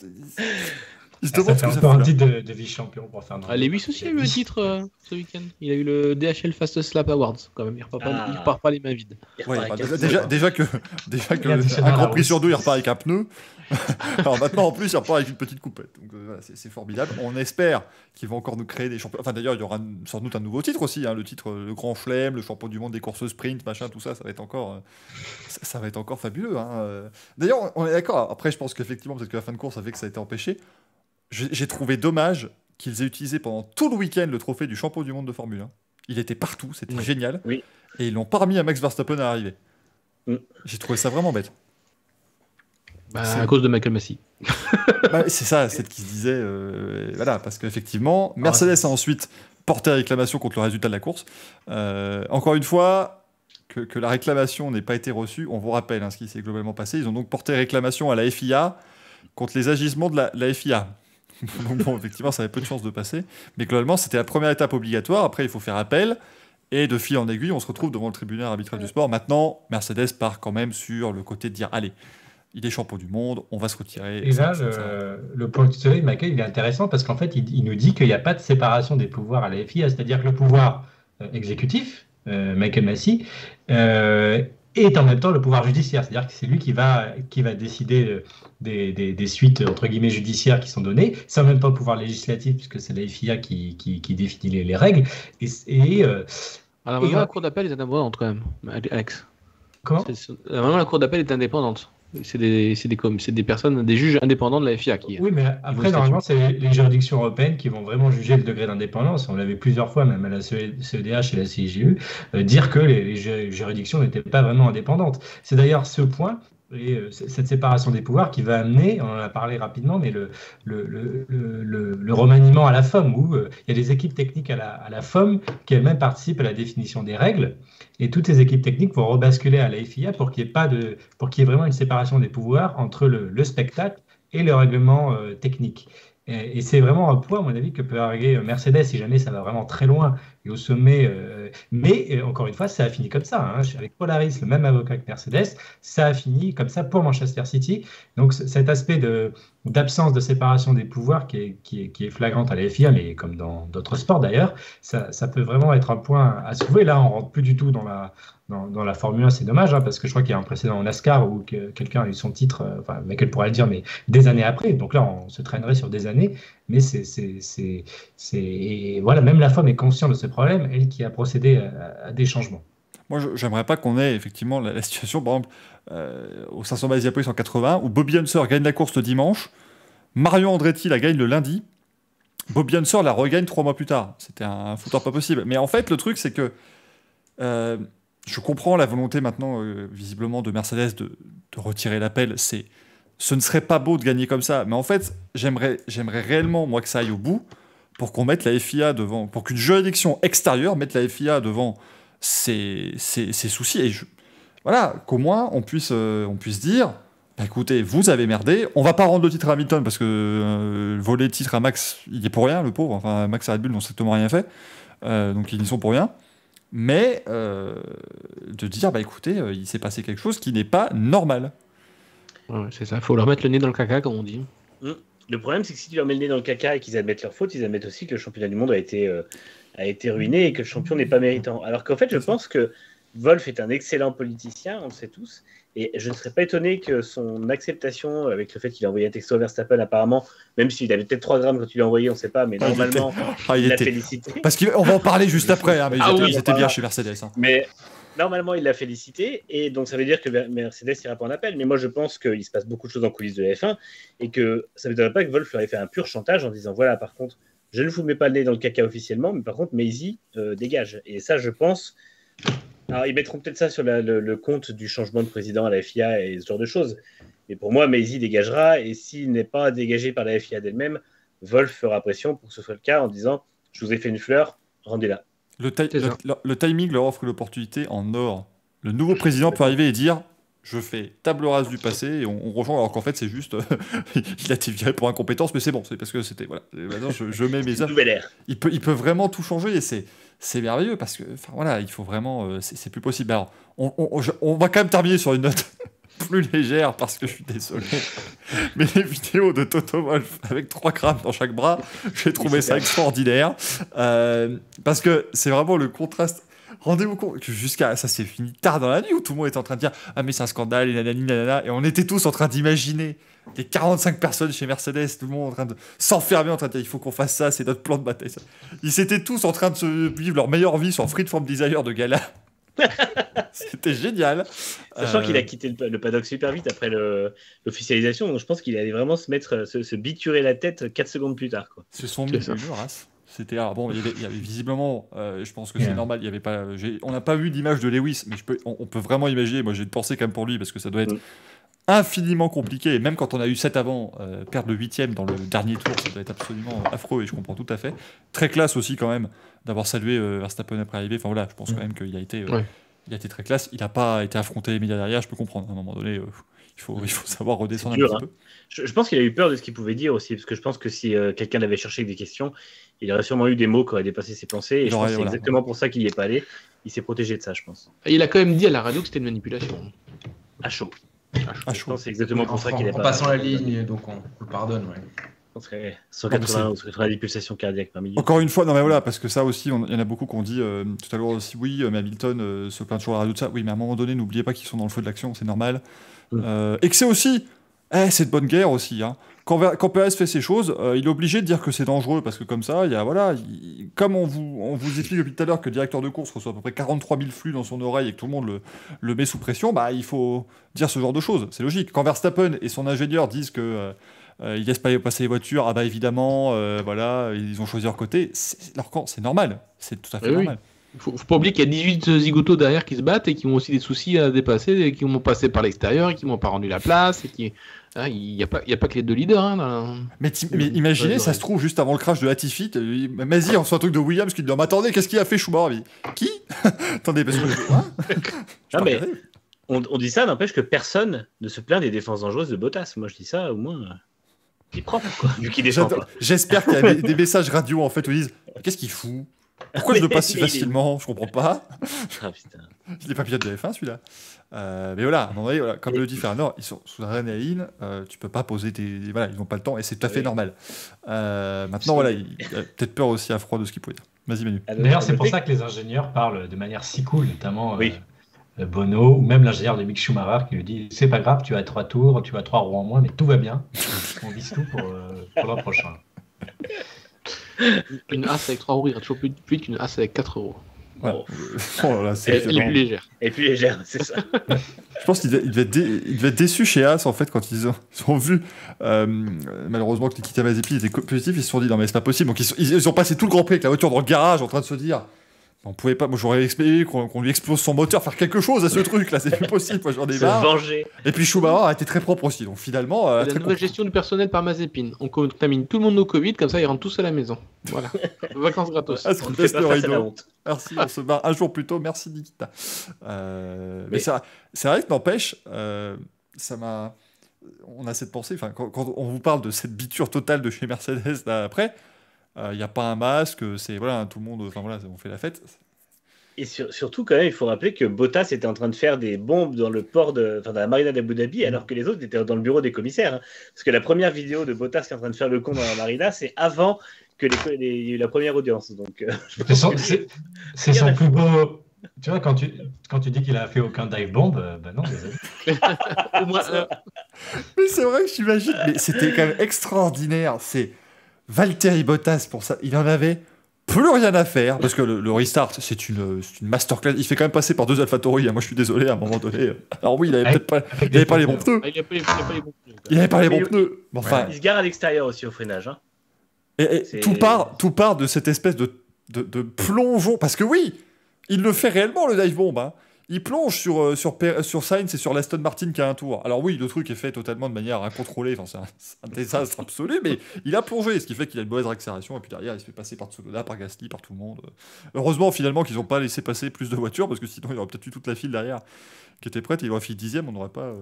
Ça fait un peu un titre de vice-champion pour Fernando. Lewis aussi a eu un titre ce week-end. Il a eu le DHL Fastest Lap Awards quand même. Il repart pas les mains vides. Ouais, déjà que un Grand Prix sur 2, il repart avec un pneu. Alors maintenant, en plus, il repart avec une petite coupette. Donc voilà, c'est formidable. On espère qu'ils vont encore nous créer des champions. Enfin, d'ailleurs, il y aura sans doute un nouveau titre aussi. Hein, le titre, le Grand Chelem, le champion du monde des courses sprint, machin, tout ça, ça va être encore, ça va être encore fabuleux. Hein. D'ailleurs, on est d'accord. Après, je pense qu'effectivement, peut-être que la fin de course a fait que ça a été empêché. J'ai trouvé dommage qu'ils aient utilisé pendant tout le week-end le trophée du champion du monde de Formule 1. Il était partout, c'était génial. Oui. Et ils l'ont pas remis à Max Verstappen à arriver. J'ai trouvé ça vraiment bête. À cause de Michael Massey. C'est ça, c'est ce qui se disait. Voilà, parce qu'effectivement, Mercedes a ensuite porté réclamation contre le résultat de la course. Encore une fois, que la réclamation n'ait pas été reçue, on vous rappelle ce qui s'est globalement passé. Ils ont donc porté réclamation à la FIA contre les agissements de la FIA. Donc bon, effectivement, ça avait peu de chances de passer. Mais globalement, c'était la première étape obligatoire. Après, il faut faire appel. Et de fil en aiguille, on se retrouve devant le tribunal arbitral du sport. Maintenant, Mercedes part quand même sur le côté de dire, allez, il est champion du monde, on va se retirer. Et là, le point que tu soulèves, Michael, il est intéressant parce qu'en fait, il nous dit qu'il n'y a pas de séparation des pouvoirs à la FIA. C'est-à-dire que le pouvoir exécutif, Michael Massey, est en même temps le pouvoir judiciaire. C'est-à-dire que c'est lui qui va décider des suites, entre guillemets, judiciaires qui sont données. C'est en même temps le pouvoir législatif, puisque c'est la FIA qui définit les règles. Alors, la cour d'appel est indépendante quand même, Alex. Comment ? Vraiment, la cour d'appel est indépendante. C'est des personnes, des juges indépendants de la FIA qui. Oui, mais après, normalement, c'est les juridictions européennes qui vont vraiment juger le degré d'indépendance. On l'avait plusieurs fois, même à la CEDH et la CIGU, dire que les juridictions n'étaient pas vraiment indépendantes. C'est d'ailleurs ce point, et cette séparation des pouvoirs, qui va amener, on en a parlé rapidement, mais le remaniement à la FOM, où il y a des équipes techniques à la FOM qui elles-mêmes participent à la définition des règles. Et toutes les équipes techniques vont rebasculer à la FIA pour qu'il y ait vraiment une séparation des pouvoirs entre le spectacle et le règlement technique. Et c'est vraiment un point, à mon avis, que peut arriver Mercedes si jamais ça va vraiment très loin et au sommet. Mais encore une fois, ça a fini comme ça. Hein, avec Polaris, le même avocat que Mercedes, ça a fini comme ça pour Manchester City. Donc cet aspect d'absence de séparation des pouvoirs qui est flagrante à la FIA, mais comme dans d'autres sports d'ailleurs, ça peut vraiment être un point à soulever. Là, on rentre plus du tout dans la Formule 1, c'est dommage, hein, parce que je crois qu'il y a un précédent en NASCAR où quelqu'un a eu son titre, enfin, Michael pourrait le dire, mais des années après. Donc là, on se traînerait sur des années. Mais voilà, même la FOM est consciente de ce problème, elle qui a procédé à des changements. Moi, j'aimerais pas qu'on ait effectivement la situation, par exemple, au 500 Indianapolis en 80, où Bobby Unser gagne la course le dimanche, Mario Andretti la gagne le lundi, Bobby Unser la regagne 3 mois plus tard. C'était un foutoir pas possible. Mais en fait, le truc, c'est que je comprends la volonté maintenant, visiblement, de Mercedes de retirer l'appel. Ce ne serait pas beau de gagner comme ça. Mais en fait, j'aimerais réellement, moi, que ça aille au bout pour qu'on mette la FIA devant, pour qu'une juridiction extérieure mette la FIA devant ses soucis. Et voilà, qu'au moins, on puisse dire, bah, écoutez, vous avez merdé, on va pas rendre le titre à Hamilton parce que voler le titre à Max, il y est pour rien, le pauvre. Enfin, Max et Red Bull n'ont strictement rien fait. Donc, ils n'y sont pour rien. Mais de dire, bah écoutez, il s'est passé quelque chose qui n'est pas normal. Ouais, c'est ça, il faut leur mettre le nez dans le caca, comme on dit. Le problème, c'est que si tu leur mets le nez dans le caca et qu'ils admettent leur faute, ils admettent aussi que le championnat du monde a été ruiné et que le champion n'est pas méritant. Alors qu'en fait, je pense que Wolff est un excellent politicien, on le sait tous, et je ne serais pas étonné que son acceptation, avec le fait qu'il a envoyé un texto à Verstappen apparemment, même s'il avait peut-être 3 grammes quand il l'a envoyé, on ne sait pas, mais normalement, il l'a félicité. Parce qu'on va en parler juste après, hein, mais ils étaient bien chez Mercedes. Hein. Mais normalement, il l'a félicité, et donc ça veut dire que Mercedes ira pas en appel. Mais moi, je pense qu'il se passe beaucoup de choses en coulisses de la F1, et que ça ne m'étonnerait pas que Wolff leur ait fait un pur chantage en disant, voilà, par contre, je ne vous mets pas le nez dans le caca officiellement, mais par contre, Maisie dégage. Et ça, je pense... Alors, ils mettront peut-être ça sur le compte du changement de président à la FIA et ce genre de choses. Mais pour moi, Maisie dégagera, et s'il n'est pas dégagé par la FIA d'elle-même, Wolff fera pression pour que ce soit le cas en disant, je vous ai fait une fleur, rendez-la. Le timing leur offre l'opportunité en or. Le nouveau président peut arriver et dire je fais table rase du passé et on rejoint, alors qu'en fait c'est juste il a été viré pour incompétence, mais c'est bon, c'est parce que c'était voilà. Maintenant je mets mes œuvres. Nouvelle ère. Il peut vraiment tout changer et c'est merveilleux parce que enfin voilà, il faut vraiment c'est plus possible. Alors on va quand même terminer sur une note plus légère parce que je suis désolé. Mais les vidéos de Toto Wolff avec 3 crânes dans chaque bras, j'ai trouvé ça extraordinaire parce que c'est vraiment le contraste. Rendez-vous compte que jusqu'à ça s'est fini tard dans la nuit où tout le monde était en train de dire ah mais c'est un scandale et nanani nanana et on était tous en train d'imaginer les 45 personnes chez Mercedes, tout le monde en train de s'enfermer en train de dire il faut qu'on fasse ça, c'est notre plan de bataille. Ça. Ils étaient tous en train de se vivre leur meilleure vie sur Freeform Desire de gala. C'était génial. Sachant qu'il a quitté le paddock super vite après l'officialisation, donc je pense qu'il allait vraiment se biturer la tête 4 secondes plus tard. Quoi. C'est son milieu, race. C'était bon, il y avait visiblement, je pense que c'est normal. Il y avait pas, on n'a pas vu d'image de Lewis, mais on peut vraiment imaginer. Moi, j'ai une pensée quand même pour lui parce que ça doit être infiniment compliqué. Et même quand on a eu 7 avant, perdre le 8e dans le dernier tour, ça doit être absolument affreux. Et je comprends tout à fait. Très classe aussi quand même d'avoir salué Verstappen après l'arrivée. Enfin voilà, je pense quand même qu'il a été, il a été très classe. Il n'a pas été affronté les médias derrière. Je peux comprendre. À un moment donné, il faut savoir redescendre un petit peu. Je pense qu'il a eu peur de ce qu'il pouvait dire aussi, parce que je pense que si quelqu'un l'avait cherché avec des questions, il aurait sûrement eu des mots qui auraient dépassé ses pensées. Et je pense que c'est exactement pour ça qu'il n'y est pas allé. Il s'est protégé de ça, je pense. Et il a quand même dit à la radio que c'était une manipulation. À chaud. À chaud. Je pense que c'est exactement pour ça qu'il est pas. En passant la ligne, donc on le pardonne. Ouais. Je pense que 180 ou 190 pulsations cardiaques par minute. Encore une fois, non mais voilà, parce que ça aussi, il y en a beaucoup qui ont dit tout à l'heure aussi, oui, mais Hamilton se plaint toujours à la radio de ça. Oui, mais à un moment donné, n'oubliez pas qu'ils sont dans le feu de l'action, c'est normal. Et que c'est aussi, c'est de bonne guerre aussi. Hein. Quand Perez fait ces choses, il est obligé de dire que c'est dangereux, parce que comme ça, comme on vous explique depuis tout à l'heure que le directeur de course reçoit à peu près 43 000 flux dans son oreille et que tout le monde le met sous pression, il faut dire ce genre de choses, c'est logique. Quand Verstappen et son ingénieur disent que ils laissent pas passer les voitures, évidemment, voilà, ils ont choisi leur côté, leur camp, c'est normal, c'est tout à fait normal. Faut pas oublier qu'il y a 18 zigotos derrière qui se battent et qui ont aussi des soucis à dépasser, et qui vont passer par l'extérieur et qui m'ont pas rendu la place. Et il n'y a pas que les deux leaders. Hein, mais imaginez, ça se trouve, juste avant le crash de Latifi, Mazzy, on reçoit un truc de Williams qui dit « Attendez, qu'est-ce qu'il a fait Schumacher » Qui Attendez, parce que... Non, mais on dit ça, n'empêche que personne ne se plaint des défenses dangereuses de Bottas. Moi, je dis ça, au moins... Il est propre, quoi, vu qu'il défend pas. J'espère qu'il y a des messages radio, en fait, où ils disent « Qu'est-ce qu'il fout ? Pourquoi je le passe si facilement ? Je comprends pas. » Ah putain. Il n'est pas pilote de F1 celui-là. Mais voilà, à un moment donné, comme le dit Fernand, ils sont sous adrénaline, tu peux pas poser voilà, ils n'ont pas le temps et c'est tout à fait normal. Maintenant, voilà, il a peut-être peur aussi à froid de ce qu'il pouvait dire. Vas-y, Manu. D'ailleurs, c'est pour ça que les ingénieurs parlent de manière si cool, notamment Bono, ou même l'ingénieur de Mick Schumacher qui lui dit c'est pas grave, tu as 3 tours, tu as 3 roues en moins, mais tout va bien. On vise tout pour l'an prochain. Une As avec 3 roues ira toujours plus vite qu'une As avec 4 roues. Ouais. Oh là, elle est plus légère. Elle est plus légère, c'est ça. Je pense qu'il devait être déçu chez As en fait quand ils ont vu malheureusement que Nikita Mazepin était positif. Ils se sont dit non mais c'est pas possible. Donc ils ont passé tout le Grand Prix avec la voiture dans le garage en train de se dire on pouvait pas. Moi j'aurais exprimé qu'on lui explose son moteur, faire quelque chose à ce truc là, c'est plus possible. Moi j'en ai marre. Se venger. Et puis Schumacher a été très propre aussi. Donc finalement. La nouvelle gestion du personnel par Mazepin. On contamine tout le monde au Covid, comme ça ils rentrent tous à la maison. Voilà. Vacances gratos. On ne fait pas face à la honte. Merci, on se barre un jour plus tôt. Merci Nikita. Mais c'est vrai que n'empêche, ça m'a. On a cette pensée. Enfin, quand on vous parle de cette biture totale de chez Mercedes là, après, il n'y a pas un masque. C'est voilà, tout le monde. Enfin voilà, on fait la fête. Et surtout, quand même, il faut rappeler que Bottas était en train de faire des bombes dans le port dans la marina d'Abu Dhabi, alors que les autres étaient dans le bureau des commissaires. Hein. Parce que la première vidéo de Bottas qui est en train de faire le con dans la marina, c'est avant que il y ait eu la première audience. Donc, c'est son plus beau. Tu vois, quand tu dis qu'il a fait aucun dive bomb, non, désolé. Au moins, mais c'est vrai que j'imagine. Mais c'était quand même extraordinaire. C'est Valtteri Bottas pour ça. Il en avait plus rien à faire parce que le restart, c'est une masterclass. Il fait quand même passer par 2 AlphaTauri. Moi, je suis désolé à un moment donné. Alors oui, il avait peut-être pas, il avait pas les bons pneus. Il avait pas les bons pneus. Enfin, il se gare à l'extérieur aussi au freinage. Hein. Et tout part de cette espèce de plongeon. Parce que oui, il le fait réellement, le dive bomb. Hein. Il plonge sur Sainz et sur l'Aston Martin qui a un tour. Alors oui, le truc est fait totalement de manière incontrôlée. Enfin, c'est un désastre absolu, mais il a plongé, ce qui fait qu'il a une mauvaise accélération. Et puis derrière, il se fait passer par Tsunoda, par Gasly, par tout le monde. Heureusement, finalement, qu'ils n'ont pas laissé passer plus de voitures, parce que sinon, il y aurait peut-être eu toute la file derrière qui était prête. Et il aurait fait 10e, on n'aurait pas...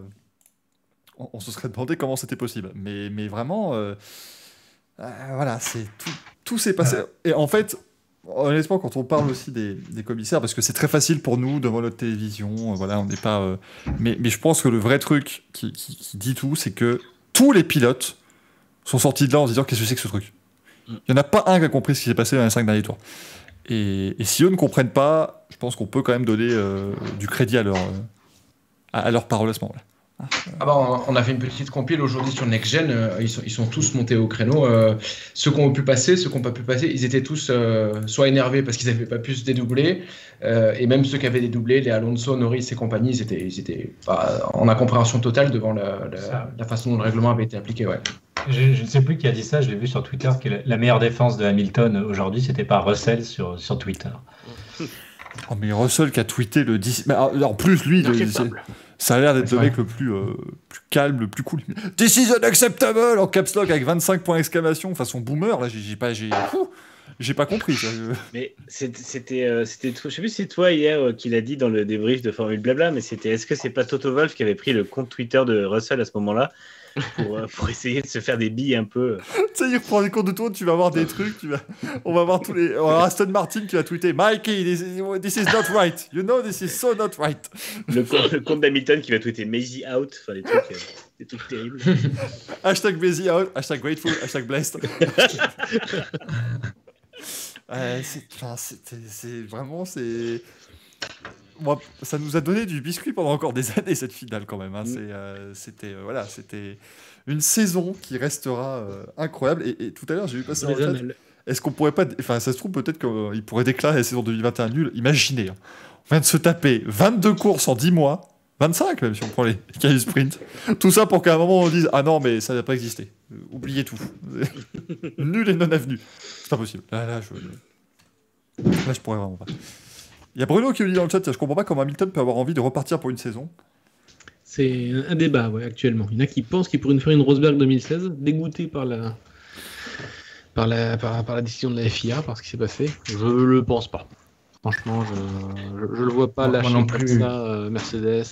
On se serait demandé comment c'était possible. Mais vraiment... voilà, c'est tout s'est passé. Et en fait, honnêtement, quand on parle aussi des commissaires, parce que c'est très facile pour nous devant notre télévision, voilà, on n'est pas. Mais je pense que le vrai truc qui dit tout, c'est que tous les pilotes sont sortis de là en se disant qu'est-ce que c'est que ce truc. Il n'y en a pas un qui a compris ce qui s'est passé dans les 5 derniers tours. Et si eux ne comprennent pas, je pense qu'on peut quand même donner du crédit à leur parole à ce moment-là. Ah bah, on a fait une petite compile aujourd'hui sur Next Gen. Ils sont tous montés au créneau. Ceux qui ont pu passer, ceux qui n'ont pas pu passer, ils étaient tous soit énervés parce qu'ils n'avaient pas pu se dédoubler, et même ceux qui avaient dédoublé, les Alonso, Norris et compagnie, ils étaient en incompréhension totale devant la façon dont le règlement avait été appliqué. Ouais. Je ne sais plus qui a dit ça, je l'ai vu sur Twitter, que la meilleure défense de Hamilton aujourd'hui, c'était pas Russell sur Twitter. Oh, mais Russell qui a tweeté le 10. Mais en plus, lui, ça a l'air d'être le mec le plus calme, le plus cool. This is unacceptable en caps lock avec 25 points d'exclamation façon boomer. Là, j'ai pas compris. Ça. Mais c'était je sais plus si c'est toi hier qui l'a dit dans le débrief de Formule Blabla, mais est-ce que c'est pas Toto Wolff qui avait pris le compte Twitter de Russell à ce moment-là pour essayer de se faire des billes un peu. Tu sais, il reprend les comptes de toi, tu vas voir des trucs, on va voir tous les... On va voir Aston Martin qui va tweeter « Mikey, this is not right. You know, this is so not right. » Le compte d'Hamilton qui va tweeter « Maisie out », enfin des trucs terribles. Hashtag Maisie out, hashtag grateful, hashtag blessed. C'est vraiment... Moi, ça nous a donné du biscuit pendant encore des années, cette finale, quand même. Hein. C'était une saison qui restera incroyable. Et tout à l'heure, j'ai vu passer en tête. Est-ce qu'on pourrait pas... Enfin, ça se trouve, peut-être qu'il pourrait déclarer la saison 2021 nulle. Imaginez, hein. On vient de se taper 22 courses en 10 mois. 25 même, si on prend les qualifs sprint. Tout ça pour qu'à un moment, on dise « Ah non, mais ça n'a pas existé. Oubliez tout. Nul et non avenu. » C'est pas possible. Là, je pourrais vraiment pas. Il y a Bruno qui nous dit dans le chat, je comprends pas comment Hamilton peut avoir envie de repartir pour une saison. C'est un débat, ouais, actuellement. Il y en a qui pensent qu'il pourrait nous faire une Rosberg 2016, dégoûté par la décision de la FIA, par ce qui s'est passé. Je le pense pas. Franchement, je le vois pas lâcher non comme plus. ça Mercedes.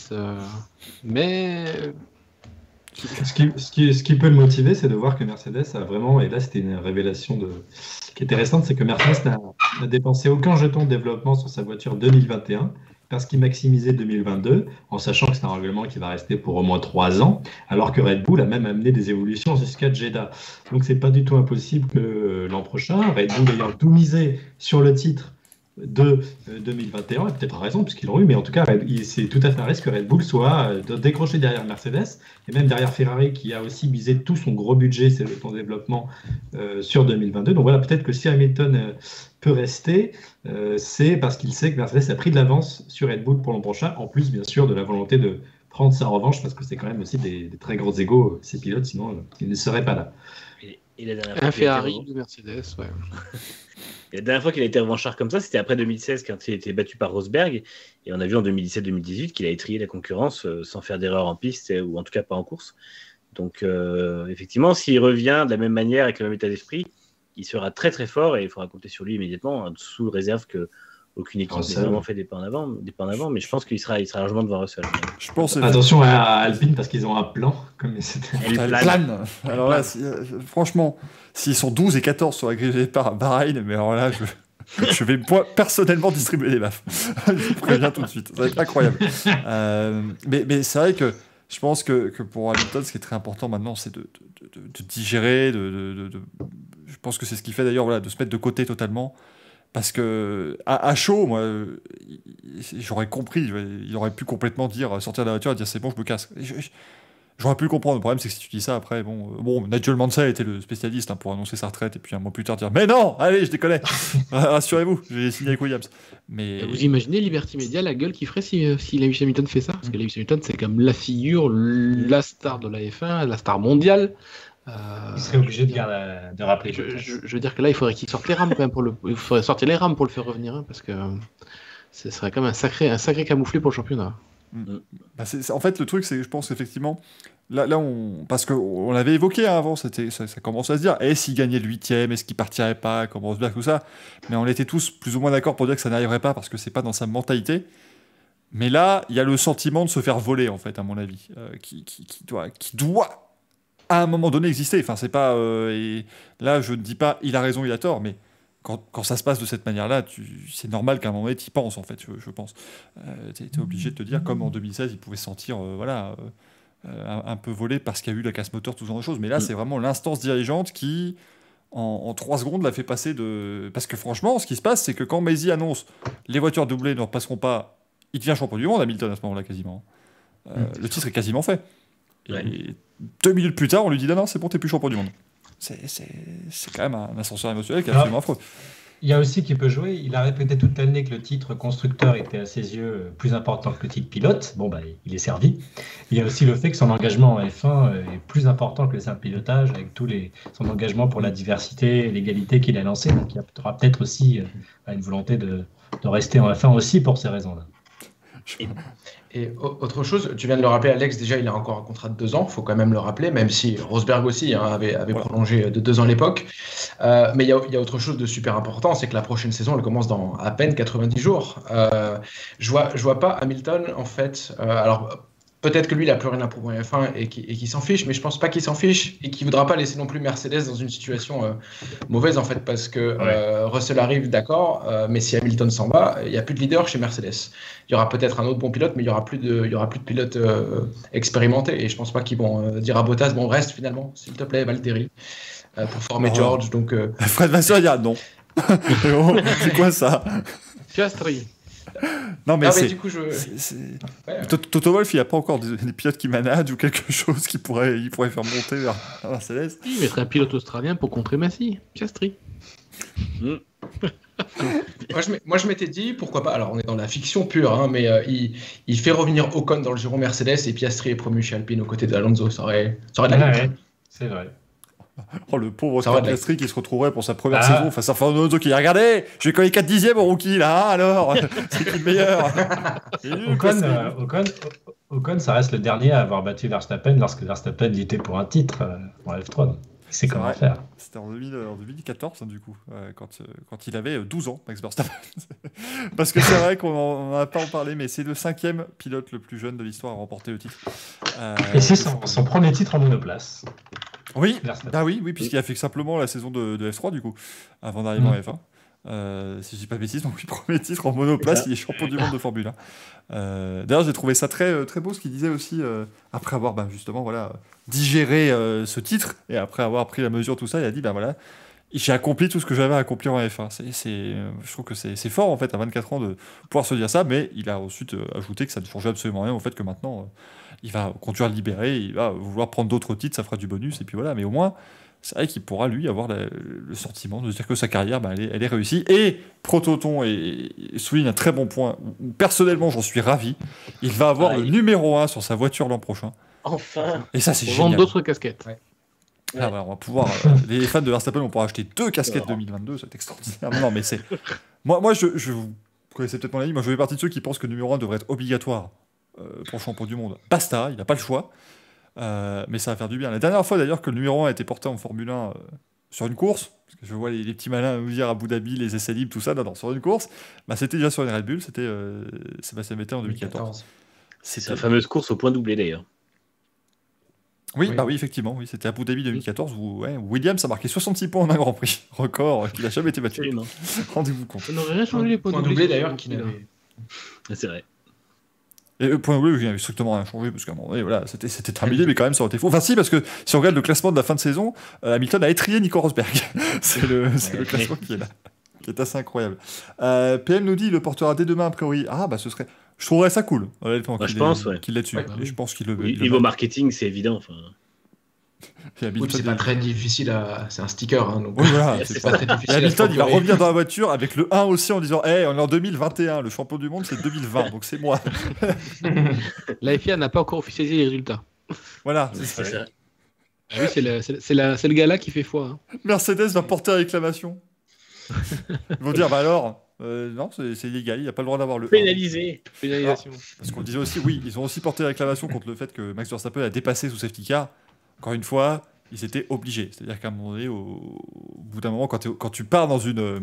Mais Ce qui peut le motiver, c'est de voir que Mercedes a vraiment, et là c'était une révélation qui était récente, c'est que Mercedes n'a dépensé aucun jeton de développement sur sa voiture 2021 parce qu'il maximisait 2022, en sachant que c'est un règlement qui va rester pour au moins 3 ans, alors que Red Bull a même amené des évolutions jusqu'à Jeddah. Donc c'est pas du tout impossible que l'an prochain, Red Bull ayant tout misé sur le titre de 2021, et peut-être raison puisqu'ils l'ont eu, mais en tout cas c'est tout à fait un risque que Red Bull soit décroché derrière Mercedes et même derrière Ferrari qui a aussi misé tout son gros budget, c'est son développement sur 2022. Donc voilà, peut-être que si Hamilton peut rester, c'est parce qu'il sait que Mercedes a pris de l'avance sur Red Bull pour l'an prochain, en plus bien sûr de la volonté de prendre sa revanche, parce que c'est quand même aussi des très gros égos ces pilotes, sinon ils ne seraient pas là. Et la dernière fois un Ferrari de Mercedes, ouais. Et la dernière fois qu'il a été revanchard comme ça, c'était après 2016 quand il a été battu par Rosberg. Et on a vu en 2017-2018 qu'il a étrillé la concurrence sans faire d'erreur en piste, ou en tout cas pas en course. Donc effectivement, s'il revient de la même manière avec le même état d'esprit, il sera très très fort et il faudra compter sur lui immédiatement, sous réserve qu'aucune équipe n'ait vraiment fait des pas en avant. Mais je pense qu'il sera largement devant Russell. Je pense Attention à Alpine parce qu'ils ont un plan. Comme Elle plane. Alors là, franchement, s'ils sont 12 et 14 sur la grille de départ à Bahreïn, mais alors là, je vais personnellement distribuer les baffes. Je vous préviens tout de suite. Ça va être incroyable. Mais c'est vrai que je pense que pour Hamilton, ce qui est très important maintenant, c'est de digérer. Je pense que c'est ce qui fait d'ailleurs de se mettre de côté totalement. Parce que à chaud, moi, j'aurais compris. Il aurait pu complètement sortir de la voiture et dire c'est bon, je me casse. J'aurais pu le comprendre. Le problème, c'est que si tu dis ça après, bon, Nigel Mansell était le spécialiste pour annoncer sa retraite et puis un mois plus tard dire mais non, allez, je déconne. Rassurez-vous, j'ai signé avec Williams. Mais vous imaginez Liberty Media la gueule qu'il ferait si Lewis Hamilton fait ça, parce que Lewis Hamilton c'est comme la figure, la star de la F1, la star mondiale. Il serait obligé de rappeler. Je veux dire que là, il faudrait qu'il sorte les rames quand même il faudrait sortir les rames pour le faire revenir, hein, parce que ce serait quand même un sacré camouflé pour le championnat. Bah en fait, le truc, c'est que je pense qu'effectivement, là parce qu'on l'avait évoqué avant, ça commençait à se dire, s'il gagnait le 8ème, est-ce qu'il partirait pas, comme Rosberg, tout ça. Mais on était tous plus ou moins d'accord pour dire que ça n'arriverait pas parce que c'est pas dans sa mentalité. Mais là, il y a le sentiment de se faire voler, en fait, à mon avis, qui doit à un moment donné exister. Enfin, c'est pas. Et là, je ne dis pas il a raison, il a tort, mais quand ça se passe de cette manière-là, c'est normal qu'à un moment donné, tu y penses, en fait, je pense. Tu es obligé de te dire, comme en 2016, il pouvait se sentir un peu volé parce qu'il y a eu la casse moteur, tout ce genre de choses. Mais là, c'est vraiment l'instance dirigeante qui, en 3 secondes, l'a fait passer de... Parce que franchement, ce qui se passe, c'est que quand Maisie annonce les voitures doublées ne repasseront pas, il devient champion du monde, Hamilton, à ce moment-là, quasiment. Le titre est quasiment fait. Et 2 minutes plus tard, on lui dit non, c'est bon, t'es plus champion du monde. C'est quand même un ascenseur émotionnel qui est absolument affreux. Il y a aussi qui peut jouer. Il a répété toute l'année que le titre constructeur était à ses yeux plus important que le titre pilote. Bon, il est servi. Il y a aussi le fait que son engagement en F1 est plus important que le simple pilotage, avec son engagement pour la diversité et l'égalité qu'il a lancé. Donc il y aura peut-être aussi une volonté de rester en F1 aussi pour ces raisons-là. Et autre chose, tu viens de le rappeler, Alex, déjà il a encore un contrat de 2 ans, il faut quand même le rappeler, même si Rosberg aussi avait prolongé de 2 ans à l'époque. Mais il y a autre chose de super important, c'est que la prochaine saison, elle commence dans à peine 90 jours. Je vois pas Hamilton, en fait, alors peut-être que lui, il n'a plus rien à prouver en F1 et qu'il s'en fiche, mais je pense pas qu'il s'en fiche et qu'il voudra pas laisser non plus Mercedes dans une situation mauvaise, en fait, parce que Russell arrive, d'accord, mais si Hamilton s'en va, il n'y a plus de leader chez Mercedes. Il y aura peut-être un autre bon pilote, mais il y aura plus de pilotes expérimentés, et je pense pas qu'ils vont dire à Bottas, bon, reste finalement, s'il te plaît, Valtteri, pour former George. Donc, Fred Vasseur, il y a non. C'est quoi ça? Piastri. Non, mais du coup, Toto Wolff, il n'y a pas encore des pilotes qui managent ou quelque chose qui pourrait faire monter vers Mercedes. Il mettrait un pilote australien pour contrer Massy. Piastri. Moi, je m'étais dit, pourquoi pas, alors on est dans la fiction pure, hein, mais il fait revenir Ocon dans le giron Mercedes et Piastri est promu chez Alpine aux côtés de Alonso. Ça aurait de la gueule. C'est vrai. Oh, le pauvre Oscar Piastri qui se retrouverait pour sa première saison face à Fernando Alonso qui dit regardez, je vais coller 4 dixièmes au rookie là, alors c'est qui le meilleur. Ocon, ça reste le dernier à avoir battu Verstappen lorsque Verstappen luttait pour un titre en F3. Donc il sait comment faire. C'était en 2014 hein, du coup, quand il avait 12 ans, Max Verstappen. Parce que c'est vrai qu'on n'en a pas en parlé, mais c'est le 5e pilote le plus jeune de l'histoire à remporter le titre. Et c'est son premier titre en monoplace. Oui, oui, puisqu'il a fait simplement la saison de F3 du coup, avant d'arriver en F1. Si je dis pas de bêtises, donc premier titre en monoplace, il est champion du monde de Formule 1. D'ailleurs, j'ai trouvé ça très, très beau ce qu'il disait aussi, après avoir justement digéré ce titre, et après avoir pris la mesure de tout ça, il a dit voilà, j'ai accompli tout ce que j'avais à accomplir en F1. Je trouve que c'est fort en fait, à 24 ans, de pouvoir se dire ça, mais il a ensuite ajouté que ça ne changeait absolument rien au fait que maintenant, il va conduire libéré, il va vouloir prendre d'autres titres, ça fera du bonus, et puis voilà, mais au moins, c'est vrai qu'il pourra, lui, avoir le sentiment de se dire que sa carrière, elle est réussie. Et Prototon souligne un très bon point. Personnellement, j'en suis ravi. Il va avoir le numéro 1 sur sa voiture l'an prochain. Enfin. Et ça, c'est génial. Vendre d'autres casquettes. Ouais. Ah, on va pouvoir... les fans de Verstappen vont pouvoir acheter 2 casquettes 2022, c'est extraordinaire. Non, mais c'est... Moi vous connaissez peut-être mon avis, moi je fais partie de ceux qui pensent que le numéro 1 devrait être obligatoire pour le champion du monde. Basta, il n'a pas le choix. Mais ça va faire du bien. La dernière fois d'ailleurs que le numéro 1 a été porté en Formule 1 sur une course, parce que je vois les petits malins nous dire à Abu Dhabi, les essais libres, tout ça, non, sur une course, c'était déjà sur une Red Bull, c'était Sébastien Vettel en 2014. C'est la fameuse course au point doublé d'ailleurs. Oui, effectivement, oui, c'était Abu Dhabi 2014 où Williams a marqué 66 points en un Grand Prix, record qui n'a jamais été battu. Rendez-vous compte. On n'aurait rien changé les points doublés d'ailleurs qui n'avait. C'est vrai. Et le point doublé, il n'y avait strictement rien changé, parce qu'à un moment donné, voilà, c'était terminé, mais quand même, ça aurait été faux. Enfin, si, parce que si on regarde le classement de la fin de saison, Hamilton a étrié Nico Rosberg. c'est le classement qui est là, qui est assez incroyable. PM nous dit il le portera dès demain, a priori. Ce serait. Je trouverais ça cool, je pense, qu'il l'ait dessus. Ouais. Et je pense qu'il le. Niveau marketing, c'est évident. Oui, c'est pas très difficile c'est un sticker, hein, donc c'est pas très difficile. Et Hamilton, il va revenir dans la voiture avec le 1 aussi en disant on est en 2021, le champion du monde c'est 2020, donc c'est moi. La FIA n'a pas encore officialisé les résultats. Voilà, c'est ça. Oui, c'est le gars-là qui fait foi. Hein. Mercedes va porter réclamation. Ils vont dire alors, non, c'est illégal, il n'y a pas le droit d'avoir le Pénalisation. Parce qu'on disait aussi, oui, ils ont aussi porté réclamation contre le fait que Max Verstappen a dépassé sous safety car. Encore une fois, ils étaient obligés. C'est-à-dire qu'à un moment donné, au bout d'un moment, quand tu pars dans une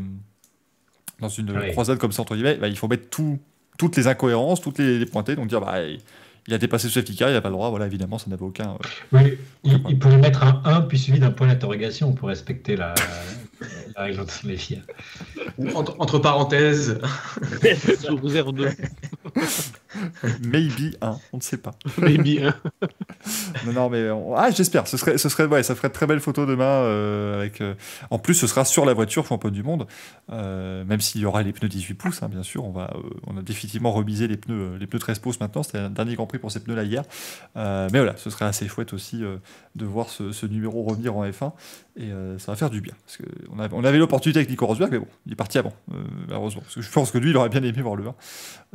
croisade comme ça, entre guillemets, il faut mettre toutes les incohérences, toutes les pointer, donc dire il a dépassé sous safety car, il n'a pas le droit, voilà, évidemment, ça n'avait aucun... Oui, il pourrait mettre un 1 puis suivi d'un point d'interrogation pour respecter la règle entre les FIA. Entre parenthèses. Sous réserve 2. Maybe 1, on ne sait pas. Maybe 1. Non, mais j'espère. Ce serait, ouais, ça ferait de très belles photos demain. En plus, ce sera sur la voiture championne du monde, même s'il y aura les pneus 18 pouces, hein, bien sûr. On a définitivement remisé les pneus 13 pouces maintenant. C'était un dernier Grand Prix pour ces pneus-là hier. Mais voilà, ce serait assez chouette aussi de voir ce numéro revenir en F1. Et ça va faire du bien. Parce on avait l'opportunité avec Nico Rosberg, mais bon, il est parti avant, malheureusement. Parce que je pense que lui, il aurait bien aimé voir le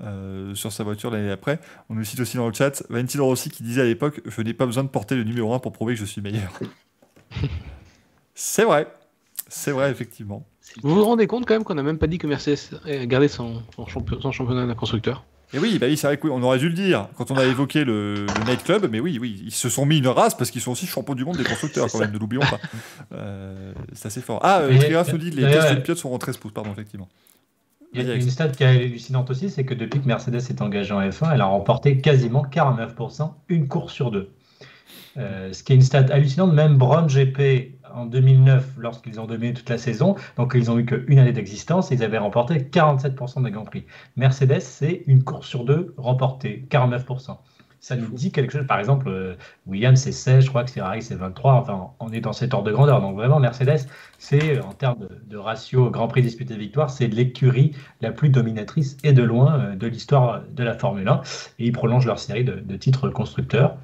1 sur sa voiture l'année d'après. On nous cite aussi dans le chat Valentino Rossi qui disait à l'époque « Je n'ai pas besoin de porter le numéro 1 pour prouver que je suis meilleur. » C'est vrai, effectivement. Vous vous rendez compte quand même qu'on n'a même pas dit que Mercedes a gardé son championnat d'un constructeur? Et oui, c'est vrai qu'on aurait dû le dire quand on a évoqué le Night Club, mais oui, ils se sont mis une race parce qu'ils sont aussi champions du monde des constructeurs quand même, ne l'oublions pas. C'est assez fort. Trigraph nous dit les tests de pilotes sont en 13 pouces, pardon, effectivement. Il y a une stat qui est hallucinante aussi, c'est que depuis que Mercedes est engagée en F1, elle a remporté quasiment 49% une course sur deux. Ce qui est une stat hallucinante, même Brown GP en 2009, lorsqu'ils ont dominé toute la saison, donc ils ont eu qu'une année d'existence, ils avaient remporté 47% des Grands Prix. Mercedes, c'est une course sur deux remportée, 49%. Ça nous dit quelque chose. Par exemple, Williams, c'est 16, je crois que Ferrari, c'est 23. Enfin, on est dans cet ordre de grandeur. Donc vraiment, Mercedes, c'est, en termes de ratio Grand Prix disputé victoire, c'est l'écurie la plus dominatrice et de loin de l'histoire de la Formule 1. Et ils prolongent leur série de titres constructeurs.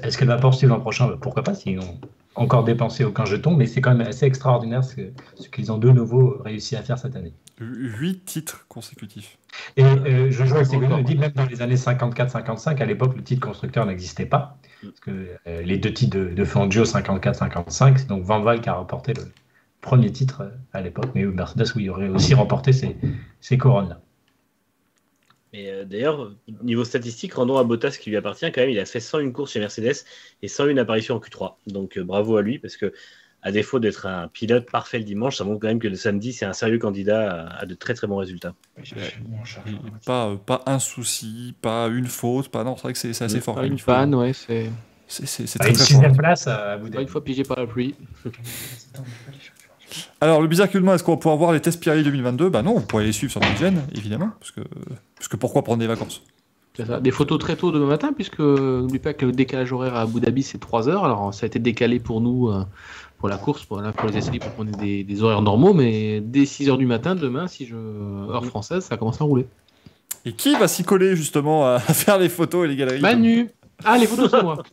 Est-ce qu'elle va poursuivre l'an prochain? Pourquoi pas, s'ils n'ont encore dépensé aucun jeton, mais c'est quand même assez extraordinaire ce qu'ils ont de nouveau réussi à faire cette année. 8 titres consécutifs. Et je joue avec Ségolène, me dit même dans les années 54-55, à l'époque, le titre constructeur n'existait pas. Parce que les deux titres de Fangio 54-55, c'est donc Van Wijk qui a remporté le premier titre à l'époque. Mais Mercedes, oui, aurait aussi remporté ces couronnes-là. Mais d'ailleurs, niveau statistique, rendons à Bottas qui lui appartient quand même. Il a fait 101 courses chez Mercedes et 101 apparitions en Q3. Donc bravo à lui parce que, à défaut d'être un pilote parfait le dimanche, ça montre quand même que le samedi, c'est un sérieux candidat à de très très bons résultats. Pas un souci, pas une faute, non, c'est vrai que c'est assez fort. Pas une panne, ouais, c'est très une très sixième fort. place à Abu Dhabi. Une fois pigé par la pluie. Alors, le bizarre culmin, est-ce qu'on va pouvoir voir les tests Pirelli 2022 ? Bah non, vous pourrez les suivre sur notre chaîne, évidemment, parce que pourquoi prendre des vacances ? C'est ça. Des photos très tôt demain matin, puisque n'oublie pas que le décalage horaire à Abu Dhabi, c'est 3 heures. Alors, ça a été décalé pour nous, pour la course, pour les essais libres, pour qu'on ait des horaires normaux, mais dès 6 heures du matin, demain, heure française, ça commence à rouler. Et qui va s'y coller, justement, à faire les photos et les galeries ? Manu. Ah, les photos, c'est moi.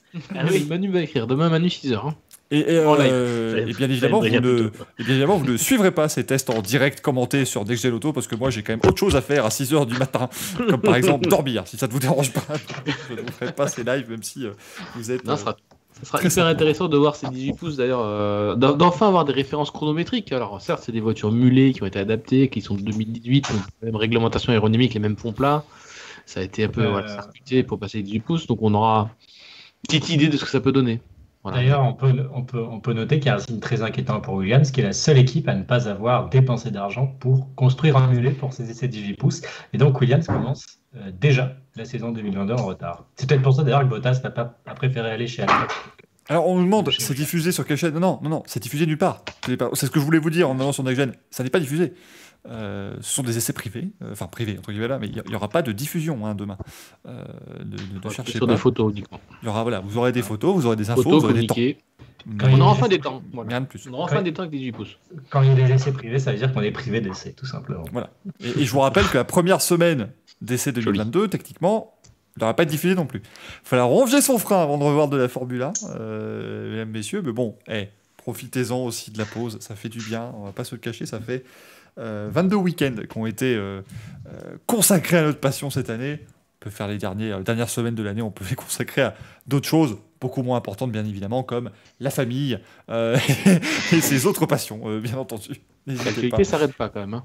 Oui. Manu va écrire. Demain, Manu, 6 heures. Hein. Et bien évidemment, vous ne suivrez pas ces tests en direct commentés sur Dexgel Auto parce que moi j'ai quand même autre chose à faire à 6h du matin, comme par exemple dormir, si ça ne vous dérange pas. Je ne vous ferai pas ces lives même si vous êtes. Non, ça sera hyper intéressant de voir ces 18 pouces d'ailleurs, d'enfin avoir des références chronométriques. Alors certes, c'est des voitures mulées qui ont été adaptées, qui sont de 2018, donc la même réglementation aérodynamique, les mêmes ponts plats. Ça a été un peu circuité pour passer les 18 pouces, donc on aura une petite idée de ce que ça peut donner. Voilà. D'ailleurs, on peut noter qu'il y a un signe très inquiétant pour Williams, qui est la seule équipe à ne pas avoir dépensé d'argent pour construire un mulet pour ses essais 18 pouces. Et donc, Williams commence déjà la saison 2022 en retard. C'est peut-être pour ça d'ailleurs que Bottas a préféré aller chez Alpine. Alors, on nous demande, c'est diffusé sur quelle chaîne ? Non, c'est diffusé nulle part. C'est ce que je voulais vous dire en allant sur Nexgen. Ça n'est pas diffusé. Ce sont des essais privés, privés entre guillemets là, mais il n'y aura pas de diffusion demain. Ne cherchez sur pas. Des photos uniquement. Il y aura, vous aurez des photos, vous aurez des infos, photos, vous aurez des temps. On aura enfin des temps. Voilà. Rien de plus. On aura enfin des temps avec des 18 pouces. Quand il y a des essais privés, ça veut dire qu'on est privé d'essais, tout simplement. Voilà. Et je vous rappelle que la première semaine d'essai 2022, techniquement, il n'aura pas été diffusé non plus. Il fallait ronger son frein avant de revoir de la Formule 1, mesdames, messieurs, mais bon, profitez-en aussi de la pause, ça fait du bien, on va pas se le cacher, ça fait 22 week-ends qui ont été consacrés à notre passion cette année. On peut faire les dernières semaines de l'année, on peut les consacrer à d'autres choses beaucoup moins importantes, bien évidemment, comme la famille et ses autres passions, bien entendu. L'actualité ne s'arrête pas quand même. Hein.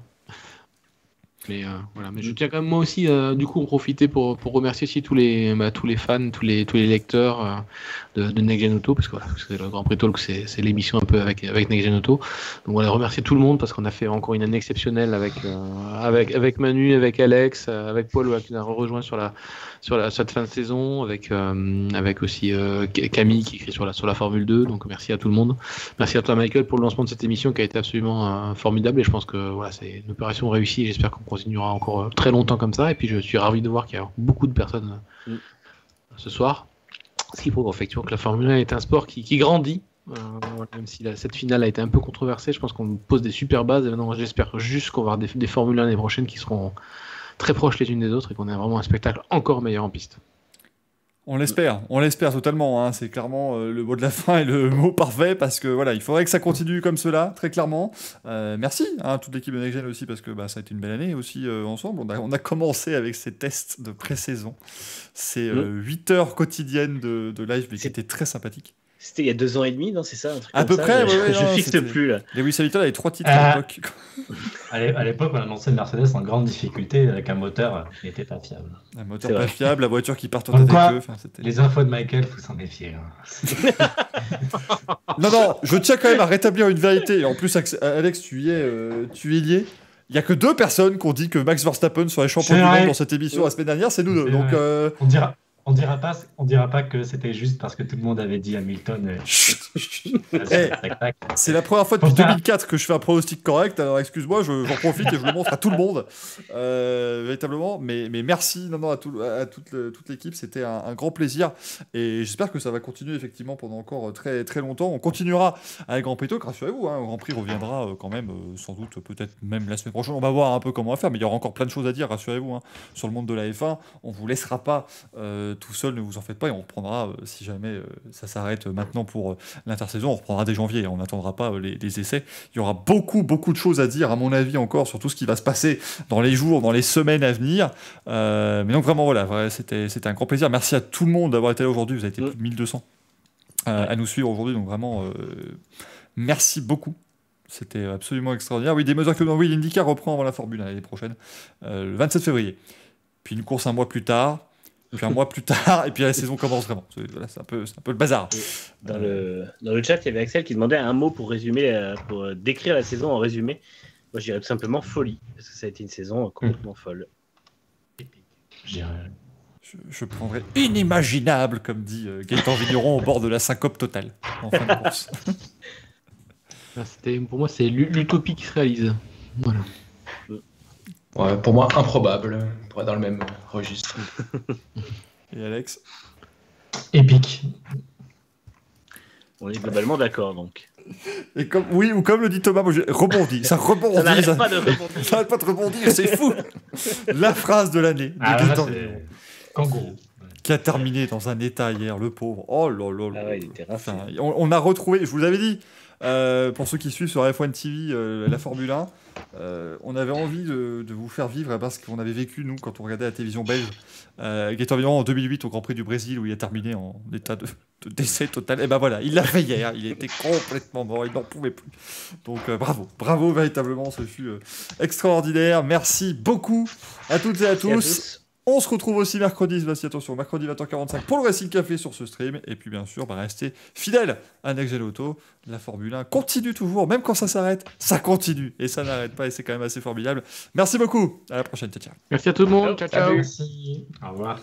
Mais voilà, mais je tiens quand même moi aussi du coup en profiter pour remercier aussi tous les fans, tous les lecteurs de Next Gen Auto, parce que voilà, c'est le Grand Prix Talk, c'est l'émission un peu avec Next Gen Auto. Donc voilà, remercier tout le monde parce qu'on a fait encore une année exceptionnelle avec Manu, avec Alex, avec Paul qui nous a rejoint sur cette fin de saison, avec aussi Camille qui écrit sur la Formule 2. Donc merci à tout le monde. Merci à toi Michael pour le lancement de cette émission qui a été absolument formidable et je pense que voilà, c'est une opération réussie et j'espère qu'on continuera encore très longtemps comme ça. Et puis je suis ravi de voir qu'il y a beaucoup de personnes ce soir. Ce qui prouve effectivement que la Formule 1 est un sport qui grandit. Voilà, même si cette finale a été un peu controversée, je pense qu'on pose des super bases. Et maintenant, j'espère juste qu'on va avoir des Formule 1 l'année prochaine qui seront très proches les unes des autres et qu'on ait vraiment un spectacle encore meilleur en piste. On l'espère totalement. Hein. C'est clairement le mot de la fin et le mot parfait parce que voilà, il faudrait que ça continue comme cela, très clairement. Merci à toute l'équipe de Next Gen aussi parce que ça a été une belle année aussi ensemble. On a commencé avec ces tests de pré-saison. C'est 8 heures quotidiennes de live, mais qui étaient très sympathiques. C'était il y a 2 ans et demi, non, c'est ça, un truc à comme peu ça, près, je fixe plus là. Lewis Hamilton avait 3 titres à l'époque. À l'époque, on annonçait Mercedes en grande difficulté avec un moteur qui n'était pas fiable. Un moteur pas fiable, la voiture qui part en tête avec eux. Les infos de Michael, il faut s'en méfier. Non, je tiens quand même à rétablir une vérité. Et en plus, Alex, tu y es lié. Il n'y a que 2 personnes qui ont dit que Max Verstappen serait champion du monde dans cette émission la semaine dernière, c'est nous 2. Donc, on dira pas que c'était juste parce que tout le monde avait dit Hamilton. C'est la première fois depuis 2004 que je fais un pronostic correct. Alors excuse-moi, j'en profite et je le montre à tout le monde, véritablement. Mais merci à toute l'équipe, c'était un grand plaisir et j'espère que ça va continuer effectivement pendant encore très très longtemps. On continuera avec Grand Prix Talk, rassurez-vous. Le Grand Prix reviendra quand même, sans doute peut-être même la semaine prochaine. On va voir un peu comment on va faire, mais il y aura encore plein de choses à dire, rassurez-vous. Sur le monde de la F1, on vous laissera pas tout seul, ne vous en faites pas, et on reprendra si jamais ça s'arrête maintenant pour l'intersaison, on reprendra dès janvier, on n'attendra pas les essais. Il y aura beaucoup de choses à dire à mon avis encore sur tout ce qui va se passer dans les jours, dans les semaines à venir, mais donc vraiment voilà, c'était un grand plaisir. Merci à tout le monde d'avoir été là aujourd'hui, vous avez été plus de 1200 à nous suivre aujourd'hui, donc vraiment merci beaucoup. C'était absolument extraordinaire. Oui, des mesures que oui, l'IndyCar reprend avant la Formule l'année prochaine, le 27 février. Puis une course un mois plus tard, puis un mois plus tard, et puis la saison commence vraiment. Voilà, c'est un peu le bazar. Dans le chat, il y avait Axel qui demandait un mot pour résumer, pour décrire la saison en résumé. Moi, je dirais tout simplement folie, parce que ça a été une saison complètement folle. Je prendrais inimaginable, comme dit Gaëtan Vigneron, au bord de la syncope totale en fin de course. Pour moi, c'est l'utopie qui se réalise. Voilà. Ouais, pour moi, improbable, pour être dans le même registre. Et Alex? Épique. On est globalement d'accord, donc. Et comme le dit Thomas, moi, rebondis. Ça rebondit. Ça n'arrête pas de rebondir. Ça n'arrête pas de rebondir, c'est fou. La phrase de l'année de Gaëtan Kangourou. Qui a terminé dans un état hier, le pauvre. Oh là là là. Ah ouais, il était raflé. On a retrouvé, je vous l'avais dit, pour ceux qui suivent sur F1 TV la Formule 1, on avait envie de vous faire vivre parce qu'on avait vécu, nous, quand on regardait la télévision belge, Gaëtan Vigneron en 2008 au Grand Prix du Brésil où il a terminé en état de décès total. Et ben voilà, il l'a fait hier, il était complètement mort, il n'en pouvait plus. Donc bravo véritablement, ce fut extraordinaire. Merci beaucoup à toutes et à tous. On se retrouve aussi mercredi 20h45 pour le Racing Café sur ce stream. Et puis bien sûr, restez fidèles à Next Gen Auto. La Formule 1 continue toujours, même quand ça s'arrête, ça continue. Et ça n'arrête pas et c'est quand même assez formidable. Merci beaucoup, à la prochaine, ciao. Merci à tout le monde, ciao. Merci, au revoir.